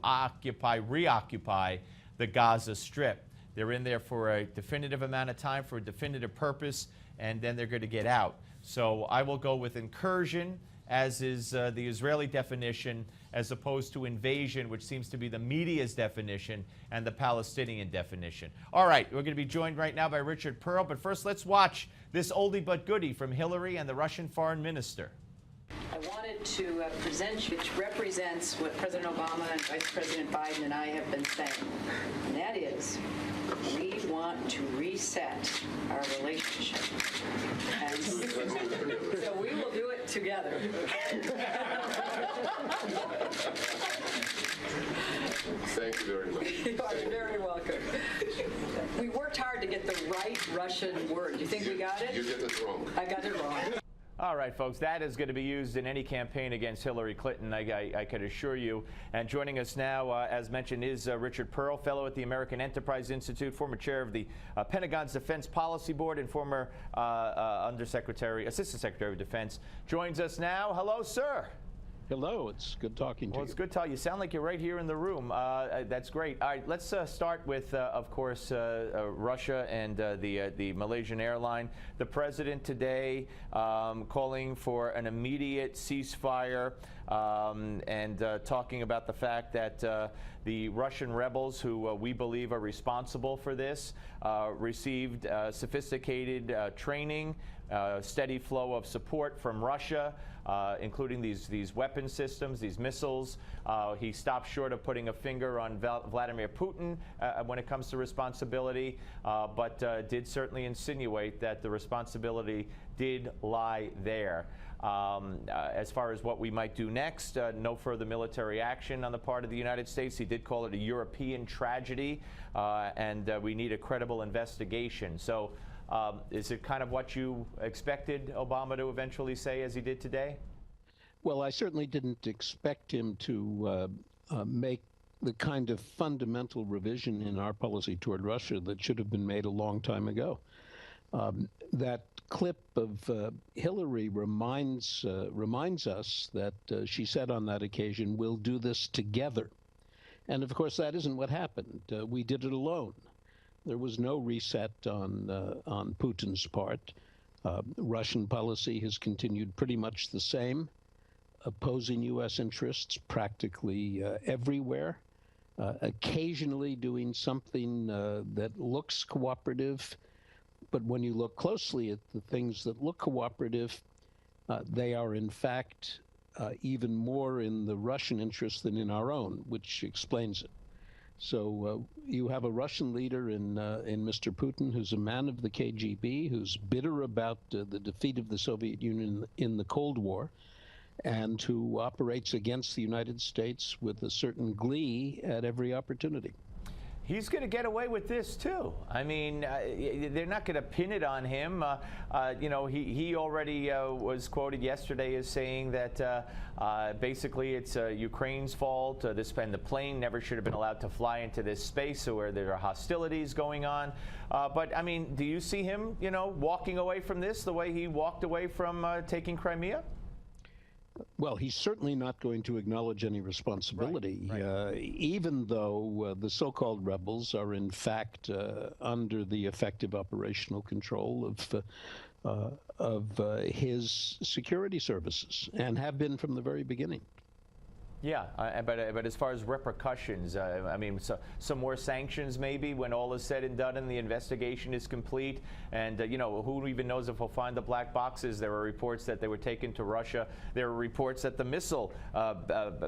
reoccupy the Gaza Strip. They're in there for a definitive amount of time, for a definitive purpose, and then they're going to get out. So I will go with incursion, as is the Israeli definition, as opposed to invasion, which seems to be the media's definition and the Palestinian definition. All right, we're going to be joined right now by Richard Pearl, but first let's watch this oldie but goodie from Hillary and the Russian foreign minister. I wanted to present you, which represents what President Obama and Vice President Biden and I have been saying, and that is, we want to reset our relationship. And so we will do it together. Thank you very much. You are very welcome. We worked hard to get the right Russian word. Do you think we got it? You get it wrong. I got it wrong. All right, folks, that is going to be used in any campaign against Hillary Clinton, I can assure you. And joining us now, as mentioned, is Richard Pearl, fellow at the American Enterprise Institute, former chair of the Pentagon's Defense Policy Board, and former Assistant Secretary of Defense. Joins us now. Hello, sir. Hello, it's good talking to you. Well, it's good talking. You sound like you're right here in the room. That's great. All right, let's start with, of course, Russia and the Malaysian airline. The president today calling for an immediate ceasefire and talking about the fact that the Russian rebels, who we believe are responsible for this, received sophisticated training, steady flow of support from Russia, including these weapon systems, these missiles. He stopped short of putting a finger on Vladimir Putin when it comes to responsibility, but did certainly insinuate that the responsibility did lie there. As far as what we might do next, no further military action on the part of the United States. He did call it a European tragedy, and we need a credible investigation. So is it kind of what you expected Obama to eventually say, as he did today? Well, I certainly didn't expect him to make the kind of fundamental revision in our policy toward Russia that should have been made a long time ago. That clip of Hillary reminds us that she said on that occasion, "We'll do this together." And of course, that isn't what happened. We did it alone. There was no reset on Putin's part. Russian policy has continued pretty much the same, opposing U.S. interests practically everywhere, occasionally doing something that looks cooperative. But when you look closely at the things that look cooperative, they are in fact even more in the Russian interest than in our own, which explains it. So you have a Russian leader in Mr. Putin, who's a man of the KGB, who's bitter about the defeat of the Soviet Union in the Cold War, and who operates against the United States with a certain glee at every opportunity. He's going to get away with this, too. I mean, they're not going to pin it on him. You know, he already was quoted yesterday as saying that basically it's Ukraine's fault. And the plane never should have been allowed to fly into this space where there are hostilities going on. But, I mean, do you see him, you know, walking away from this the way he walked away from taking Crimea? Well, he's certainly not going to acknowledge any responsibility, right. Even though the so-called rebels are in fact under the effective operational control of his security services and have been from the very beginning. Yeah, but as far as repercussions, I mean, some more sanctions maybe when all is said and done and the investigation is complete. And, you know, who even knows if we'll find the black boxes? There were reports that they were taken to Russia. There were reports that the missile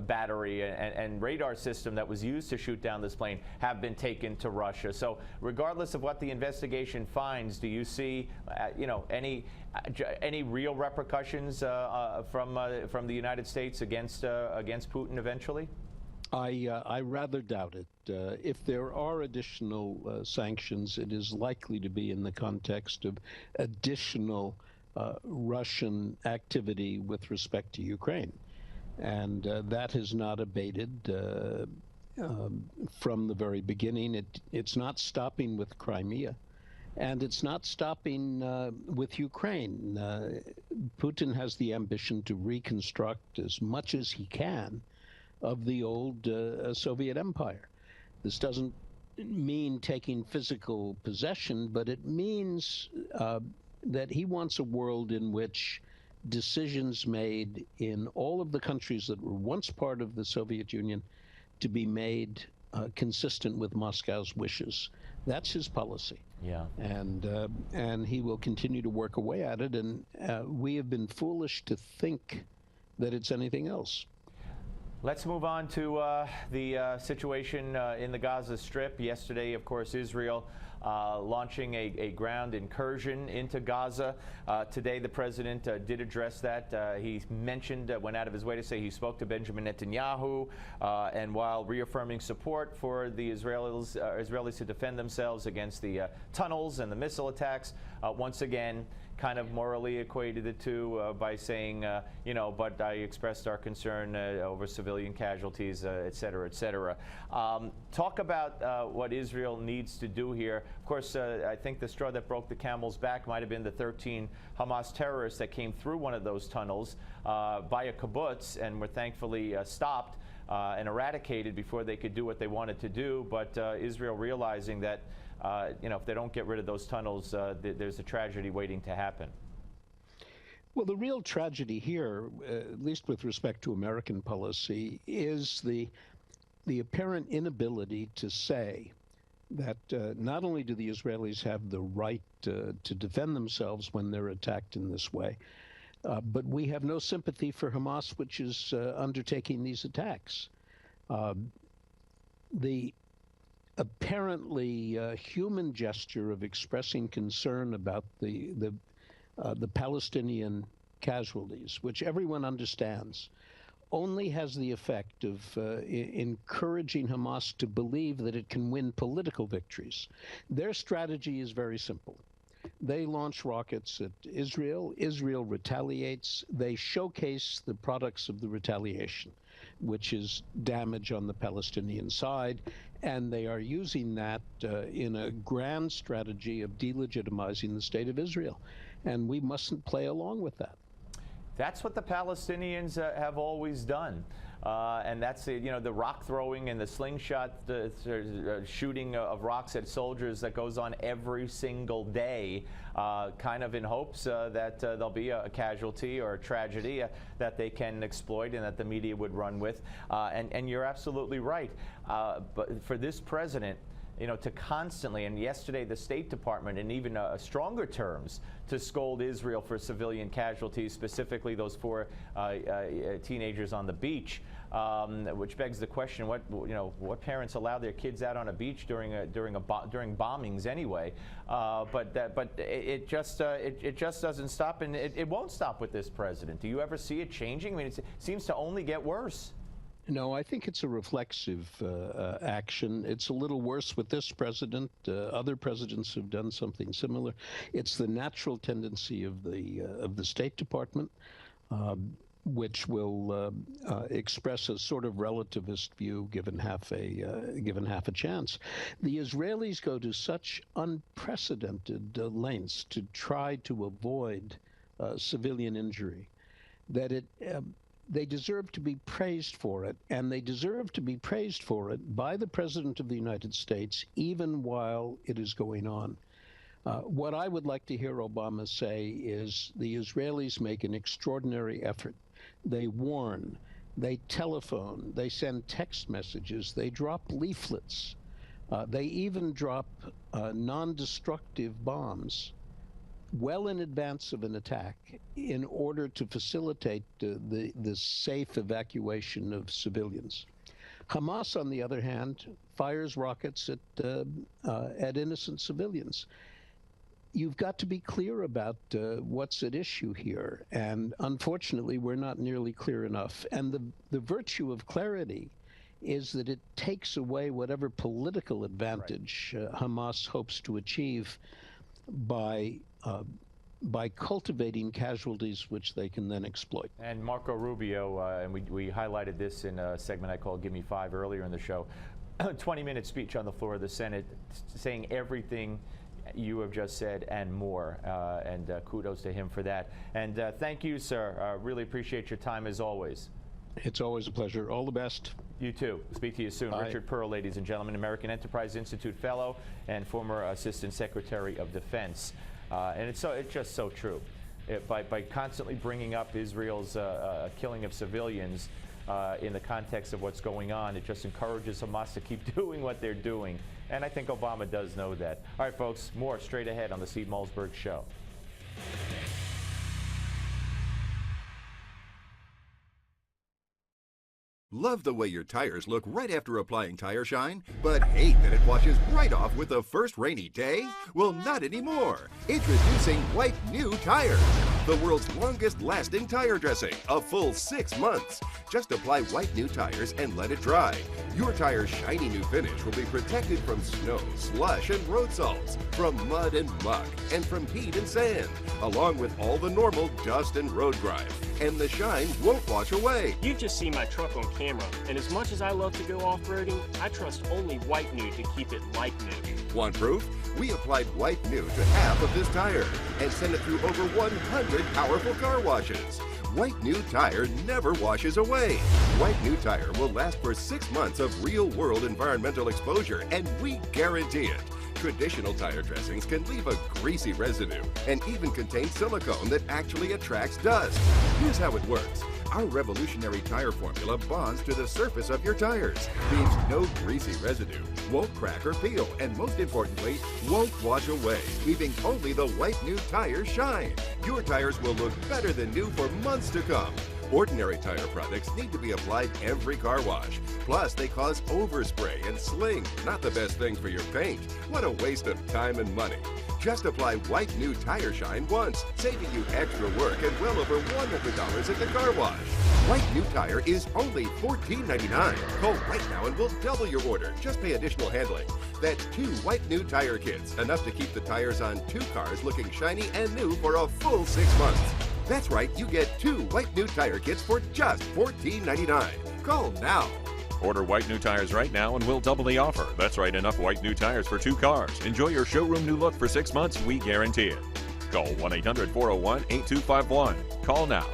battery and radar system that was used to shoot down this plane have been taken to Russia. So regardless of what the investigation finds, do you see, you know, any real repercussions from the United States against Putin eventually? I rather doubt it. If there are additional sanctions, it is likely to be in the context of additional Russian activity with respect to Ukraine. And that has not abated from the very beginning. It's not stopping with Crimea. And it's not stopping with Ukraine. Putin has the ambition to reconstruct as much as he can of the old Soviet empire. This doesn't mean taking physical possession, but it means that he wants a world in which decisions made in all of the countries that were once part of the Soviet Union to be made consistent with Moscow's wishes. That's his policy. Yeah. And he will continue to work away at it. And we have been foolish to think that it's anything else. Let's move on to the situation in the Gaza Strip. Yesterday, of course, Israel launching a ground incursion into Gaza. Today, the president did address that. He mentioned, went out of his way to say he spoke to Benjamin Netanyahu, and while reaffirming support for the Israelis to defend themselves against the tunnels and the missile attacks, once again, kind of morally equated the two by saying, but I expressed our concern over civilian casualties, et cetera, et cetera. Talk about what Israel needs to do here. Of course, I think the straw that broke the camel's back might have been the 13 Hamas terrorists that came through one of those tunnels by a kibbutz and were thankfully stopped and eradicated before they could do what they wanted to do. But Israel realizing that if they don't get rid of those tunnels, there's a tragedy waiting to happen. Well, the real tragedy here, at least with respect to American policy, is the apparent inability to say that not only do the Israelis have the right to defend themselves when they're attacked in this way, but we have no sympathy for Hamas, which is undertaking these attacks. The apparently human gesture of expressing concern about the Palestinian casualties, which everyone understands, only has the effect of encouraging Hamas to believe that it can win political victories. Their strategy is very simple. They launch rockets at Israel. Israel retaliates. They showcase the products of the retaliation, which is damage on the Palestinian side, and they are using that in a grand strategy of delegitimizing the state of Israel. And we mustn't play along with that. That's what the Palestinians have always done. And that's the rock throwing and the slingshot shooting of rocks at soldiers that goes on every single day, kind of in hopes that there'll be a casualty or a tragedy that they can exploit and that the media would run with. And you're absolutely right. But for this president, to constantly, and yesterday the State Department in even stronger terms, to scold Israel for civilian casualties, specifically those 4 teenagers on the beach, which begs the question: what parents allow their kids out on a beach during bombings anyway? But it just doesn't stop, and it won't stop with this president. Do you ever see it changing? I mean, it seems to only get worse. No, I think it's a reflexive action. It's a little worse with this president. Other presidents have done something similar. It's the natural tendency of the State Department, which will express a sort of relativist view given half a chance. The Israelis go to such unprecedented lengths to try to avoid civilian injury that they deserve to be praised for it, and they deserve to be praised for it by the President of the United States, even while it is going on. What I would like to hear Obama say is the Israelis make an extraordinary effort. They warn, they telephone, they send text messages, they drop leaflets, they even drop non-destructive bombs well in advance of an attack in order to facilitate the safe evacuation of civilians. Hamas, on the other hand, fires rockets at innocent civilians. You've got to be clear about what's at issue here, and unfortunately, we're not nearly clear enough. And the virtue of clarity is that it takes away whatever political advantage Hamas hopes to achieve by cultivating casualties which they can then exploit. And Marco Rubio, and we highlighted this in a segment I called Give Me Five earlier in the show, 20-minute speech on the floor of the Senate saying everything you have just said and more, and kudos to him for that. And thank you, sir. Really appreciate your time as always. It's always a pleasure. All the best. You too. Speak to you soon. Bye. Richard Pearl, ladies and gentlemen, American Enterprise Institute Fellow and former Assistant Secretary of Defense. And it's just so true. By constantly bringing up Israel's killing of civilians in the context of what's going on, it just encourages Hamas to keep doing what they're doing. And I think Obama does know that. All right, folks, more straight ahead on the Steve Malzberg Show. Love the way your tires look right after applying Tire Shine, but hate that it washes right off with the first rainy day? Well, not anymore. Introducing White New Tire, the world's longest lasting tire dressing, a full 6 months. Just apply White New Tires and let it dry. Your tire's shiny new finish will be protected from snow, slush, and road salts, from mud and muck, and from heat and sand, along with all the normal dust and road grime. And the shine won't wash away. You've just seen my truck on camera, and as much as I love to go off-roading, I trust only White New to keep it like new. Want proof? We applied White New to half of this tire and sent it through over 100 powerful car washes. White New Tire never washes away. White New Tire will last for 6 months of real-world environmental exposure, and we guarantee it. Traditional tire dressings can leave a greasy residue and even contain silicone that actually attracts dust. Here's how it works. Our revolutionary tire formula bonds to the surface of your tires, leaves no greasy residue, won't crack or peel, and most importantly, won't wash away, leaving only the White New Tire shine. Your tires will look better than new for months to come. Ordinary tire products need to be applied every car wash. Plus, they cause overspray and sling. Not the best thing for your paint. What a waste of time and money. Just apply White New Tire Shine once, saving you extra work and well over $100 at the car wash. White New Tire is only $14.99. Call right now and we'll double your order. Just pay additional handling. That's 2 White New Tire kits, enough to keep the tires on 2 cars looking shiny and new for a full 6 months. That's right, you get 2 White New Tire kits for just $14.99. Call now. Order White New Tires right now and we'll double the offer. That's right, enough White New Tires for 2 cars. Enjoy your showroom new look for 6 months, we guarantee it. Call 1-800-401-8251. Call now.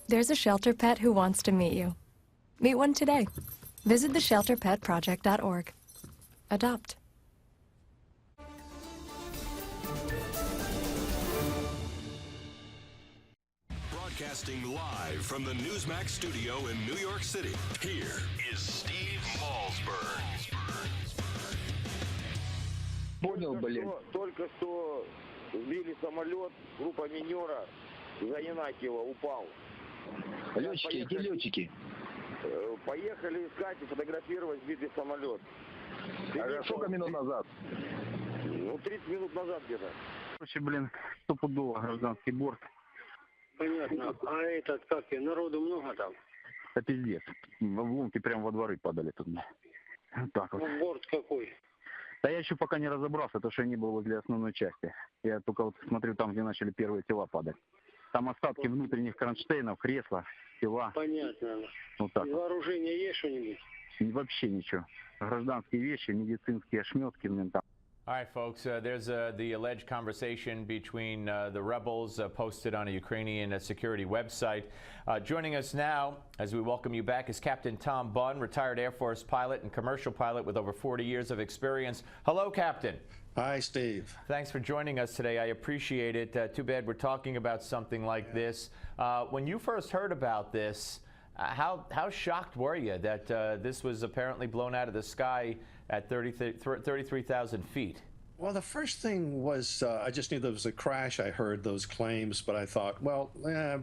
There's a shelter pet who wants to meet you. Meet one today. Visit theshelterpetproject.org. Adopt. Broadcasting live from the Newsmax studio in New York City, here is Steve Malzberg. Понял, блин. Только что сбили самолет, группа минера за Янакиева упал. Летчики, где летчики? Поехали искать и фотографировать сбитый самолет. А сколько минут назад? Ну, 30 минут назад где-то. Короче, блин, стопудово гражданский борт. Понятно. А этот, как и, народу много там? Да пиздец. В обломки прямо во дворы падали тут. Вот так вот. Ну, борт какой? Да я еще пока не разобрался, потому что я не был возле основной части. Я только вот смотрю там, где начали первые тела падать. Там остатки внутренних кронштейнов, кресла, тела. Понятно. Вот так. Вооружение есть что-нибудь? Вообще ничего. Гражданские вещи, медицинские ошметки, блин, там. All right, folks, there's the alleged conversation between the rebels posted on a Ukrainian security website. Joining us now, as we welcome you back, is Captain Tom Bunn, retired Air Force pilot and commercial pilot with over 40 years of experience. Hello, Captain. Hi, Steve. Thanks for joining us today. I appreciate it. Too bad we're talking about something like this. When you first heard about this, how shocked were you that this was apparently blown out of the sky at 33,000 feet? Well, the first thing was I just knew there was a crash. I heard those claims, but I thought, well, I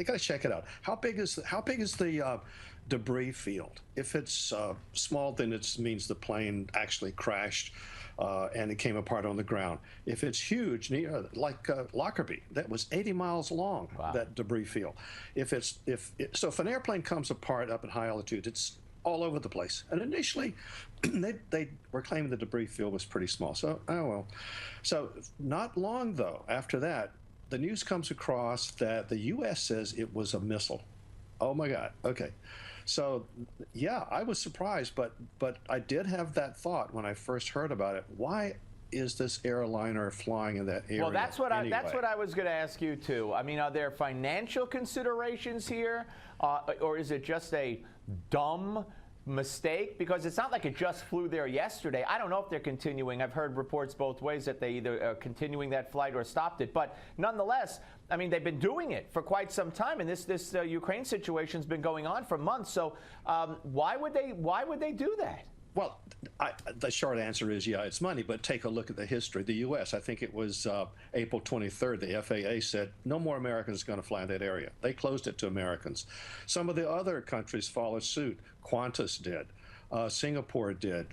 got to check it out. How big is the debris field? If it's small, then it means the plane actually crashed and it came apart on the ground. If it's huge, like Lockerbie, that was 80 miles long. Wow. That debris field. If an airplane comes apart up at high altitude, it's all over the place. And initially, they were claiming the debris field was pretty small. So, oh well. So not long, though, after that, the news comes across that the U.S. says it was a missile. Oh, my God. Okay. So, yeah, I was surprised, but I did have that thought when I first heard about it. Why is this airliner flying in that area? Well, that's what I was going to ask you, too. I mean, are there financial considerations here, or is it just a dumb mistake? Because it's not like it just flew there yesterday. I don't know if they're continuing. I've heard reports both ways that they either are continuing that flight or stopped it. But nonetheless, I mean, they've been doing it for quite some time, and this Ukraine situation's been going on for months. So why would they do that? Well, the short answer is, yeah, it's money, but take a look at the history. The U.S., I think it was April 23rd, the FAA said no more Americans are going to fly in that area. They closed it to Americans. Some of the other countries followed suit. Qantas did. Singapore did.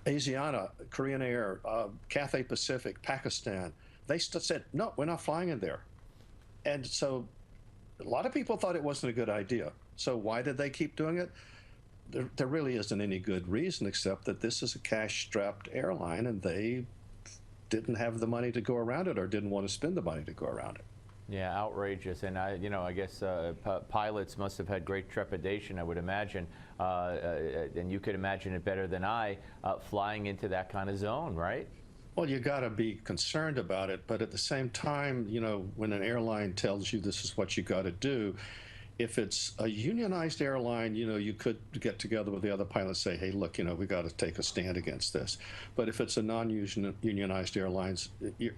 Asiana, Korean Air, Cathay Pacific, Pakistan, they said, no, we're not flying in there. And so a lot of people thought it wasn't a good idea. So why did they keep doing it? There really isn't any good reason except that this is a cash-strapped airline and they didn't have the money to go around it or didn't want to spend the money to go around it. Yeah, outrageous. And I guess pilots must have had great trepidation, I would imagine. And you could imagine it better than I, flying into that kind of zone, right? Well, you got to be concerned about it, but at the same time, when an airline tells you this is what you got to do, if it's a unionized airline, you could get together with the other pilots and say, hey, look, we got to take a stand against this. But if it's a non-unionized airlines, you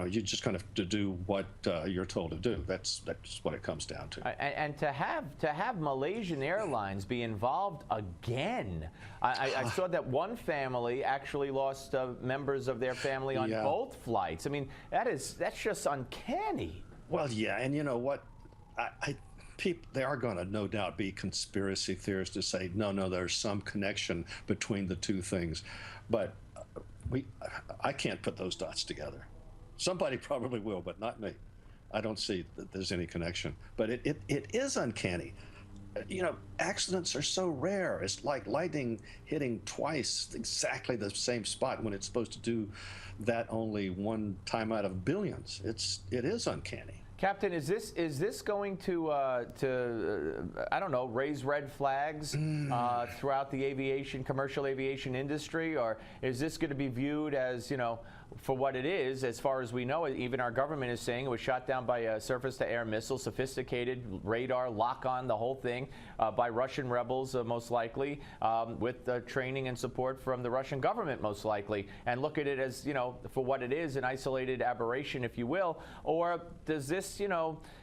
just kind of have to do what you're told to do. That's what it comes down to. And to have Malaysian Airlines be involved again, I saw that one family actually lost members of their family on both flights. I mean, that's just uncanny. Well, yeah, and you know what? There are going to no doubt be conspiracy theorists to say, no, there's some connection between the two things. But I can't put those dots together. Somebody probably will, but not me. I don't see that there's any connection. But it is uncanny. Accidents are so rare. It's like lightning hitting twice exactly the same spot when it's supposed to do that only one time out of billions. It is uncanny. Captain, is this going to I don't know, raise red flags throughout the commercial aviation industry, or is this going to be viewed as, for what it is? As far as we know, even our government is saying it was shot down by a surface-to-air missile, sophisticated radar, lock-on, the whole thing, by Russian rebels, most likely, with training and support from the Russian government, most likely, and look at it as, for what it is, an isolated aberration, if you will, or does this,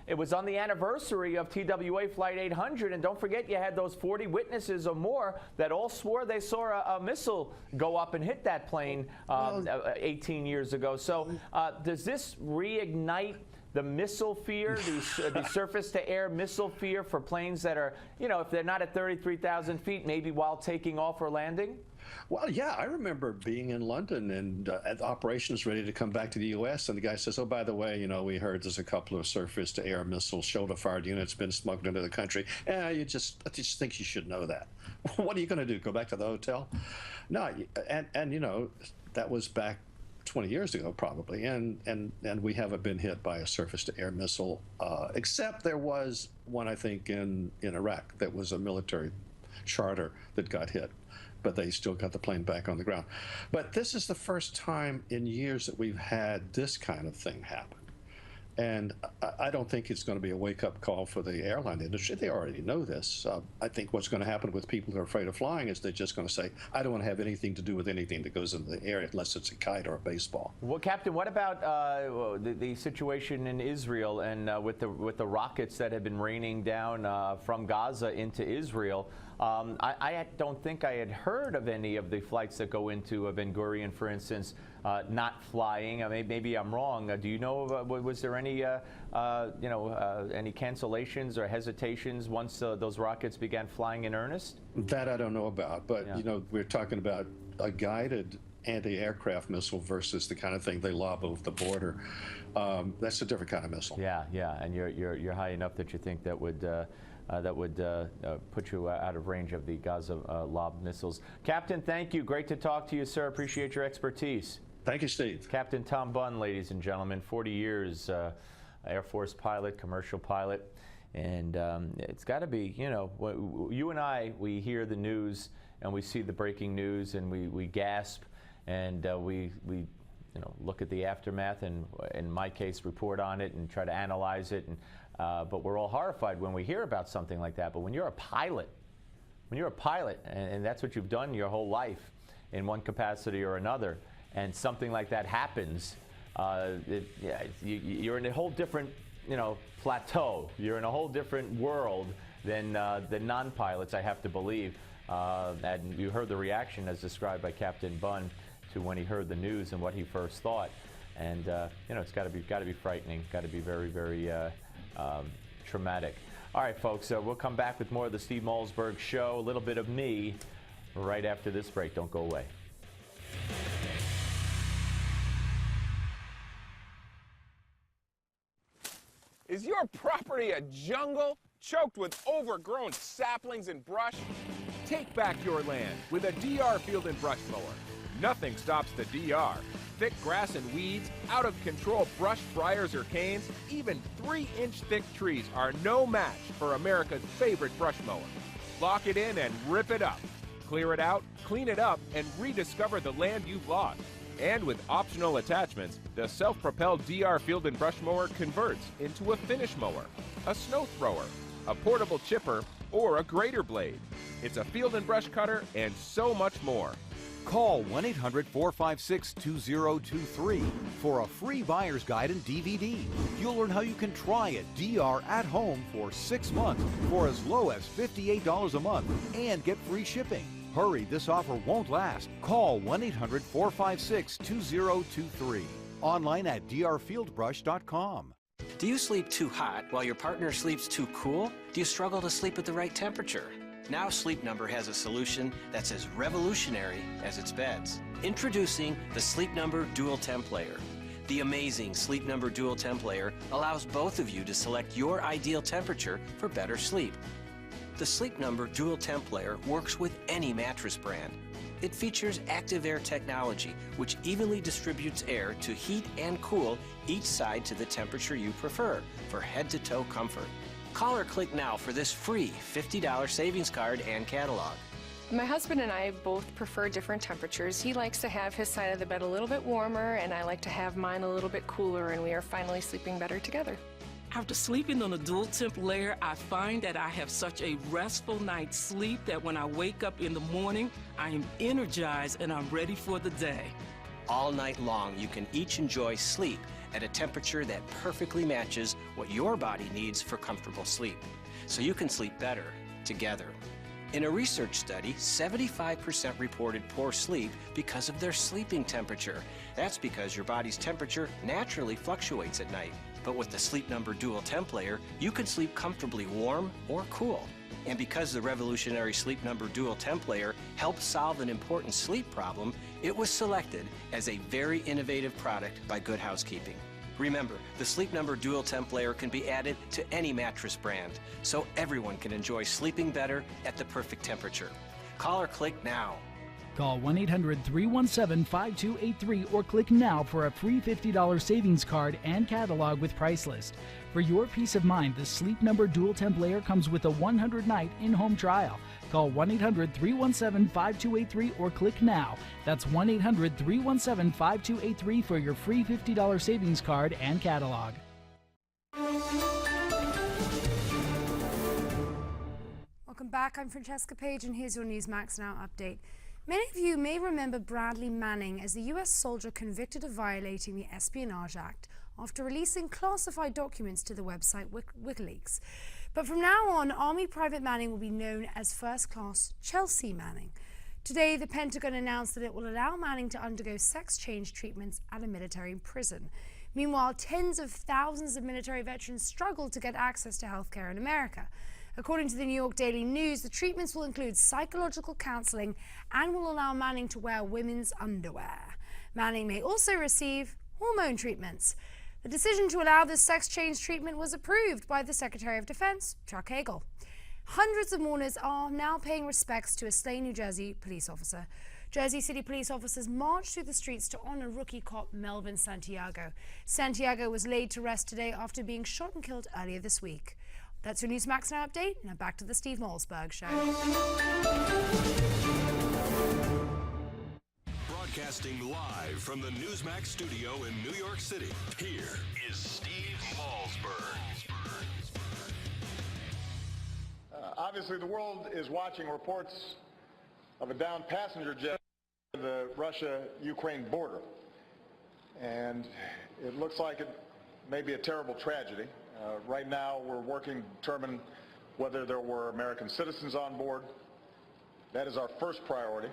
it was on the anniversary of TWA Flight 800, and don't forget you had those 40 witnesses or more that all swore they saw a missile go up and hit that plane 18 years ago. So does this reignite the missile fear, the surface-to-air missile fear for planes that are, if they're not at 33,000 feet, maybe while taking off or landing? Well, yeah, I remember being in London and operations ready to come back to the U.S. and the guy says, oh, by the way, we heard there's a couple of surface-to-air missile shoulder-fired units been smuggled into the country. I just think you should know that. What are you going to do, go back to the hotel? No, and that was back 20 years ago, probably, and we haven't been hit by a surface-to-air missile, except there was one, I think, in Iraq that was a military charter that got hit, but they still got the plane back on the ground. But this is the first time in years that we've had this kind of thing happen. And I don't think it's going to be a wake-up call for the airline industry. They already know this. I think what's going to happen with people who are afraid of flying is they're just going to say, I don't want to have anything to do with anything that goes into the air unless it's a kite or a baseball. Well, Captain, what about the situation in Israel and with the rockets that have been raining down from Gaza into Israel? I don't think I had heard of any of the flights that go into Ben Gurion, for instance, not flying. I mean, maybe I'm wrong. Do you know? Was there any any cancellations or hesitations once those rockets began flying in earnest? That I don't know about. But we're talking about a guided anti-aircraft missile versus the kind of thing they lob over the border. That's a different kind of missile. Yeah, and you're high enough that you think that would put you out of range of the Gaza lob missiles. Captain, thank you. Great to talk to you, sir. Appreciate your expertise. Thank you, Steve. Captain Tom Bunn, ladies and gentlemen, 40 years, Air Force pilot, commercial pilot, and it's got to be, you and I, we hear the news and we see the breaking news and we gasp and we look at the aftermath and, in my case, report on it and try to analyze it. And but we're all horrified when we hear about something like that. But when you're a pilot, and that's what you've done your whole life in one capacity or another, and something like that happens, you're in a whole different, plateau. You're in a whole different world than non-pilots, I have to believe. And you heard the reaction as described by Captain Bunn to when he heard the news and what he first thought. And you know, it's got to be frightening, got to be very, very traumatic. All right, folks, we'll come back with more of the Steve Malzberg Show, a little bit of me, right after this break. Don't go away. Is your property a jungle choked with overgrown saplings and brush? Take back your land with a DR Field and Brush Mower. Nothing stops the DR. Thick grass and weeds, out-of-control brush, briars, or canes, even 3-inch thick trees are no match for America's favorite brush mower. Lock it in and rip it up. Clear it out, clean it up, and rediscover the land you've lost. And with optional attachments, the self-propelled DR Field and Brush Mower converts into a finish mower, a snow thrower, a portable chipper, or a grater blade. It's a field and brush cutter and so much more. Call 1-800-456-2023 for a free buyer's guide and DVD. You'll learn how you can try it DR at home for 6 months for as low as $58 a month and get free shipping. Hurry, this offer won't last. Call 1-800-456-2023. Online at drfieldbrush.com. Do you sleep too hot while your partner sleeps too cool? Do you struggle to sleep at the right temperature? Now Sleep Number has a solution that's as revolutionary as its beds. Introducing the Sleep Number Dual Temp Layer. The amazing Sleep Number Dual Temp Layer allows both of you to select your ideal temperature for better sleep. The Sleep Number Dual Temp Layer works with any mattress brand. It features active air technology, which evenly distributes air to heat and cool each side to the temperature you prefer for head-to-toe comfort. Call or click now for this free $50 savings card and catalog. My husband and I both prefer different temperatures. He likes to have his side of the bed a little bit warmer, and I like to have mine a little bit cooler, and we are finally sleeping better together. After sleeping on a dual temp layer, I find that I have such a restful night's sleep that when I wake up in the morning, I am energized and I'm ready for the day. All night long, you can each enjoy sleep at a temperature that perfectly matches what your body needs for comfortable sleep, so you can sleep better together. In a research study, 75% reported poor sleep because of their sleeping temperature. That's because your body's temperature naturally fluctuates at night. But with the Sleep Number Dual Temp Layer, you can sleep comfortably warm or cool. And because the revolutionary Sleep Number Dual Temp Layer helps solve an important sleep problem, it was selected as a very innovative product by Good Housekeeping. Remember, the Sleep Number Dual Temp Layer can be added to any mattress brand, so everyone can enjoy sleeping better at the perfect temperature. Call or click now. Call 1-800-317-5283 or click now for a free $50 savings card and catalog with price list. For your peace of mind, the Sleep Number Dual Temp Layer comes with a 100-night in-home trial. Call 1-800-317-5283 or click now. That's 1-800-317-5283 for your free $50 savings card and catalog. Welcome back. I'm Francesca Page, and here's your Newsmax Now update. Many of you may remember Bradley Manning as the U.S. soldier convicted of violating the Espionage Act after releasing classified documents to the website WikiLeaks. But from now on, Army Private Manning will be known as First Class Chelsea Manning. Today, the Pentagon announced that it will allow Manning to undergo sex change treatments at a military prison. Meanwhile, tens of thousands of military veterans struggle to get access to health care in America. According to the New York Daily News, the treatments will include psychological counseling and will allow Manning to wear women's underwear. Manning may also receive hormone treatments. The decision to allow this sex change treatment was approved by the Secretary of Defense, Chuck Hagel. Hundreds of mourners are now paying respects to a slain New Jersey police officer. Jersey City police officers marched through the streets to honor rookie cop Melvin Santiago. Santiago was laid to rest today after being shot and killed earlier this week. That's your Newsmax Now update. Now back to the Steve Malzberg Show. Broadcasting live from the Newsmax studio in New York City, here is Steve Malzberg. Obviously, the world is watching reports of a downed passenger jet at the Russia-Ukraine border. And it looks like it may be a terrible tragedy. Right now, we're working to determine whether there were American citizens on board. That is our first priority,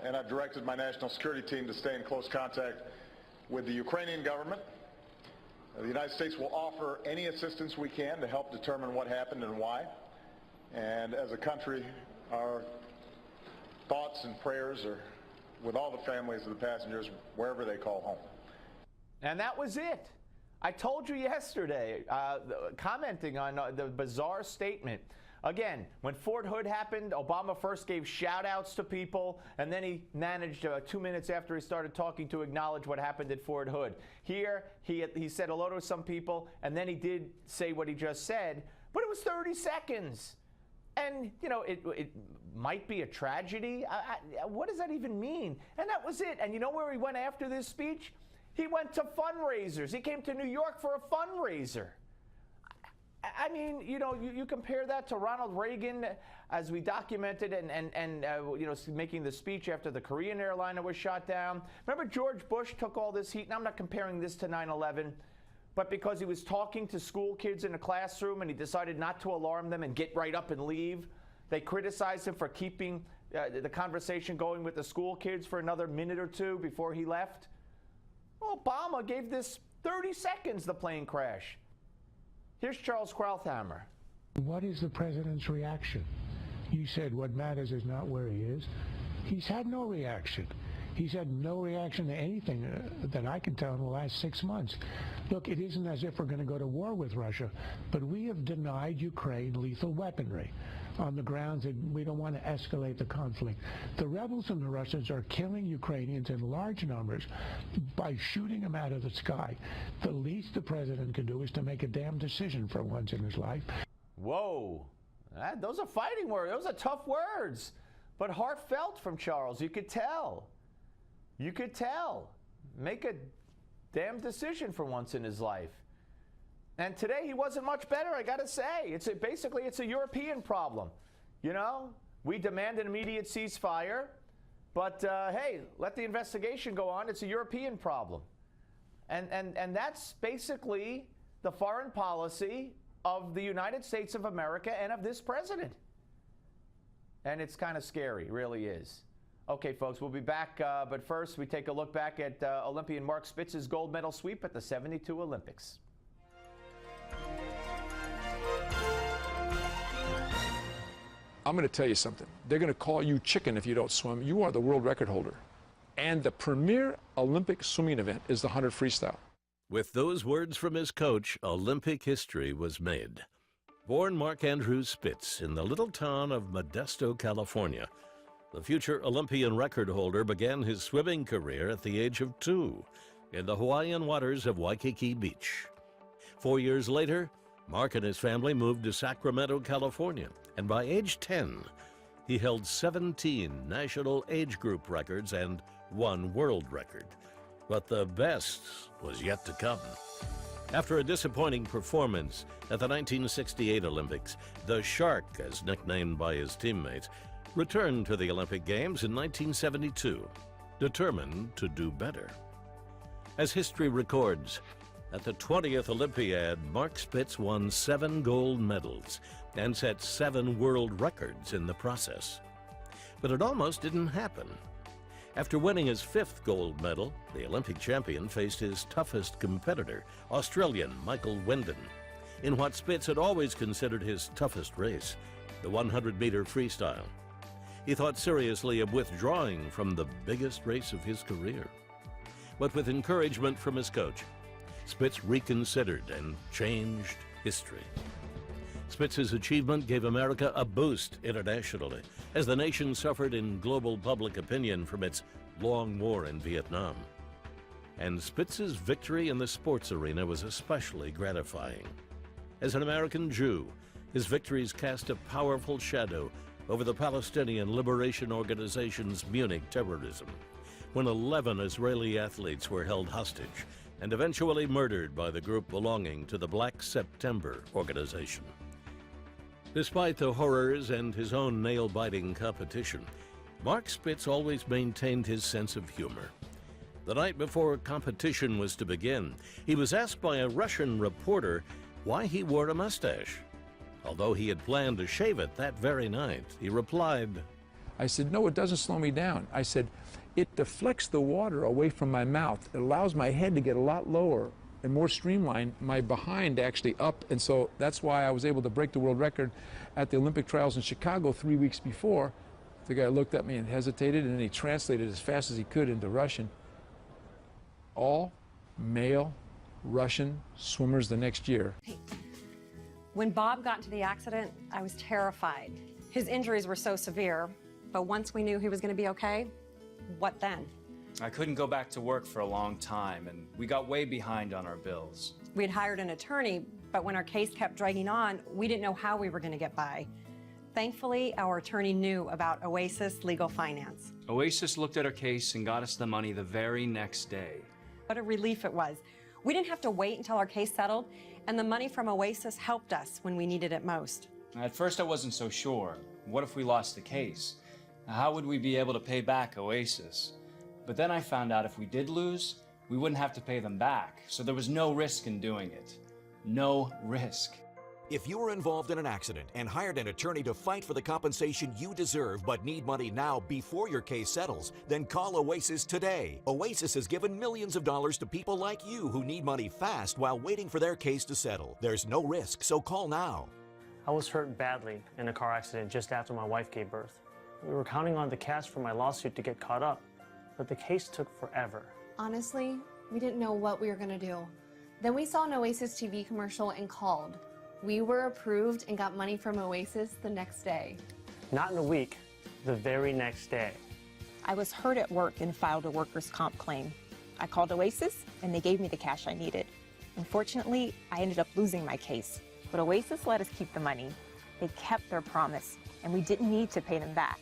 and I've directed my national security team to stay in close contact with the Ukrainian government. The United States will offer any assistance we can to help determine what happened and why. And as a country, our thoughts and prayers are with all the families of the passengers wherever they call home. And that was it. I told you yesterday, commenting on the bizarre statement. Again, when Fort Hood happened, Obama first gave shout-outs to people, and then he managed 2 minutes after he started talking to acknowledge what happened at Fort Hood. Here, he said hello to some people, and then he did say what he just said, but it was 30 seconds. And, you know, it might be a tragedy. What does that even mean? And that was it. And you know where he went after this speech? He went to fundraisers. He came to New York for a fundraiser. I mean, you know, you compare that to Ronald Reagan, as we documented, and you know, making the speech after the Korean airliner was shot down. Remember George Bush took all this heat, and I'm not comparing this to 9/11, but because he was talking to school kids in a classroom and he decided not to alarm them and get right up and leave, they criticized him for keeping the conversation going with the school kids for another minute or two before he left. Well, Obama gave this 30 seconds, the plane crash. Here's Charles Krauthammer. What is the president's reaction? You said what matters is not where he is. He's had no reaction. He's had no reaction to anything that I can tell in the last 6 months. Look, it isn't as if we're going to go to war with Russia, but we have denied Ukraine lethal weaponry on the grounds that we don't want to escalate the conflict. The rebels and the Russians are killing Ukrainians in large numbers by shooting them out of the sky. The least the president can do is to make a damn decision for once in his life. Whoa, those are fighting words. Those are tough words, but heartfelt from Charles. You could tell. You could tell. Make a damn decision for once in his life. And today he wasn't much better, I got to say. Basically, it's a European problem. You know, we demand an immediate ceasefire, but hey, let the investigation go on. It's a European problem. And that's basically the foreign policy of the United States of America and of this president. And it's kind of scary, really is. Okay, folks, we'll be back, but first we take a look back at Olympian Mark Spitz's gold medal sweep at the '72 Olympics. I'm going to tell you something. They're going to call you chicken if you don't swim. You are the world record holder. And the premier Olympic swimming event is the 100 freestyle. With those words from his coach, Olympic history was made. Born Mark Andrew Spitz in the little town of Modesto, California, the future Olympian record holder began his swimming career at the age of 2 in the Hawaiian waters of Waikiki Beach. 4 years later, Mark and his family moved to Sacramento, California, and by age 10, he held 17 national age group records and 1 world record. But the best was yet to come. After a disappointing performance at the 1968 Olympics, the Shark, as nicknamed by his teammates, returned to the Olympic Games in 1972, determined to do better. As history records, at the 20th Olympiad, Mark Spitz won 7 gold medals and set 7 world records in the process. But it almost didn't happen. After winning his 5th gold medal, the Olympic champion faced his toughest competitor, Australian Michael Windon, in what Spitz had always considered his toughest race, the 100-meter freestyle. He thought seriously of withdrawing from the biggest race of his career. But with encouragement from his coach, Spitz reconsidered and changed history. Spitz's achievement gave America a boost internationally as the nation suffered in global public opinion from its long war in Vietnam. And Spitz's victory in the sports arena was especially gratifying. As an American Jew, his victories cast a powerful shadow over the Palestinian Liberation Organization's Munich terrorism, when 11 Israeli athletes were held hostage and eventually murdered by the group belonging to the Black September organization. Despite the horrors and his own nail-biting competition, Mark Spitz always maintained his sense of humor. The night before competition was to begin, he was asked by a Russian reporter why he wore a mustache. Although he had planned to shave it that very night, he replied, I said, no, it doesn't slow me down. I said, it deflects the water away from my mouth. It allows my head to get a lot lower and more streamlined, my behind actually up. And so that's why I was able to break the world record at the Olympic trials in Chicago 3 weeks before. The guy looked at me and hesitated, and then he translated as fast as he could into Russian. All male Russian swimmers the next year. When Bob got into the accident, I was terrified. His injuries were so severe, but once we knew he was going to be okay, what then? I couldn't go back to work for a long time, and we got way behind on our bills. We had hired an attorney, but when our case kept dragging on, we didn't know how we were going to get by. Thankfully, our attorney knew about Oasis Legal Finance. Oasis looked at our case and got us the money the very next day. What a relief it was. We didn't have to wait until our case settled, and the money from Oasis helped us when we needed it most. At first, I wasn't so sure. What if we lost the case? How would we be able to pay back Oasis? But then I found out if we did lose, we wouldn't have to pay them back, so there was no risk in doing it. No risk. If you were involved in an accident and hired an attorney to fight for the compensation you deserve but need money now before your case settles, then call Oasis today. Oasis has given millions of dollars to people like you who need money fast while waiting for their case to settle. There's no risk, so call now. I was hurt badly in a car accident just after my wife gave birth. We were counting on the cash from my lawsuit to get caught up, but the case took forever. Honestly, we didn't know what we were going to do. Then we saw an Oasis TV commercial and called. We were approved and got money from Oasis the next day. Not in a week, the very next day. I was hurt at work and filed a workers' comp claim. I called Oasis and they gave me the cash I needed. Unfortunately, I ended up losing my case, but Oasis let us keep the money. They kept their promise, and we didn't need to pay them back.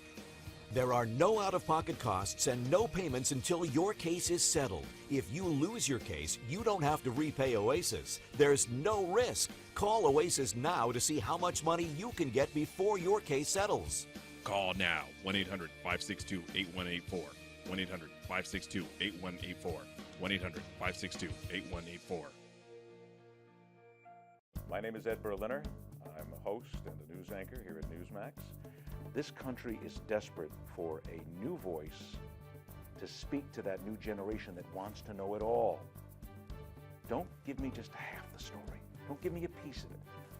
There are no out-of-pocket costs and no payments until your case is settled. If you lose your case, you don't have to repay Oasis. There's no risk. Call Oasis now to see how much money you can get before your case settles. Call now, 1-800-562-8184. 1-800-562-8184. 1-800-562-8184. My name is Ed Berliner. I'm a host and a news anchor here at Newsmax. This country is desperate for a new voice to speak to that new generation that wants to know it all. Don't give me just half the story. Don't give me a piece of it.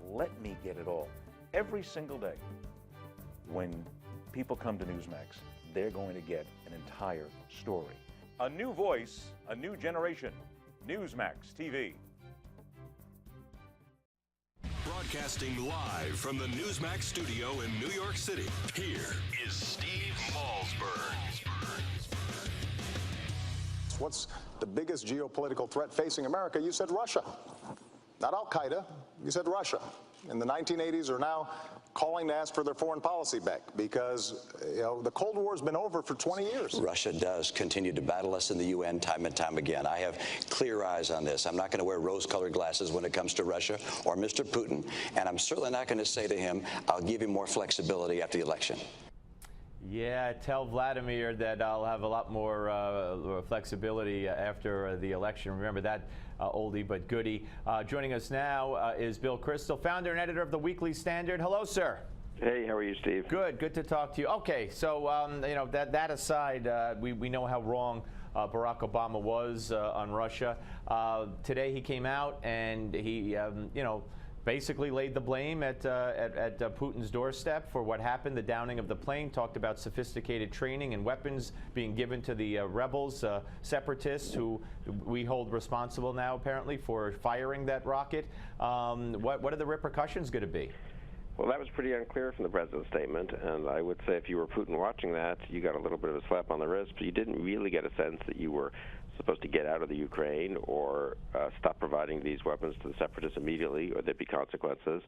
Let me get it all. Every single day, when people come to Newsmax, they're going to get an entire story. A new voice, a new generation. Newsmax TV. Broadcasting live from the Newsmax studio in New York City, here is Steve Malzberg. What's the biggest geopolitical threat facing America? You said Russia. Not Al-Qaeda, you said Russia. In the 1980s are now calling to ask for their foreign policy back because the Cold War has been over for 20 years. Russia does continue to battle us in the UN time and time again. I have clear eyes on this. I'm not going to wear rose-colored glasses when it comes to Russia or Mr. Putin, and I'm certainly not going to say to him, I'll give you more flexibility after the election. Yeah, tell Vladimir that I'll have a lot more flexibility after the election. Remember that oldie but goodie. Joining us now is Bill Crystal, founder and editor of the Weekly Standard. Hello, sir. Hey, how are you, Steve? Good to talk to you. Okay, so that aside, we know how wrong Barack Obama was on Russia. Today he came out and he basically laid the blame at Putin's doorstep for what happened, the downing of the plane, talked about sophisticated training and weapons being given to the rebels, separatists, who we hold responsible now apparently for firing that rocket. What are the repercussions going to be? Well, that was pretty unclear from the president's statement, and I would say if you were Putin watching that, you got a little bit of a slap on the wrist, but you didn't really get a sense that you were supposed to get out of the Ukraine or stop providing these weapons to the separatists immediately, or there'd be consequences,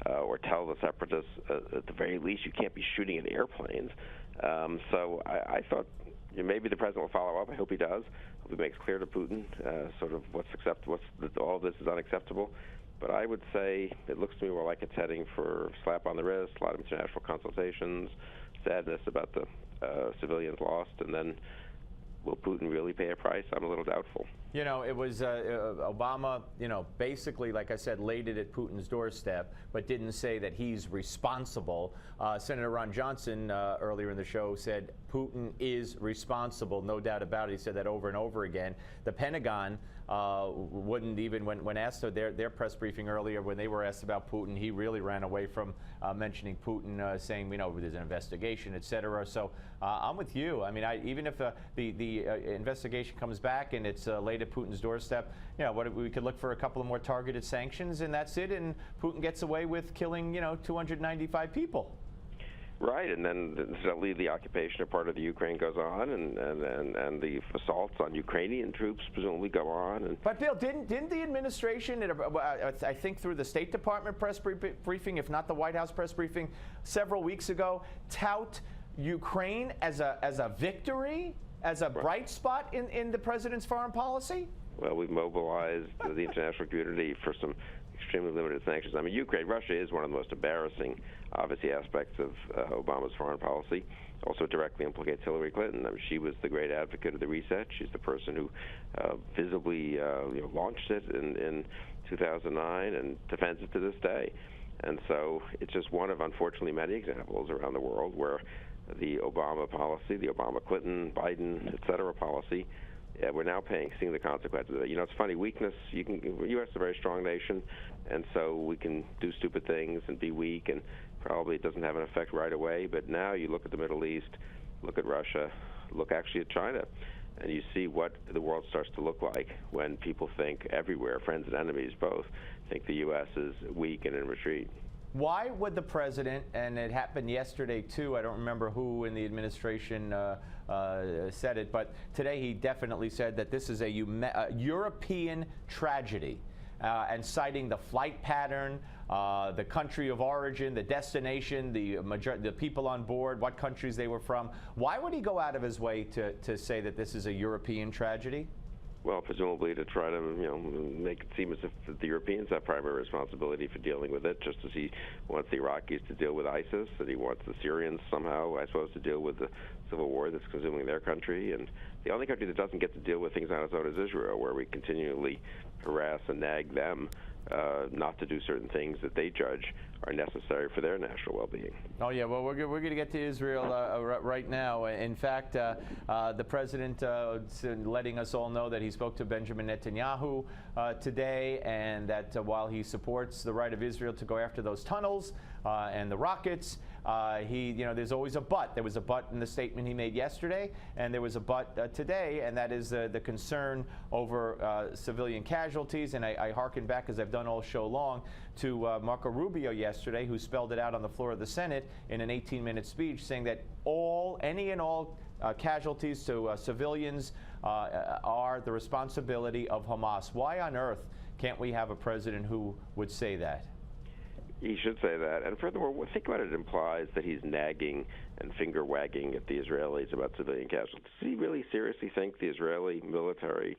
or tell the separatists at the very least you can't be shooting at airplanes. So I thought maybe the president will follow up. I hope he does. I hope he makes clear to Putin sort of what's acceptable, all of this is unacceptable. But I would say it looks to me more like it's heading for slap on the wrist, a lot of international consultations, sadness about the civilians lost, and then Will Putin really pay a price? I'm a little doubtful. You know, it was Obama, you know, basically, like I said, laid it at Putin's doorstep, but didn't say that he's responsible. Senator Ron Johnson earlier in the show said Putin is responsible, no doubt about it. He said that over and over again. The Pentagon wouldn't even, when asked their press briefing earlier, when they were asked about Putin, he really ran away from mentioning Putin, saying, you know, there's an investigation, et cetera. So I'm with you. I mean, even if the investigation comes back and it's laid at Putin's doorstep, you know, we could look for a couple of more targeted sanctions, and that's it, and Putin gets away with killing, you know, 295 people. Right, and then suddenly the occupation of part of the Ukraine goes on, and the assaults on Ukrainian troops presumably go on. And but Bill, didn't the administration, I think through the State Department press briefing, if not the White House press briefing, several weeks ago, tout Ukraine as a victory, as a bright spot in the president's foreign policy? Well, we've mobilized the international community for some extremely limited sanctions. I mean, Russia is one of the most embarrassing, obviously, aspects of Obama's foreign policy. Also directly implicates Hillary Clinton. I mean, she was the great advocate of the reset. She's the person who visibly launched it in 2009 and defends it to this day. And so it's just one of, unfortunately, many examples around the world where the Obama policy, the Obama-Clinton, Biden, et cetera policy, we're now seeing the consequences of it. You know, it's funny, weakness, the U.S. is a very strong nation, and so we can do stupid things and be weak, and probably it doesn't have an effect right away. But now you look at the Middle East, look at Russia, look actually at China, and you see what the world starts to look like when people think everywhere, friends and enemies both, think the U.S. is weak and in retreat. Why would the president, and it happened yesterday too, I don't remember who in the administration said it, but today he definitely said that this is a European tragedy, and citing the flight pattern, the country of origin, the destination, the people on board, what countries they were from. Why would he go out of his way to say that this is a European tragedy? Well, presumably to try to, make it seem as if the Europeans have primary responsibility for dealing with it, just as he wants the Iraqis to deal with ISIS, and he wants the Syrians somehow, I suppose, to deal with the civil war that's consuming their country. And the only country that doesn't get to deal with things on its own is Israel, where we continually harass and nag them not to do certain things that they judge are necessary for their national well-being. Oh yeah, well we're going to get to Israel right now. In fact, the president letting us all know that he spoke to Benjamin Netanyahu today, and that while he supports the right of Israel to go after those tunnels and the rockets, there's always a but. There was a but in the statement he made yesterday, and there was a but today, and that is the concern over civilian casualties. And I hearken back, as I've done all show long, to Marco Rubio yesterday, who spelled it out on the floor of the Senate in an 18-minute speech, saying that any and all casualties to civilians are the responsibility of Hamas. Why on earth can't we have a president who would say that? He should say that. And furthermore, think about it, implies that he's nagging and finger-wagging at the Israelis about civilian casualties. Does he really seriously think the Israeli military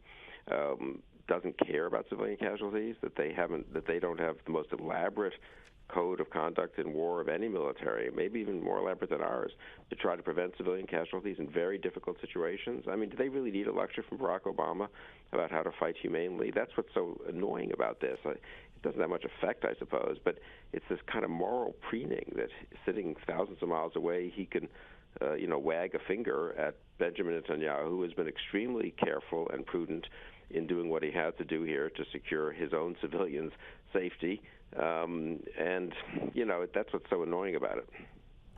doesn't care about civilian casualties, that they don't have the most elaborate code of conduct in war of any military, maybe even more elaborate than ours, to try to prevent civilian casualties in very difficult situations? I mean, do they really need a lecture from Barack Obama about how to fight humanely? That's what's so annoying about this. It doesn't have much effect, I suppose, but it's this kind of moral preening that sitting thousands of miles away, he can wag a finger at Benjamin Netanyahu, who has been extremely careful and prudent in doing what he had to do here to secure his own civilians' safety. That's what's so annoying about it.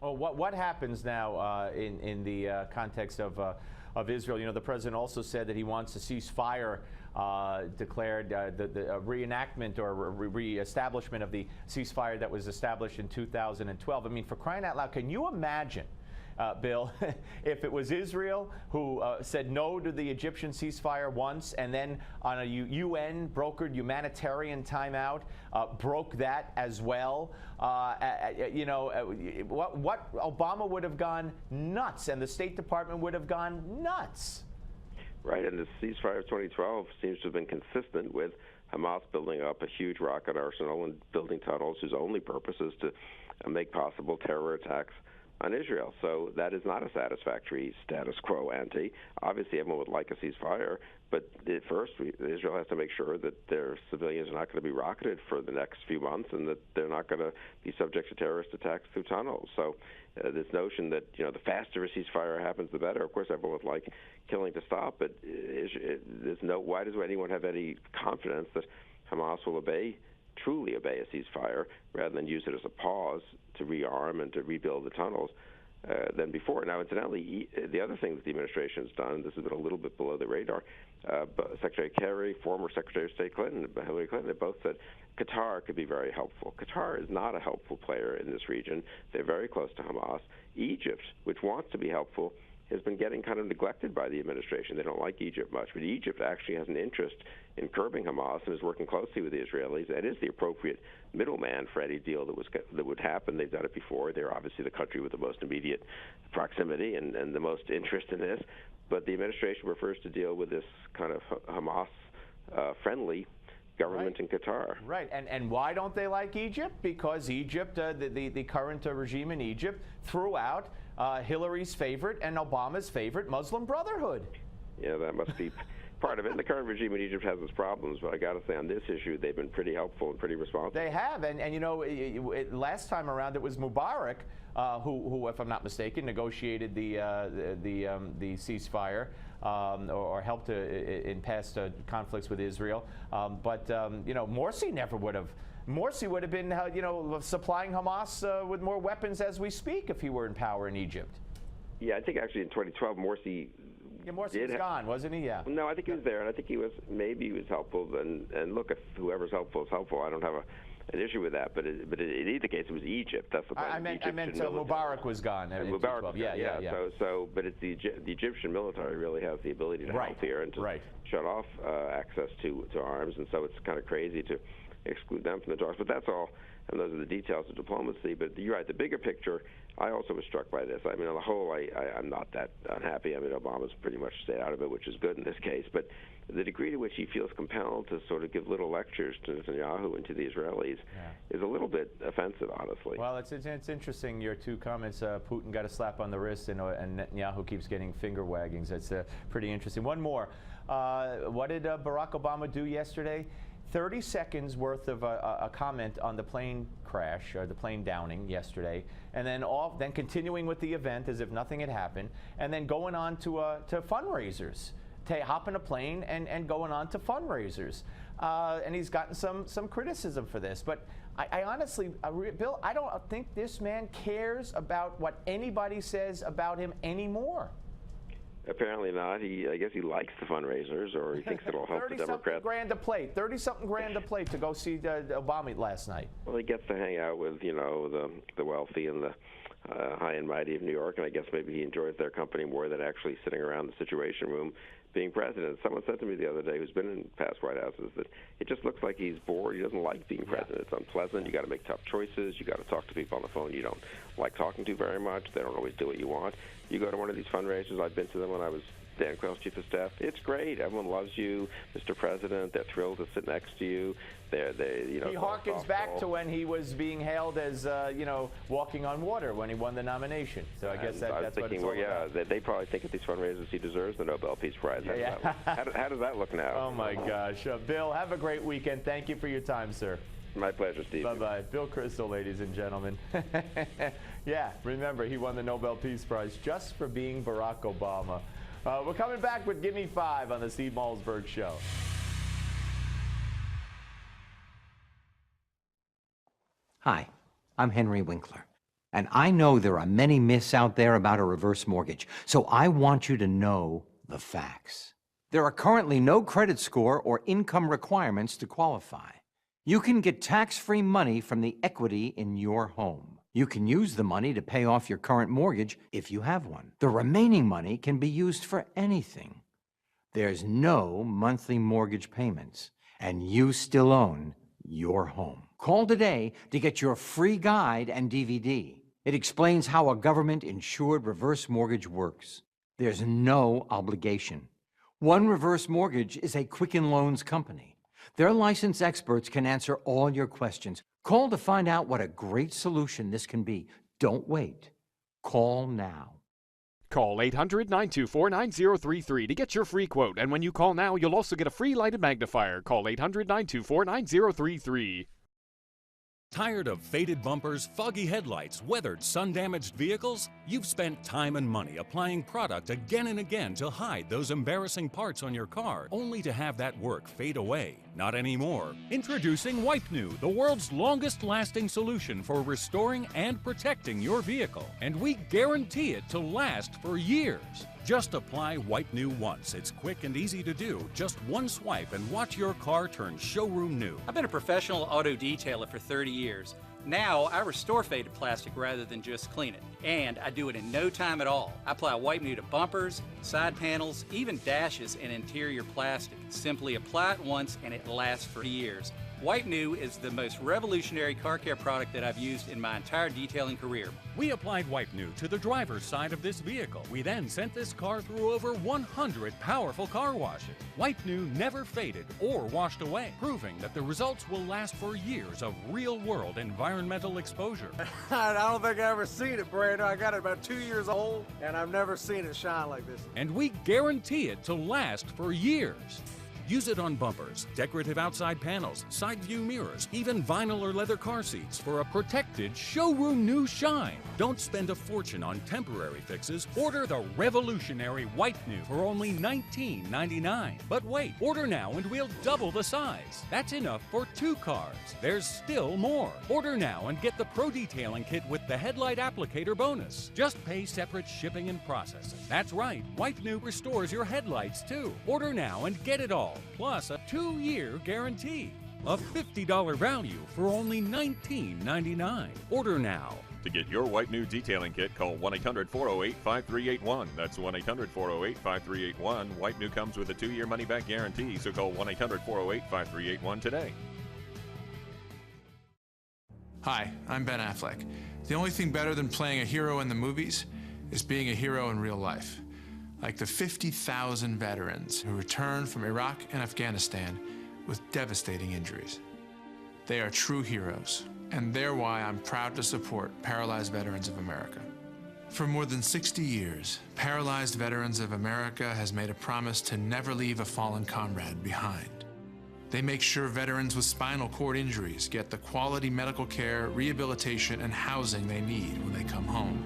Well, what happens now in the context of Israel? You know, the president also said that he wants a ceasefire declared, the reenactment or reestablishment of the ceasefire that was established in 2012. I mean, for crying out loud, can you imagine, Bill, if it was Israel who said no to the Egyptian ceasefire once, and then on a UN brokered humanitarian timeout broke that as well? What Obama would have gone nuts, and the State Department would have gone nuts. Right, and the ceasefire of 2012 seems to have been consistent with Hamas building up a huge rocket arsenal and building tunnels whose only purpose is to make possible terror attacks on Israel. So that is not a satisfactory status quo ante. Obviously, everyone would like a ceasefire, but first, Israel has to make sure that their civilians are not going to be rocketed for the next few months and that they're not going to be subject to terrorist attacks through tunnels. So this notion that, the faster a ceasefire happens, the better. Of course, everyone would like killing to stop, but why does anyone have any confidence that Hamas will truly obey a ceasefire rather than use it as a pause to rearm and to rebuild the tunnels than before? Now, incidentally, the other thing that the administration has done, this has been a little bit below the radar, but Secretary Kerry, former Secretary of State Hillary Clinton, have both said Qatar could be very helpful. Qatar is not a helpful player in this region. They're very close to Hamas. Egypt, which wants to be helpful, has been getting kind of neglected by the administration. They don't like Egypt much, but Egypt actually has an interest in curbing Hamas and is working closely with the Israelis. That is the appropriate middleman for any deal that would happen. They've done it before. They're obviously the country with the most immediate proximity and the most interest in this. But the administration prefers to deal with this kind of Hamas-friendly government in Qatar. Right, and why don't they like Egypt? Because Egypt, the current regime in Egypt, threw out Hillary's favorite and Obama's favorite Muslim Brotherhood. Yeah, that must be part of it. And the current regime in Egypt has its problems, but I got to say on this issue, they've been pretty helpful and pretty responsive. They have, and last time around it was Mubarak who, if I'm not mistaken, negotiated the ceasefire. Or helped in past conflicts with Israel. But Morsi never would have. Morsi would have been, supplying Hamas with more weapons as we speak if he were in power in Egypt. Yeah, I think actually in 2012, Morsi was gone, wasn't he? Yeah. No, I think he was there, and I think he was helpful. And look, if whoever's helpful is helpful, I don't have an issue with that, but in either case, it was Egypt. That's the point. I meant Mubarak was gone. Mubarak was gone. Yeah. But it's the Egyptian military really has the ability to help here and to shut off access to arms, and so it's kind of crazy to exclude them from the talks. But that's all, and those are the details of diplomacy. But you're right. The bigger picture, I also was struck by this. I mean, on the whole, I'm not that unhappy. I mean, Obama's pretty much stayed out of it, which is good in this case. But the degree to which he feels compelled to sort of give little lectures to Netanyahu and to the Israelis is a little bit offensive, honestly. Well, it's interesting, your two comments. Putin got a slap on the wrist, and Netanyahu keeps getting finger waggings. That's pretty interesting. One more. What did Barack Obama do yesterday? 30 seconds worth of a comment on the plane crash, or the plane downing yesterday, and then continuing with the event as if nothing had happened, and then going on to fundraisers. Hopping a plane and going on to fundraisers. And he's gotten some criticism for this. But I honestly, Bill, I don't think this man cares about what anybody says about him anymore. Apparently not. I guess he likes the fundraisers, or he thinks it'll help the Democrats. 30-something grand a plate to go see Obama last night. Well, he gets to hang out with, the wealthy and the high and mighty of New York, and I guess maybe he enjoys their company more than actually sitting around the Situation Room being president. Someone said to me the other day, who's been in past White Houses, that it just looks like he's bored. He doesn't like being president. It's unpleasant. You got to make tough choices. You got to talk to people on the phone you don't like talking to very much. They don't always do what you want. You go to one of these fundraisers. I've been to them when I was Dan Quayle's chief of staff. It's great. Everyone loves you, Mr. President. They're thrilled to sit next to you. He harkens back to when he was being hailed as, walking on water when he won the nomination. So I guess that's what it's all about. They probably think at these fundraisers he deserves the Nobel Peace Prize. How does that look now? Oh, my gosh. Bill, have a great weekend. Thank you for your time, sir. My pleasure, Steve. Bye-bye. Bill Kristol, ladies and gentlemen. Yeah, remember, he won the Nobel Peace Prize just for being Barack Obama. We're coming back with Give Me 5 on the Steve Malzberg Show. Hi, I'm Henry Winkler, and I know there are many myths out there about a reverse mortgage, so I want you to know the facts. There are currently no credit score or income requirements to qualify. You can get tax-free money from the equity in your home. You can use the money to pay off your current mortgage if you have one. The remaining money can be used for anything. There's no monthly mortgage payments, and you still own your home. Call today to get your free guide and DVD. It explains how a government-insured reverse mortgage works. There's no obligation. One Reverse Mortgage is a Quicken Loans company. Their licensed experts can answer all your questions. Call to find out what a great solution this can be. Don't wait. Call now. Call 800-924-9033 to get your free quote. And when you call now, you'll also get a free lighted magnifier. Call 800-924-9033. Tired of faded bumpers, foggy headlights, weathered, sun-damaged vehicles? You've spent time and money applying product again and again to hide those embarrassing parts on your car, only to have that work fade away. Not anymore. Introducing Wipe New, the world's longest-lasting solution for restoring and protecting your vehicle. And we guarantee it to last for years. Just apply Wipe New once. It's quick and easy to do. Just one swipe and watch your car turn showroom new. I've been a professional auto detailer for 30 years. Now I restore faded plastic rather than just clean it. And I do it in no time at all. I apply Wipe New to bumpers, side panels, even dashes and interior plastic. Simply apply it once and it lasts for years. Wipe New is the most revolutionary car care product that I've used in my entire detailing career. We applied Wipe New to the driver's side of this vehicle. We then sent this car through over 100 powerful car washes. Wipe New never faded or washed away, proving that the results will last for years of real-world environmental exposure. I don't think I've ever seen it, Brando. I got it about 2 years old, and I've never seen it shine like this. And we guarantee it to last for years. Use it on bumpers, decorative outside panels, side view mirrors, even vinyl or leather car seats for a protected showroom new shine. Don't spend a fortune on temporary fixes. Order the revolutionary Wipe New for only $19.99. But wait, order now and we'll double the size. That's enough for 2 cars. There's still more. Order now and get the Pro Detailing Kit with the headlight applicator bonus. Just pay separate shipping and processing. That's right, Wipe New restores your headlights too. Order now and get it all, plus a 2-year guarantee. A $50 value for only $19.99. Order now. To get your Wipe New detailing kit, call 1-800-408-5381. That's 1-800-408-5381. Wipe New comes with a 2-year money-back guarantee, so call 1-800-408-5381 today. Hi, I'm Ben Affleck. The only thing better than playing a hero in the movies is being a hero in real life. Like the 50,000 veterans who returned from Iraq and Afghanistan with devastating injuries. They are true heroes, and they're why I'm proud to support Paralyzed Veterans of America. For more than 60 years, Paralyzed Veterans of America has made a promise to never leave a fallen comrade behind. They make sure veterans with spinal cord injuries get the quality medical care, rehabilitation, and housing they need when they come home.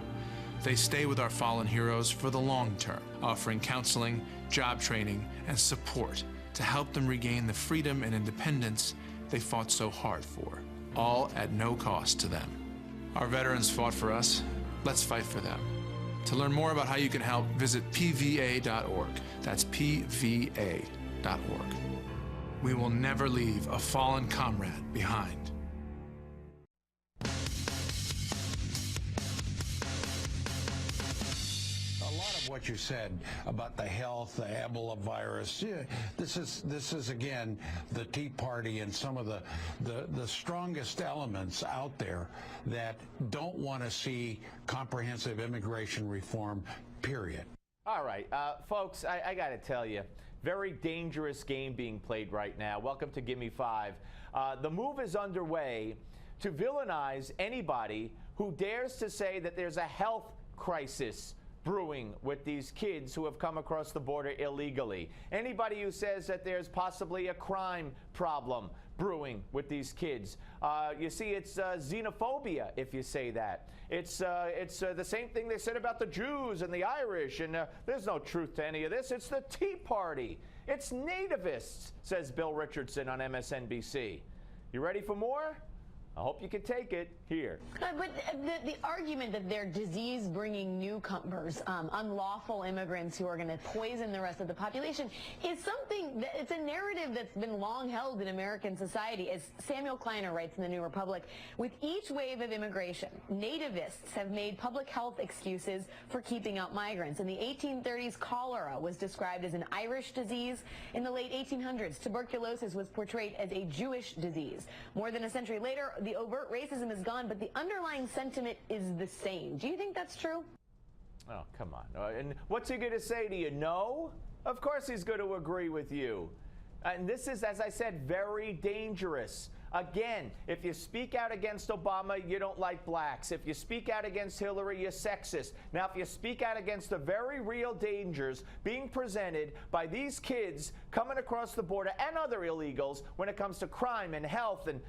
They stay with our fallen heroes for the long term, offering counseling, job training, and support to help them regain the freedom and independence they fought so hard for, all at no cost to them. Our veterans fought for us. Let's fight for them. To learn more about how you can help, visit pva.org. That's pva.org. We will never leave a fallen comrade behind. What you said about the health, the Ebola virus. Yeah, this is again the Tea Party and some of the strongest elements out there that don't want to see comprehensive immigration reform, period. All right, folks, I got to tell you, very dangerous game being played right now. Welcome to Gimme 5. The move is underway to villainize anybody who dares to say that there's a health crisis brewing with these kids who have come across the border illegally. Anybody who says that there's possibly a crime problem brewing with these kids. You see, it's xenophobia if you say that. It's the same thing they said about the Jews and the Irish, and there's no truth to any of this. It's the Tea Party. It's nativists, says Bill Richardson on MSNBC. You ready for more? I hope you can take it here. But the argument that they're disease-bringing newcomers, unlawful immigrants who are going to poison the rest of the population, is something it's a narrative that's been long held in American society. As Samuel Kleiner writes in the New Republic, with each wave of immigration, nativists have made public health excuses for keeping out migrants. In the 1830s, cholera was described as an Irish disease. In the late 1800s, tuberculosis was portrayed as a Jewish disease. More than a century later, the overt racism is gone, but the underlying sentiment is the same. Do you think that's true? Oh, come on. And what's he going to say to you? No? Of course he's going to agree with you. And this is, as I said, very dangerous. Again, if you speak out against Obama, you don't like blacks. If you speak out against Hillary, you're sexist. Now, if you speak out against the very real dangers being presented by these kids coming across the border and other illegals when it comes to crime and health, and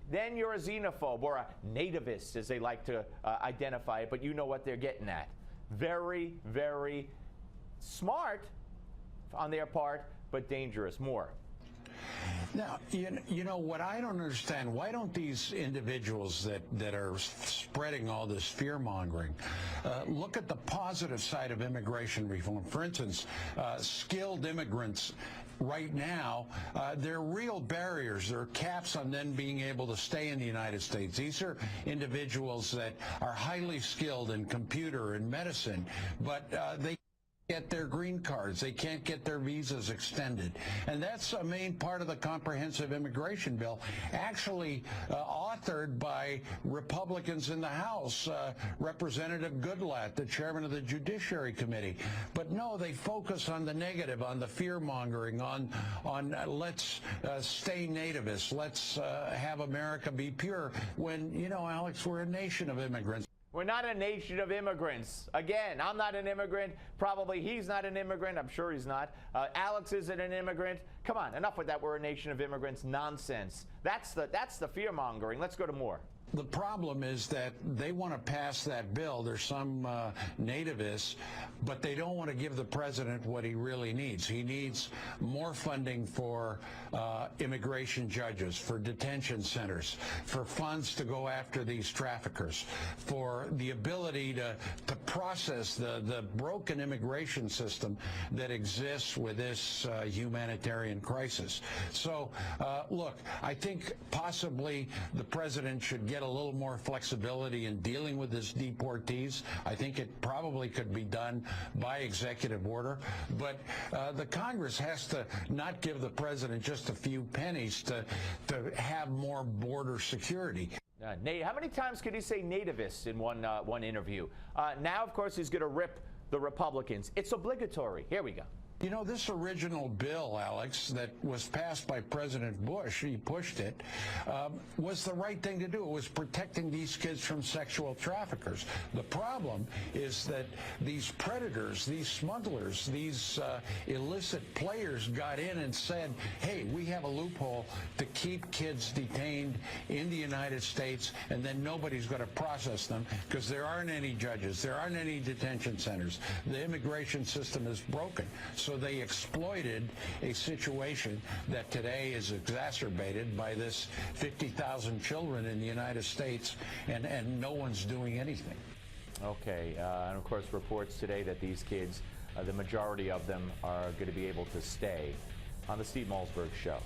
then you're a xenophobe or a nativist, as they like to identify it, but you know what they're getting at. Very, very smart on their part, but dangerous. More. Now, you know what I don't understand, why don't these individuals that are spreading all this fear-mongering look at the positive side of immigration reform? For instance, skilled immigrants right now, there are real barriers. There are caps on them being able to stay in the United States. These are individuals that are highly skilled in computer and medicine, but they get their green cards. They can't get their visas extended. And that's a main part of the comprehensive immigration bill, actually authored by Republicans in the House, Representative Goodlatte, the chairman of the Judiciary Committee. But no, they focus on the negative, on the fear-mongering, on let's stay nativist, let's have America be pure, when, you know, Alex, we're a nation of immigrants. We're not a nation of immigrants. Again, I'm not an immigrant. Probably he's not an immigrant. I'm sure he's not. Alex isn't an immigrant. Come on, enough with that. We're a nation of immigrants nonsense. That's the fear-mongering. Let's go to more. The problem is that they want to pass that bill. There's some nativists, but they don't want to give the president what he really needs. He needs more funding for immigration judges, for detention centers, for funds to go after these traffickers, for the ability to process the broken immigration system that exists with this humanitarian crisis. So, look, I think possibly the president should get a little more flexibility in dealing with his deportees. I think it probably could be done by executive order, but the Congress has to not give the president just a few pennies to have more border security. How many times could he say nativists in one interview? Now, of course, he's going to rip the Republicans. It's obligatory. Here we go. You know, this original bill, Alex, that was passed by President Bush, he pushed it, was the right thing to do. It was protecting these kids from sexual traffickers. The problem is that these predators, these smugglers, these illicit players got in and said, hey, we have a loophole to keep kids detained in the United States, and then nobody's going to process them because there aren't any judges, there aren't any detention centers. The immigration system is broken. So they exploited a situation that today is exacerbated by this 50,000 children in the United States, and no one's doing anything. Okay, and of course reports today that these kids, the majority of them, are going to be able to stay on the Steve Malzberg Show.